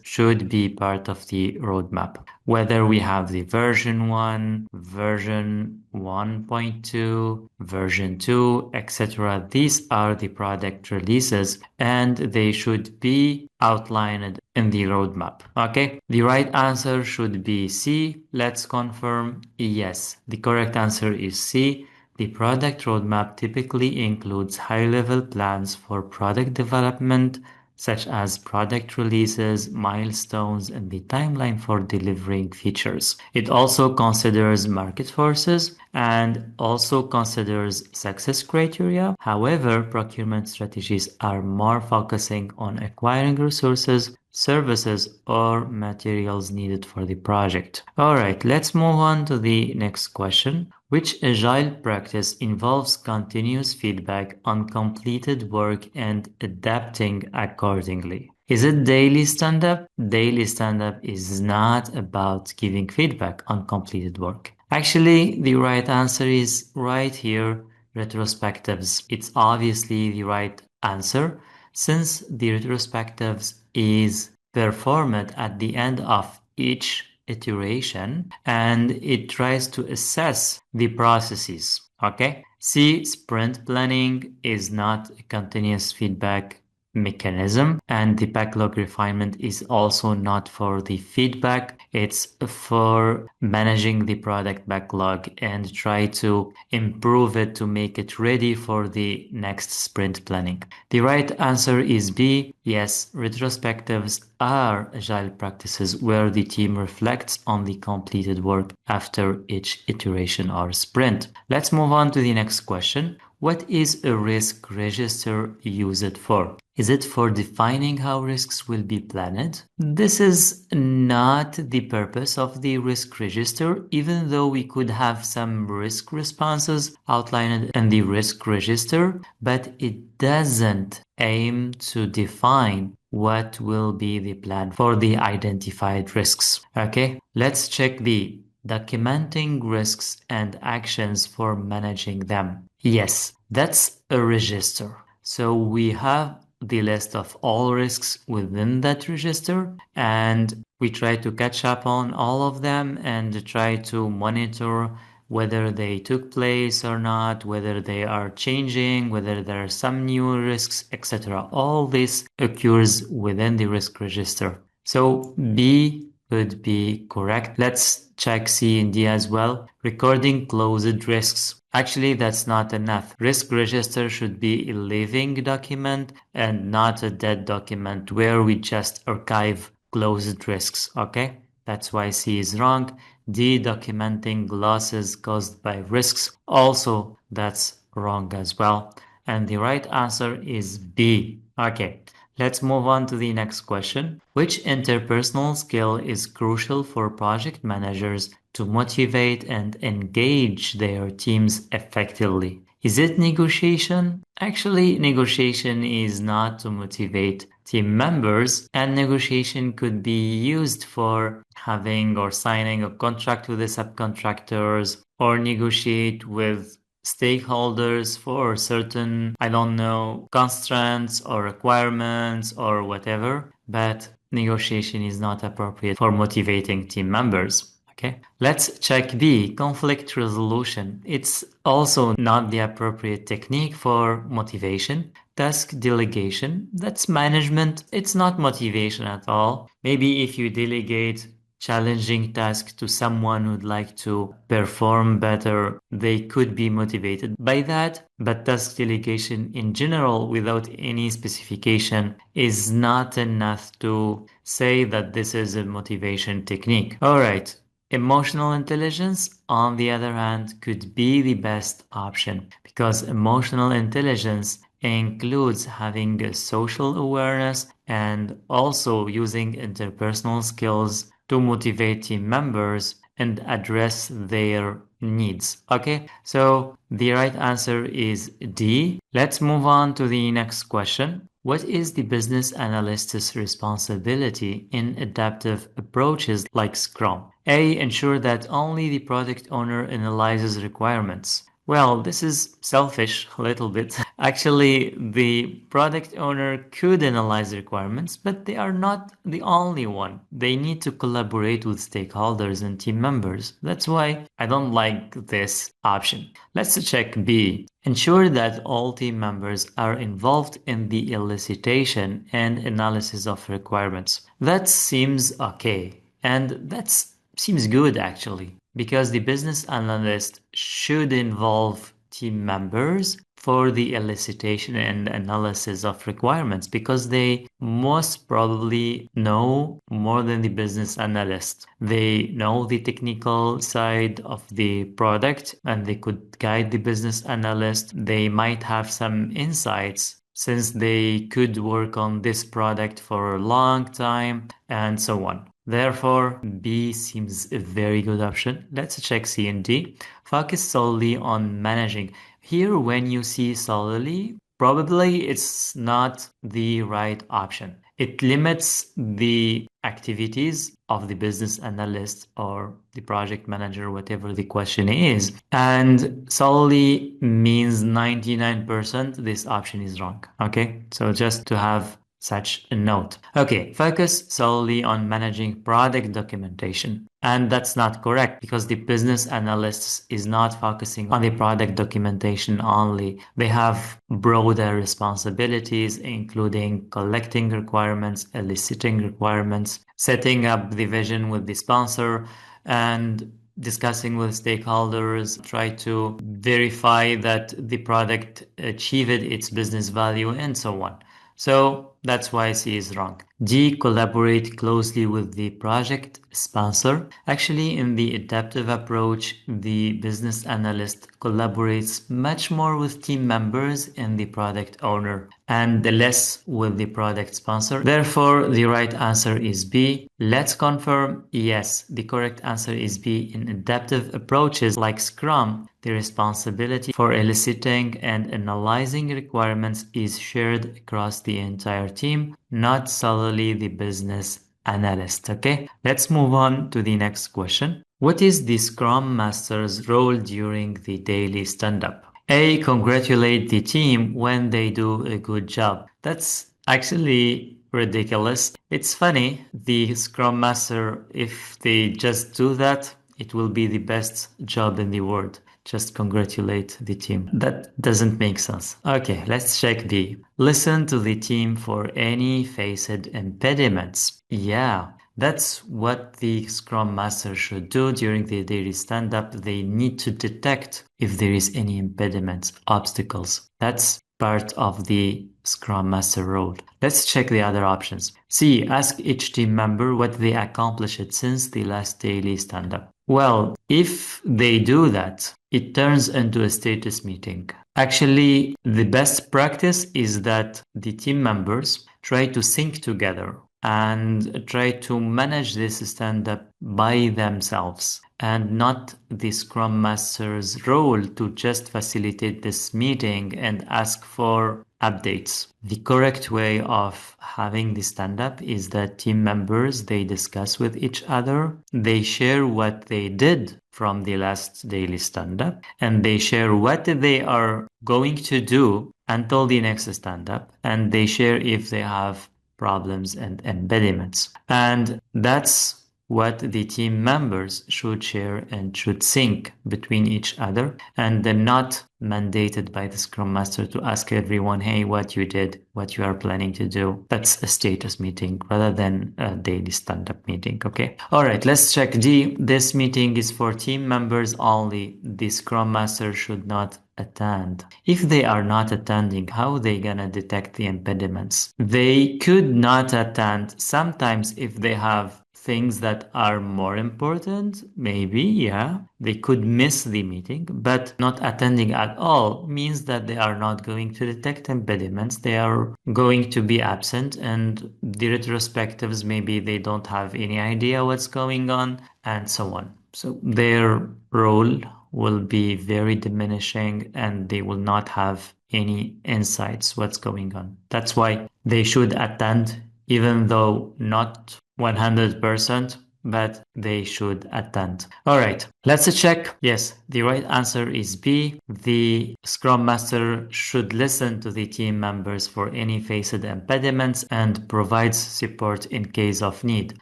should be part of the roadmap. Whether we have the version 1, version 1.2, version 2, etc. These are the product releases, and they should be outlined in the roadmap. Okay, the right answer should be C. Let's confirm. Yes, the correct answer is C. The product roadmap typically includes high-level plans for product development, such as product releases, milestones, and the timeline for delivering features. It also considers market forces and also considers success criteria. However, procurement strategies are more focusing on acquiring resources, services, or materials needed for the project. All right, let's move on to the next question. Which agile practice involves continuous feedback on completed work and adapting accordingly? Is it daily stand-up? Daily stand-up is not about giving feedback on completed work. Actually, the right answer is right here, retrospectives. It's obviously the right answer since the retrospectives is performed at the end of each iteration and it tries to assess the processes. Okay. See, sprint planning is not a continuous feedback mechanism, and the backlog refinement is also not for the feedback. It's for managing the product backlog and try to improve it to make it ready for the next sprint planning. The right answer is B. Yes, retrospectives are agile practices where the team reflects on the completed work after each iteration or sprint. Let's move on to the next question. What is a risk register used for? Is it for defining how risks will be planned? This is not the purpose of the risk register, even though we could have some risk responses outlined in the risk register, but it doesn't aim to define what will be the plan for the identified risks. Okay, let's check the documenting risks and actions for managing them. Yes, that's a register. So we have the list of all risks within that register, and we try to catch up on all of them and try to monitor whether they took place or not, whether they are changing, whether there are some new risks, etc. All this occurs within the risk register. So B could be correct. Let's check C and D as well. Recording closed risks. Actually, that's not enough. Risk register should be a living document and not a dead document where we just archive closed risks. Okay? That's why C is wrong. D, documenting losses caused by risks. Also, that's wrong as well. And the right answer is B. Okay. Let's move on to the next question. Which interpersonal skill is crucial for project managers to motivate and engage their teams effectively? Is it negotiation? Actually, negotiation is not to motivate team members, and negotiation could be used for having or signing a contract with the subcontractors or negotiate with stakeholders for certain, I don't know, constraints or requirements or whatever, but negotiation is not appropriate for motivating team members. Okay, let's check B, conflict resolution. It's also not the appropriate technique for motivation. Task delegation, that's management. It's not motivation at all. Maybe if you delegate challenging task to someone who'd like to perform better, they could be motivated by that. But task delegation in general, without any specification, is not enough to say that this is a motivation technique. All right. Emotional intelligence, on the other hand, could be the best option because emotional intelligence includes having a social awareness and also using interpersonal skills to motivate team members and address their needs. Okay, so the right answer is D. Let's move on to the next question. What is the business analyst's responsibility in adaptive approaches like Scrum? A. Ensure that only the product owner analyzes requirements. Well, this is selfish a little bit. Actually, the product owner could analyze requirements, but they are not the only one. They need to collaborate with stakeholders and team members. That's why I don't like this option. Let's check B. Ensure that all team members are involved in the elicitation and analysis of requirements. That seems okay. And that seems good actually, because the business analyst should involve team members for the elicitation and analysis of requirements because they most probably know more than the business analyst. They know the technical side of the product and they could guide the business analyst. They might have some insights since they could work on this product for a long time and so on. Therefore, B seems a very good option. Let's check C and D. Focus solely on managing. Here, when you see solely, probably it's not the right option. It limits the activities of the business analyst or the project manager, whatever the question is. And solely means 99%. This option is wrong. Okay, so just to have such a note. Okay, focus solely on managing product documentation. And that's not correct because the business analysts is not focusing on the product documentation only. They have broader responsibilities, including collecting requirements, eliciting requirements, setting up the vision with the sponsor, and discussing with stakeholders, try to verify that the product achieved its business value, and so on. So that's why C is wrong. D, collaborate closely with the project sponsor. Actually, in the adaptive approach, the business analyst collaborates much more with team members and the product owner and less with the product sponsor. Therefore, the right answer is B. Let's confirm. Yes, the correct answer is B. In adaptive approaches like Scrum, the responsibility for eliciting and analyzing requirements is shared across the entire team, not solely the business analyst. Okay, let's move on to the next question. What is the Scrum Master's role during the daily stand-up? A, congratulate the team when they do a good job. That's actually ridiculous. It's funny, the Scrum Master, if they just do that, it will be the best job in the world. Just congratulate the team. That doesn't make sense. Okay, let's check D. Listen to the team for any faced impediments. Yeah, that's what the Scrum Master should do during the daily stand-up. They need to detect if there is any impediments, obstacles. That's part of the Scrum Master role. Let's check the other options. C. Ask each team member what they accomplished since the last daily stand-up. Well, if they do that, it turns into a status meeting. Actually, the best practice is that the team members try to sync together and try to manage this stand-up by themselves and not the Scrum Master's role to just facilitate this meeting and ask for updates. The correct way of having the stand-up is that team members, they discuss with each other, they share what they did from the last daily stand-up, and they share what they are going to do until the next stand-up, and they share if they have problems and impediments. And that's what the team members should share and should sync between each other, and they're not mandated by the Scrum Master to ask everyone, hey, what you did, what you are planning to do. That's a status meeting rather than a daily stand-up meeting, okay? All right, let's check D. This meeting is for team members only. The Scrum Master should not attend. If they are not attending, how are they gonna detect the impediments? They could not attend. Sometimes if they have things that are more important, maybe, yeah, they could miss the meeting, but not attending at all means that they are not going to detect impediments. They are going to be absent, and the retrospectives, maybe they don't have any idea what's going on, and so on. So their role will be very diminishing and they will not have any insights what's going on. That's why they should attend, even though not 100%, but they should attend. All right, let's check. Yes, the right answer is B. The Scrum Master should listen to the team members for any faced impediments and provides support in case of need.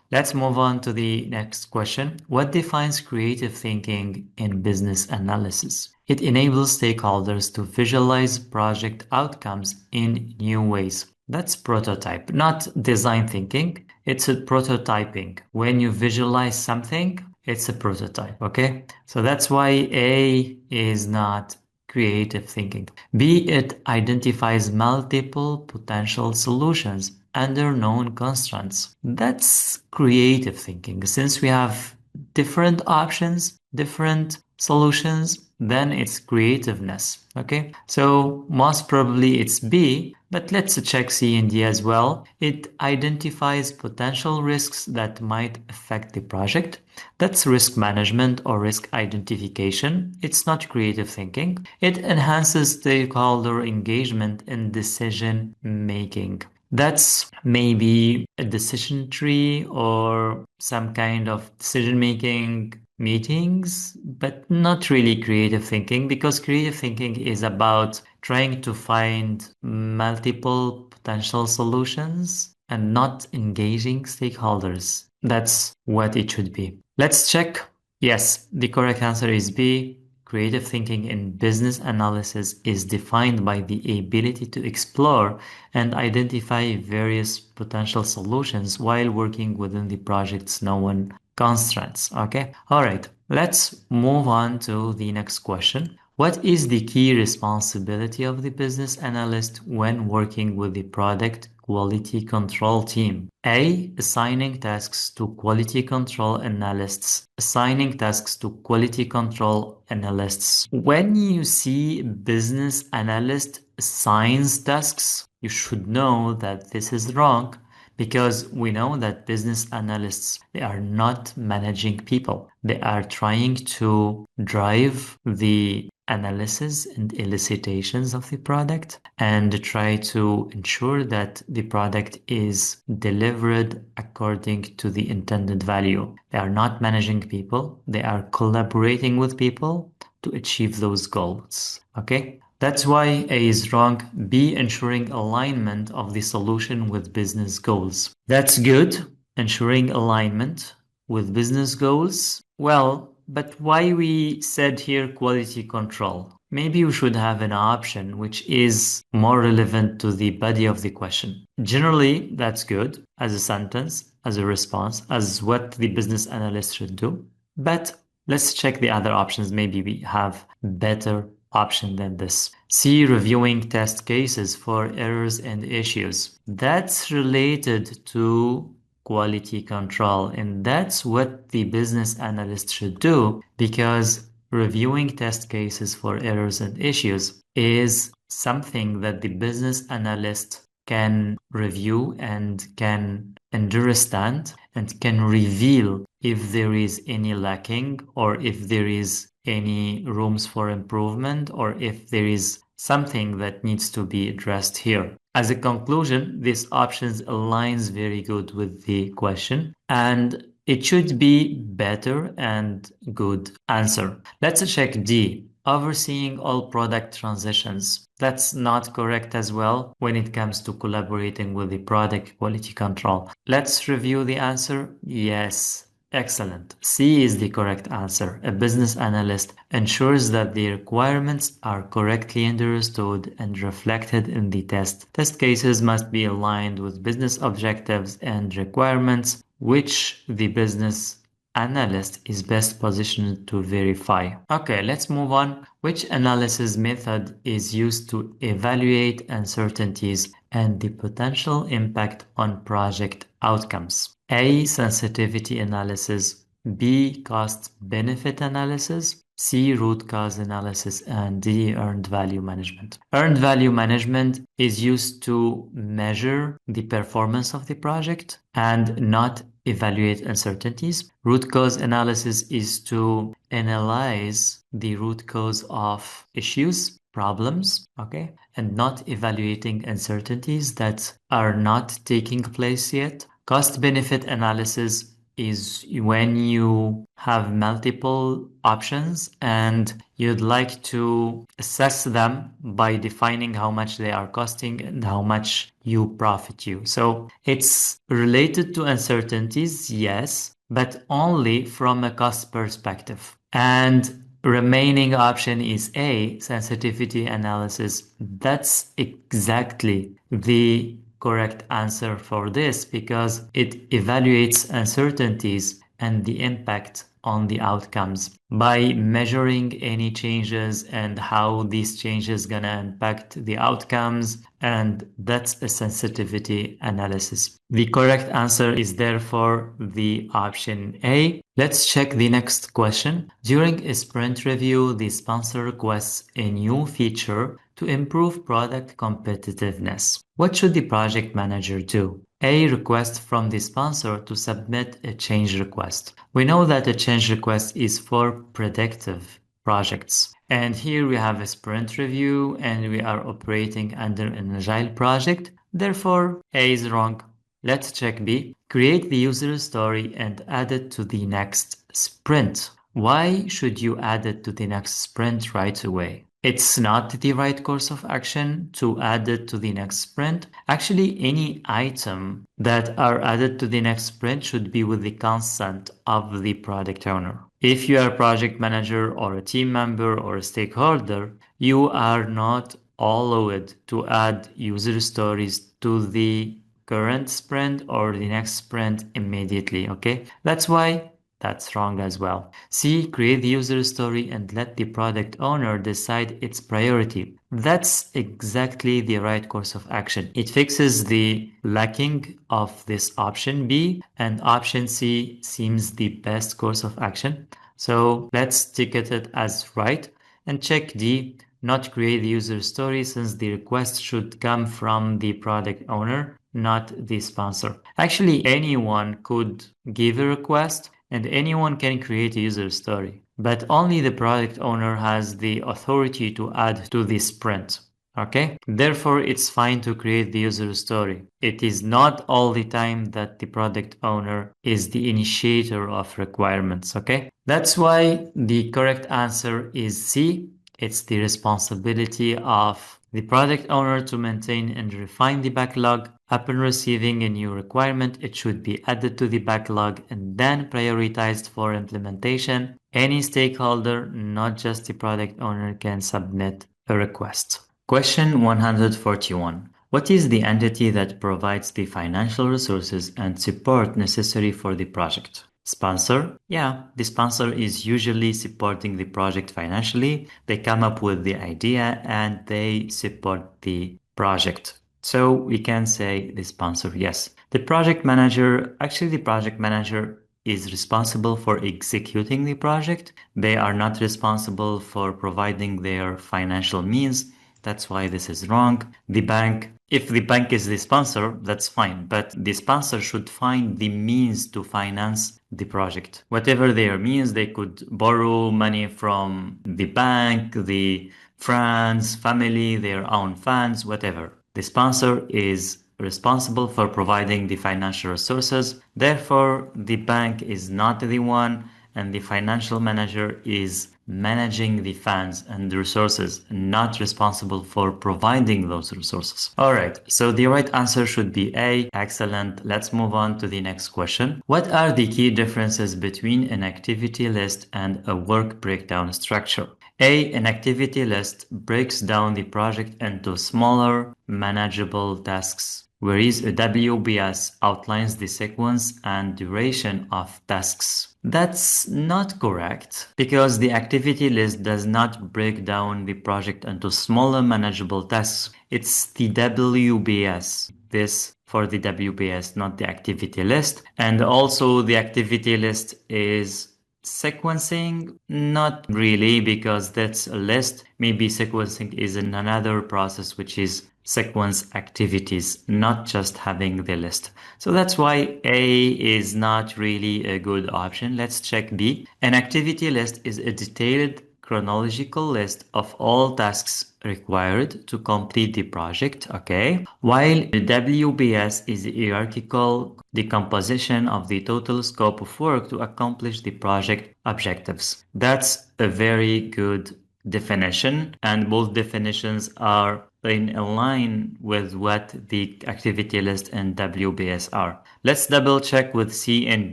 Let's move on to the next question. What defines creative thinking in business analysis? It enables stakeholders to visualize project outcomes in new ways. That's prototype, not design thinking. It's a prototyping. When you visualize something, it's a prototype, okay? So that's why A is not creative thinking. B, it identifies multiple potential solutions under known constraints. That's creative thinking. Since we have different options, different solutions, then it's creativeness. Okay, so most probably it's B, but let's check C and D as well. It identifies potential risks that might affect the project. That's risk management or risk identification. It's not creative thinking. It enhances stakeholder engagement in decision making. That's maybe a decision tree or some kind of decision making meetings, but not really creative thinking, because creative thinking is about trying to find multiple potential solutions and not engaging stakeholders. That's what it should be. Let's check. Yes, the correct answer is B. Creative thinking in business analysis is defined by the ability to explore and identify various potential solutions while working within the project's known constraints. Okay. All right. Let's move on to the next question. What is the key responsibility of the business analyst when working with the product quality control team? A. Assigning tasks to quality control analysts. Assigning tasks to quality control analysts. When you see business analyst assigns tasks, you should know that this is wrong, because we know that business analysts, they are not managing people. They are trying to drive the analysis and elicitations of the product and try to ensure that the product is delivered according to the intended value. They are not managing people. They are collaborating with people to achieve those goals. Okay? That's why A is wrong. B, ensuring alignment of the solution with business goals. That's good, ensuring alignment with business goals. Well, but why we said here quality control? Maybe we should have an option which is more relevant to the body of the question. Generally, that's good as a sentence, as a response, as what the business analyst should do. But let's check the other options. Maybe we have better option than this. C, reviewing test cases for errors and issues. That's related to quality control, and that's what the business analyst should do, because reviewing test cases for errors and issues is something that the business analyst can review and can understand and can reveal if there is any lacking, or if there is any rooms for improvement, or if there is something that needs to be addressed here. As a conclusion, this options aligns very good with the question, and it should be better and good answer. Let's check D. Overseeing all product transitions. That's not correct as well when it comes to collaborating with the product quality control. Let's review the answer. Yes. Excellent. C is the correct answer. A business analyst ensures that the requirements are correctly understood and reflected in the test. Test cases must be aligned with business objectives and requirements, which the business analyst is best positioned to verify. Okay, let's move on. Which analysis method is used to evaluate uncertainties and the potential impact on project outcomes? A, sensitivity analysis, B, cost benefit analysis, C, root cause analysis, and D, earned value management. Earned value management is used to measure the performance of the project and not evaluate uncertainties. Root cause analysis is to analyze the root cause of issues, problems, okay, and not evaluating uncertainties that are not taking place yet. Cost benefit analysis is when you have multiple options and you'd like to assess them by defining how much they are costing and how much you profit you. So it's related to uncertainties, yes, but only from a cost perspective. And remaining option is A, sensitivity analysis. That's exactly the correct answer for this, because it evaluates uncertainties and the impact on the outcomes by measuring any changes and how these changes gonna impact the outcomes, and that's a sensitivity analysis. The correct answer is therefore the option A. Let's check the next question. During a sprint review, the sponsor requests a new feature to improve product competitiveness. What should the project manager do? A, request from the sponsor to submit a change request. We know that a change request is for predictive projects. And here we have a sprint review and we are operating under an agile project. Therefore, A is wrong. Let's check B. Create the user story and add it to the next sprint. Why should you add it to the next sprint right away? It's not the right course of action to add it to the next sprint. Actually, any item that are added to the next sprint should be with the consent of the product owner. If you are a project manager or a team member or a stakeholder, you are not allowed to add user stories to the current sprint or the next sprint immediately, okay? That's why that's wrong as well. C, create the user story and let the product owner decide its priority. That's exactly the right course of action. It fixes the lacking of this option B, and option C seems the best course of action. So let's ticket it as right and check D, not create the user story, since the request should come from the product owner, not the sponsor. Actually, anyone could give a request and anyone can create a user story, but only the product owner has the authority to add to the sprint. Okay, therefore it's fine to create the user story. It is not all the time that the product owner is the initiator of requirements. Okay, that's why the correct answer is C. It's the responsibility of the product owner to maintain and refine the backlog. Upon receiving a new requirement, it should be added to the backlog and then prioritized for implementation. Any stakeholder, not just the product owner, can submit a request. Question 141. What is the entity that provides the financial resources and support necessary for the project? Sponsor? Yeah, the sponsor is usually supporting the project financially. They come up with the idea and they support the project. So we can say the sponsor, yes. The project manager, actually the project manager is responsible for executing the project. They are not responsible for providing their financial means. That's why this is wrong. The bank, if the bank is the sponsor, that's fine. But the sponsor should find the means to finance the project. Whatever their means, they could borrow money from the bank, the friends, family, their own funds, whatever. The sponsor is responsible for providing the financial resources. Therefore, the bank is not the one, and the financial manager is managing the funds and the resources, not responsible for providing those resources. All right, so the right answer should be A. Excellent. Let's move on to the next question. What are the key differences between an activity list and a work breakdown structure? A. An activity list breaks down the project into smaller, manageable tasks, whereas a WBS outlines the sequence and duration of tasks. That's not correct because the activity list does not break down the project into smaller, manageable tasks. It's the WBS. This for the WBS, not the activity list. And also the activity list is sequencing, not really, because that's a list. Maybe sequencing is in another process, which is sequence activities, not just having the list. So that's why A is not really a good option. Let's check B. An activity list is a detailed chronological list of all tasks required to complete the project, okay? While the WBS is a hierarchical decomposition of the total scope of work to accomplish the project objectives. That's a very good definition, and both definitions are in line with what the activity list and WBS are. Let's double check with C and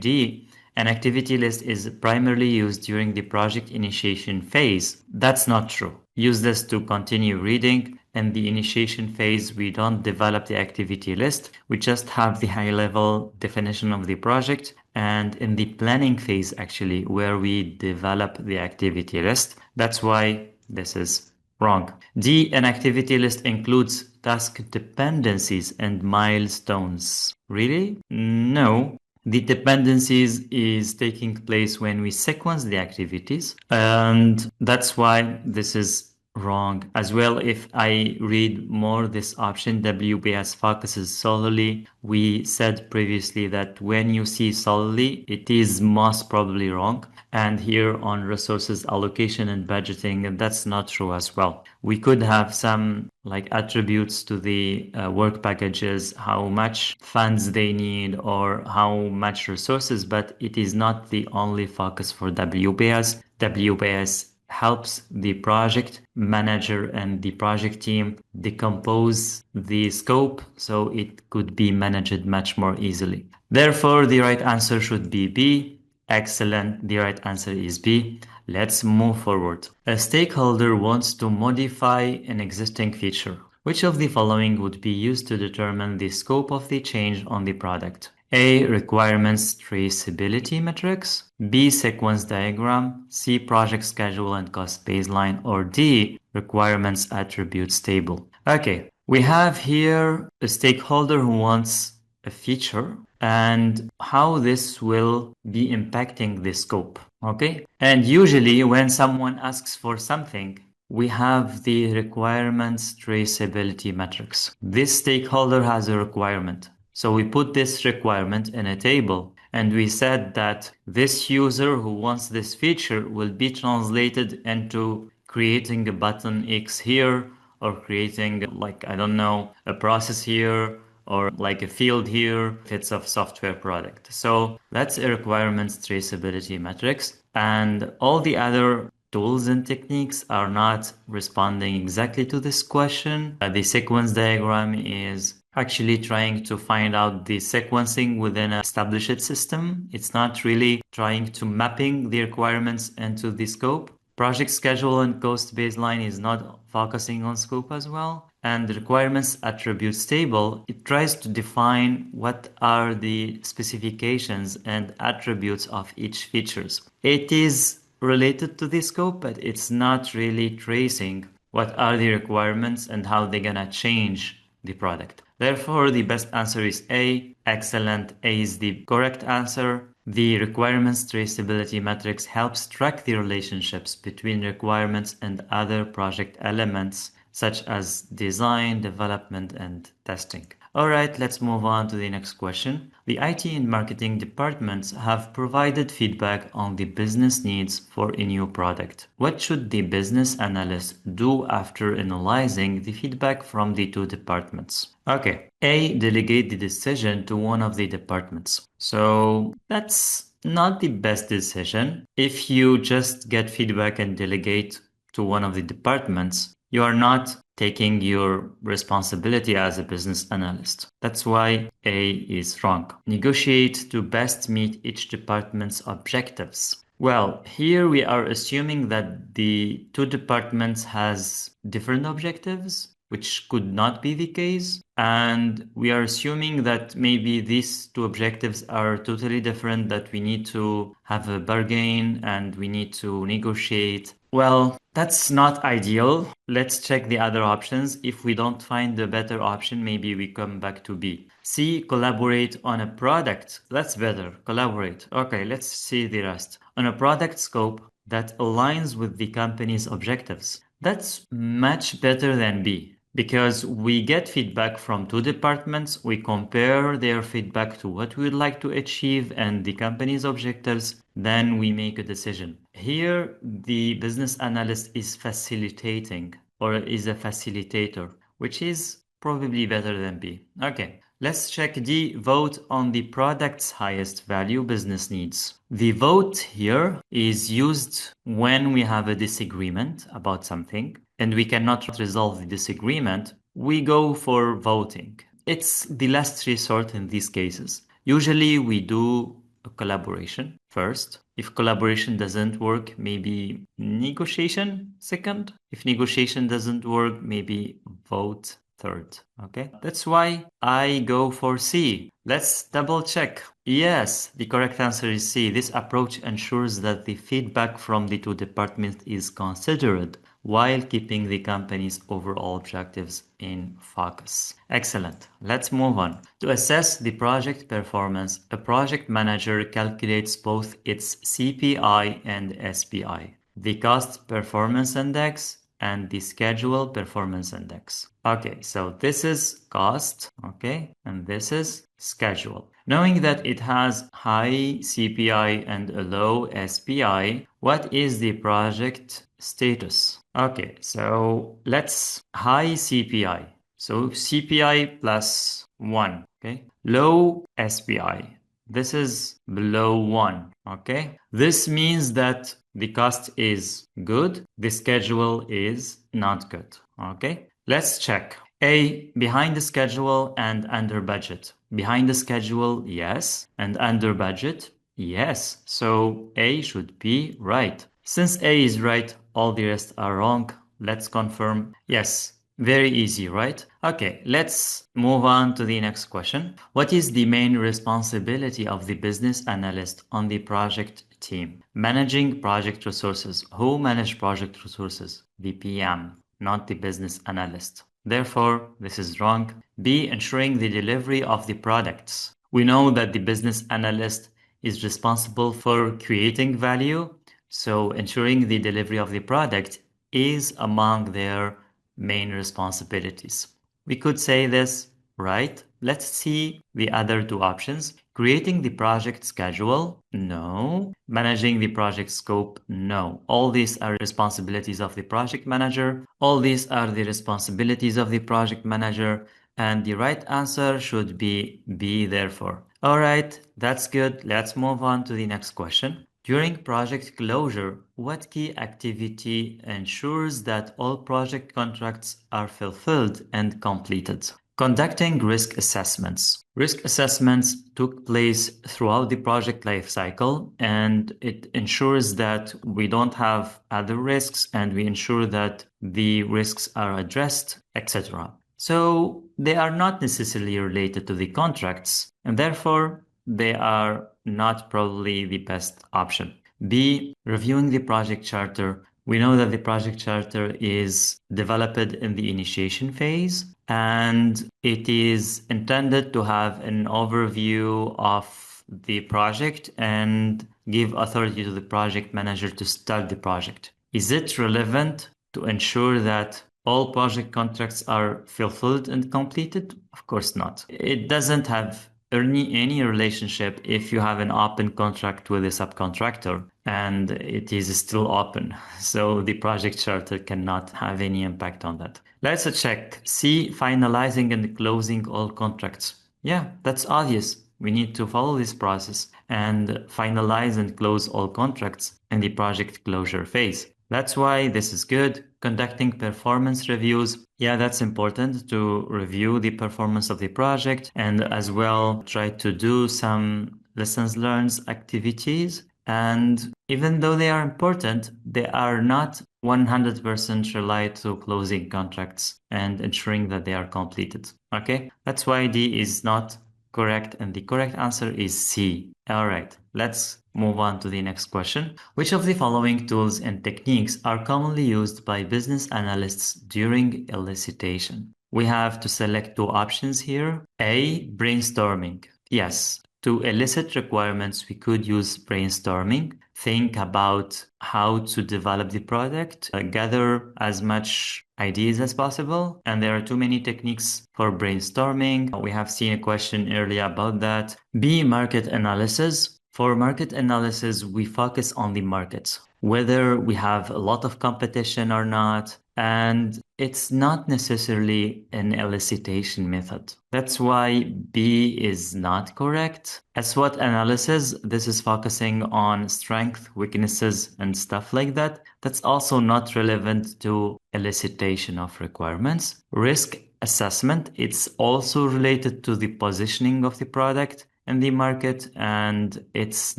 D. An activity list is primarily used during the project initiation phase. That's not true. Use this to continue reading. In the initiation phase, we don't develop the activity list. We just have the high-level definition of the project. And in the planning phase, actually, where we develop the activity list. That's why this is wrong. D, an activity list includes task dependencies and milestones. Really? No. The dependencies is taking place when we sequence the activities, and that's why this is wrong as well. If I read more this option, WBS focuses solely. We said previously that when you see solely, it is most probably wrong. And here on resources allocation and budgeting, that's not true as well. We could have some like attributes to the work packages, how much funds they need or how much resources, but it is not the only focus for WBS. WBS helps the project manager and the project team decompose the scope so it could be managed much more easily. Therefore, the right answer should be B. Excellent. The right answer is B. Let's move forward. A stakeholder wants to modify an existing feature. Which of the following would be used to determine the scope of the change on the product? A. Requirements traceability metrics. B. Sequence diagram. C. Project schedule and cost baseline. Or D. Requirements attributes table. Okay, we have here a stakeholder who wants a feature and how this will be impacting the scope. Okay, and usually when someone asks for something, we have the requirements traceability metrics. This stakeholder has a requirement. So we put this requirement in a table and we said that this user who wants this feature will be translated into creating a button X here or creating like, I don't know, a process here or like a field here if it's a software product. So that's a requirements traceability matrix. And all the other tools and techniques are not responding exactly to this question. The sequence diagram is actually trying to find out the sequencing within an established system. It's not really trying to mapping the requirements into the scope. Project schedule and cost baseline is not focusing on scope as well. And the requirements attributes table, it tries to define what are the specifications and attributes of each features. It is related to the scope, but it's not really tracing what are the requirements and how they're gonna change the product. Therefore, the best answer is A. Excellent. A is the correct answer. The requirements traceability matrix helps track the relationships between requirements and other project elements such as design, development, and testing. All right, let's move on to the next question. The IT and marketing departments have provided feedback on the business needs for a new product. What should the business analyst do after analyzing the feedback from the two departments? Okay, A, delegate the decision to one of the departments. So that's not the best decision. If you just get feedback and delegate to one of the departments, you are not taking your responsibility as a business analyst. That's why A is wrong. Negotiate to best meet each department's objectives. Well, here we are assuming that the two departments has different objectives, which could not be the case. And we are assuming that maybe these two objectives are totally different, that we need to have a bargain and we need to negotiate. Well, that's not ideal. Let's check the other options. If we don't find the better option, maybe we come back to B. C, collaborate on a product. That's better. Collaborate. Okay, let's see the rest. On a product scope that aligns with the company's objectives. That's much better than B. Because we get feedback from two departments, we compare their feedback to what we would like to achieve and the company's objectives, then we make a decision. Here, the business analyst is facilitating or is a facilitator, which is probably better than B. Okay, let's check D, vote on the product's highest value business needs. The vote here is used when we have a disagreement about something and we cannot resolve the disagreement, we go for voting. It's the last resort in these cases. Usually we do a collaboration first. If collaboration doesn't work, maybe negotiation second. If negotiation doesn't work, maybe vote third. Okay, that's why I go for C. Let's double check. Yes, the correct answer is C. This approach ensures that the feedback from the two departments is considered while keeping the company's overall objectives in focus. Excellent. Let's move on. To assess the project performance, a project manager calculates both its CPI and SPI, the cost performance index and the schedule performance index. Okay, so this is cost, okay, and this is schedule. Knowing that it has high CPI and a low SPI, what is the project status? Okay, so let's high CPI. So CPI plus 1, okay? Low SPI. This is below 1, okay? This means that the cost is good, the schedule is not good, okay? Let's check. A, behind the schedule and under budget. Behind the schedule, yes, and under budget, yes. So A should be right. Since A is right, all the rest are wrong. Let's confirm. Yes, very easy, right? Okay, let's move on to the next question. What is the main responsibility of the business analyst on the project team? Managing project resources. Who manage project resources? The PM, not the business analyst. Therefore, this is wrong. B, ensuring the delivery of the products. We know that the business analyst is responsible for creating value, so ensuring the delivery of the product is among their main responsibilities. We could say this, right? Let's see the other two options. Creating the project schedule? No. Managing the project scope? No. All these are responsibilities of the project manager. All these are the responsibilities of the project manager. And the right answer should be B, therefore. All right, that's good. Let's move on to the next question. During project closure, what key activity ensures that all project contracts are fulfilled and completed? Conducting risk assessments. Risk assessments took place throughout the project lifecycle, and it ensures that we don't have other risks and we ensure that the risks are addressed, etc. So they are not necessarily related to the contracts, and therefore they are not probably the best option. B, reviewing the project charter. We know that the project charter is developed in the initiation phase, and it is intended to have an overview of the project and give authority to the project manager to start the project. Is it relevant to ensure that all project contracts are fulfilled and completed? Of course not. It doesn't have any relationship if you have an open contract with a subcontractor and it is still open. So the project charter cannot have any impact on that. Let's check. C, finalizing and closing all contracts. Yeah, that's obvious. We need to follow this process and finalize and close all contracts in the project closure phase. That's why this is good. Conducting performance reviews. Yeah, that's important to review the performance of the project and as well try to do some lessons learned activities. And even though they are important, they are not 100% relied to closing contracts and ensuring that they are completed. Okay, that's why D is not correct and the correct answer is C. All right, let's move on to the next question. Which of the following tools and techniques are commonly used by business analysts during elicitation? We have to select two options here. A, brainstorming. Yes, to elicit requirements, we could use brainstorming. Think about how to develop the product, gather as much ideas as possible. And there are too many techniques for brainstorming. We have seen a question earlier about that. B, market analysis. For market analysis, we focus on the markets, whether we have a lot of competition or not. And it's not necessarily an elicitation method. That's why B is not correct. SWOT analysis, this is focusing on strength, weaknesses, and stuff like that. That's also not relevant to elicitation of requirements. Risk assessment, it's also related to the positioning of the product in the market, and it's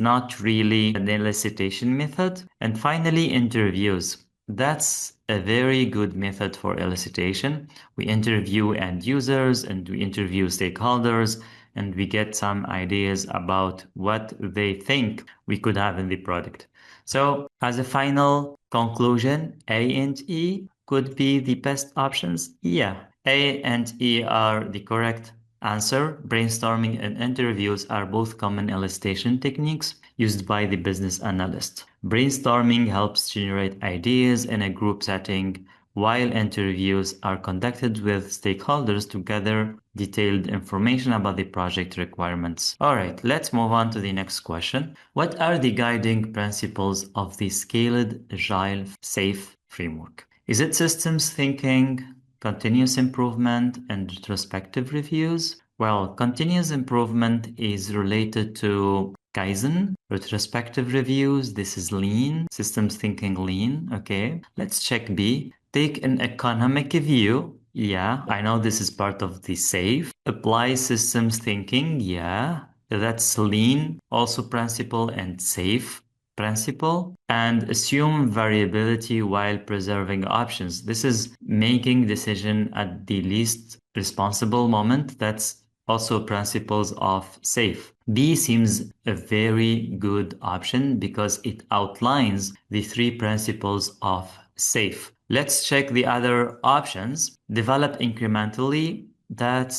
not really an elicitation method. And finally, interviews. That's a very good method for elicitation. We interview end users and we interview stakeholders and we get some ideas about what they think we could have in the product. So as a final conclusion, A and E could be the best options. Yeah, A and E are the correct answer. Brainstorming and interviews are both common elicitation techniques used by the business analyst. Brainstorming helps generate ideas in a group setting, while interviews are conducted with stakeholders to gather detailed information about the project requirements. All right, let's move on to the next question. What are the guiding principles of the Scaled Agile Safe framework? Is it systems thinking, continuous improvement, and retrospective reviews? Well, continuous improvement is related to Kaizen, retrospective reviews. This is lean, systems thinking lean. Okay, let's check B. Take an economic view. Yeah, I know this is part of the SAFE. Apply systems thinking. Yeah, that's lean, also principle, and SAFE principle. And assume variability while preserving options. This is making decision at the least responsible moment. That's also principles of SAFE. B seems a very good option because it outlines the three principles of SAFE. Let's check the other options. Develop incrementally. That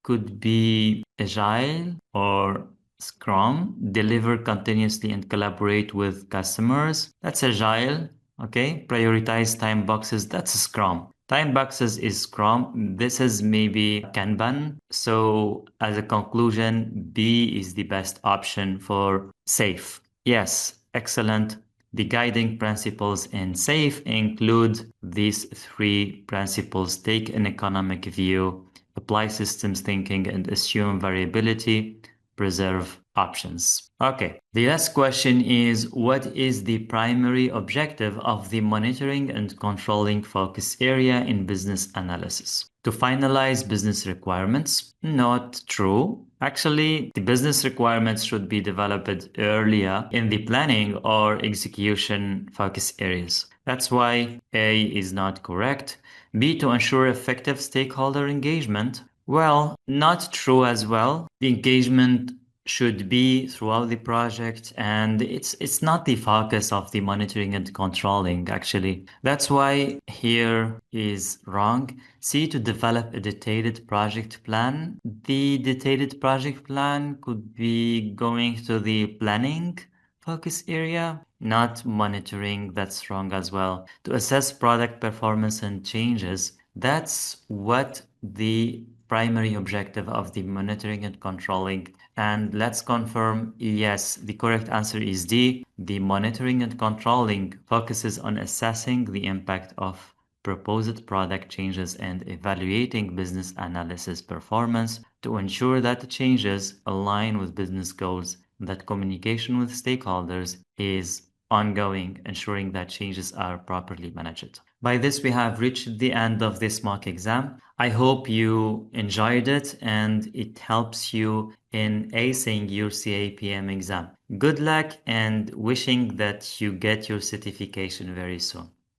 could be Agile or Scrum. Deliver continuously and collaborate with customers. That's Agile. Okay. Prioritize time boxes. That's Scrum. Time boxes is Scrum. This is maybe Kanban. So as a conclusion, B is the best option for SAFe. Yes, excellent. The guiding principles in SAFe include these three principles: take an economic view, apply systems thinking, and assume variability, preserve options. Okay, the last question is, what is the primary objective of the monitoring and controlling focus area in business analysis? To finalize business requirements? Not true. Actually, the business requirements should be developed earlier in the planning or execution focus areas. That's why A is not correct. B, to ensure effective stakeholder engagement. Well, not true as well. The engagement should be throughout the project, and it's not the focus of the monitoring and controlling actually. That's why here is wrong. C, to develop a detailed project plan. The detailed project plan could be going to the planning focus area, not monitoring. That's wrong as well. To assess product performance and changes, that's what the primary objective of the monitoring and controlling. And let's confirm, yes, the correct answer is D. The monitoring and controlling focuses on assessing the impact of proposed product changes and evaluating business analysis performance to ensure that the changes align with business goals, that communication with stakeholders is ongoing, ensuring that changes are properly managed. By this, we have reached the end of this mock exam. I hope you enjoyed it and it helps you in acing your CAPM exam. Good luck and wishing that you get your certification very soon.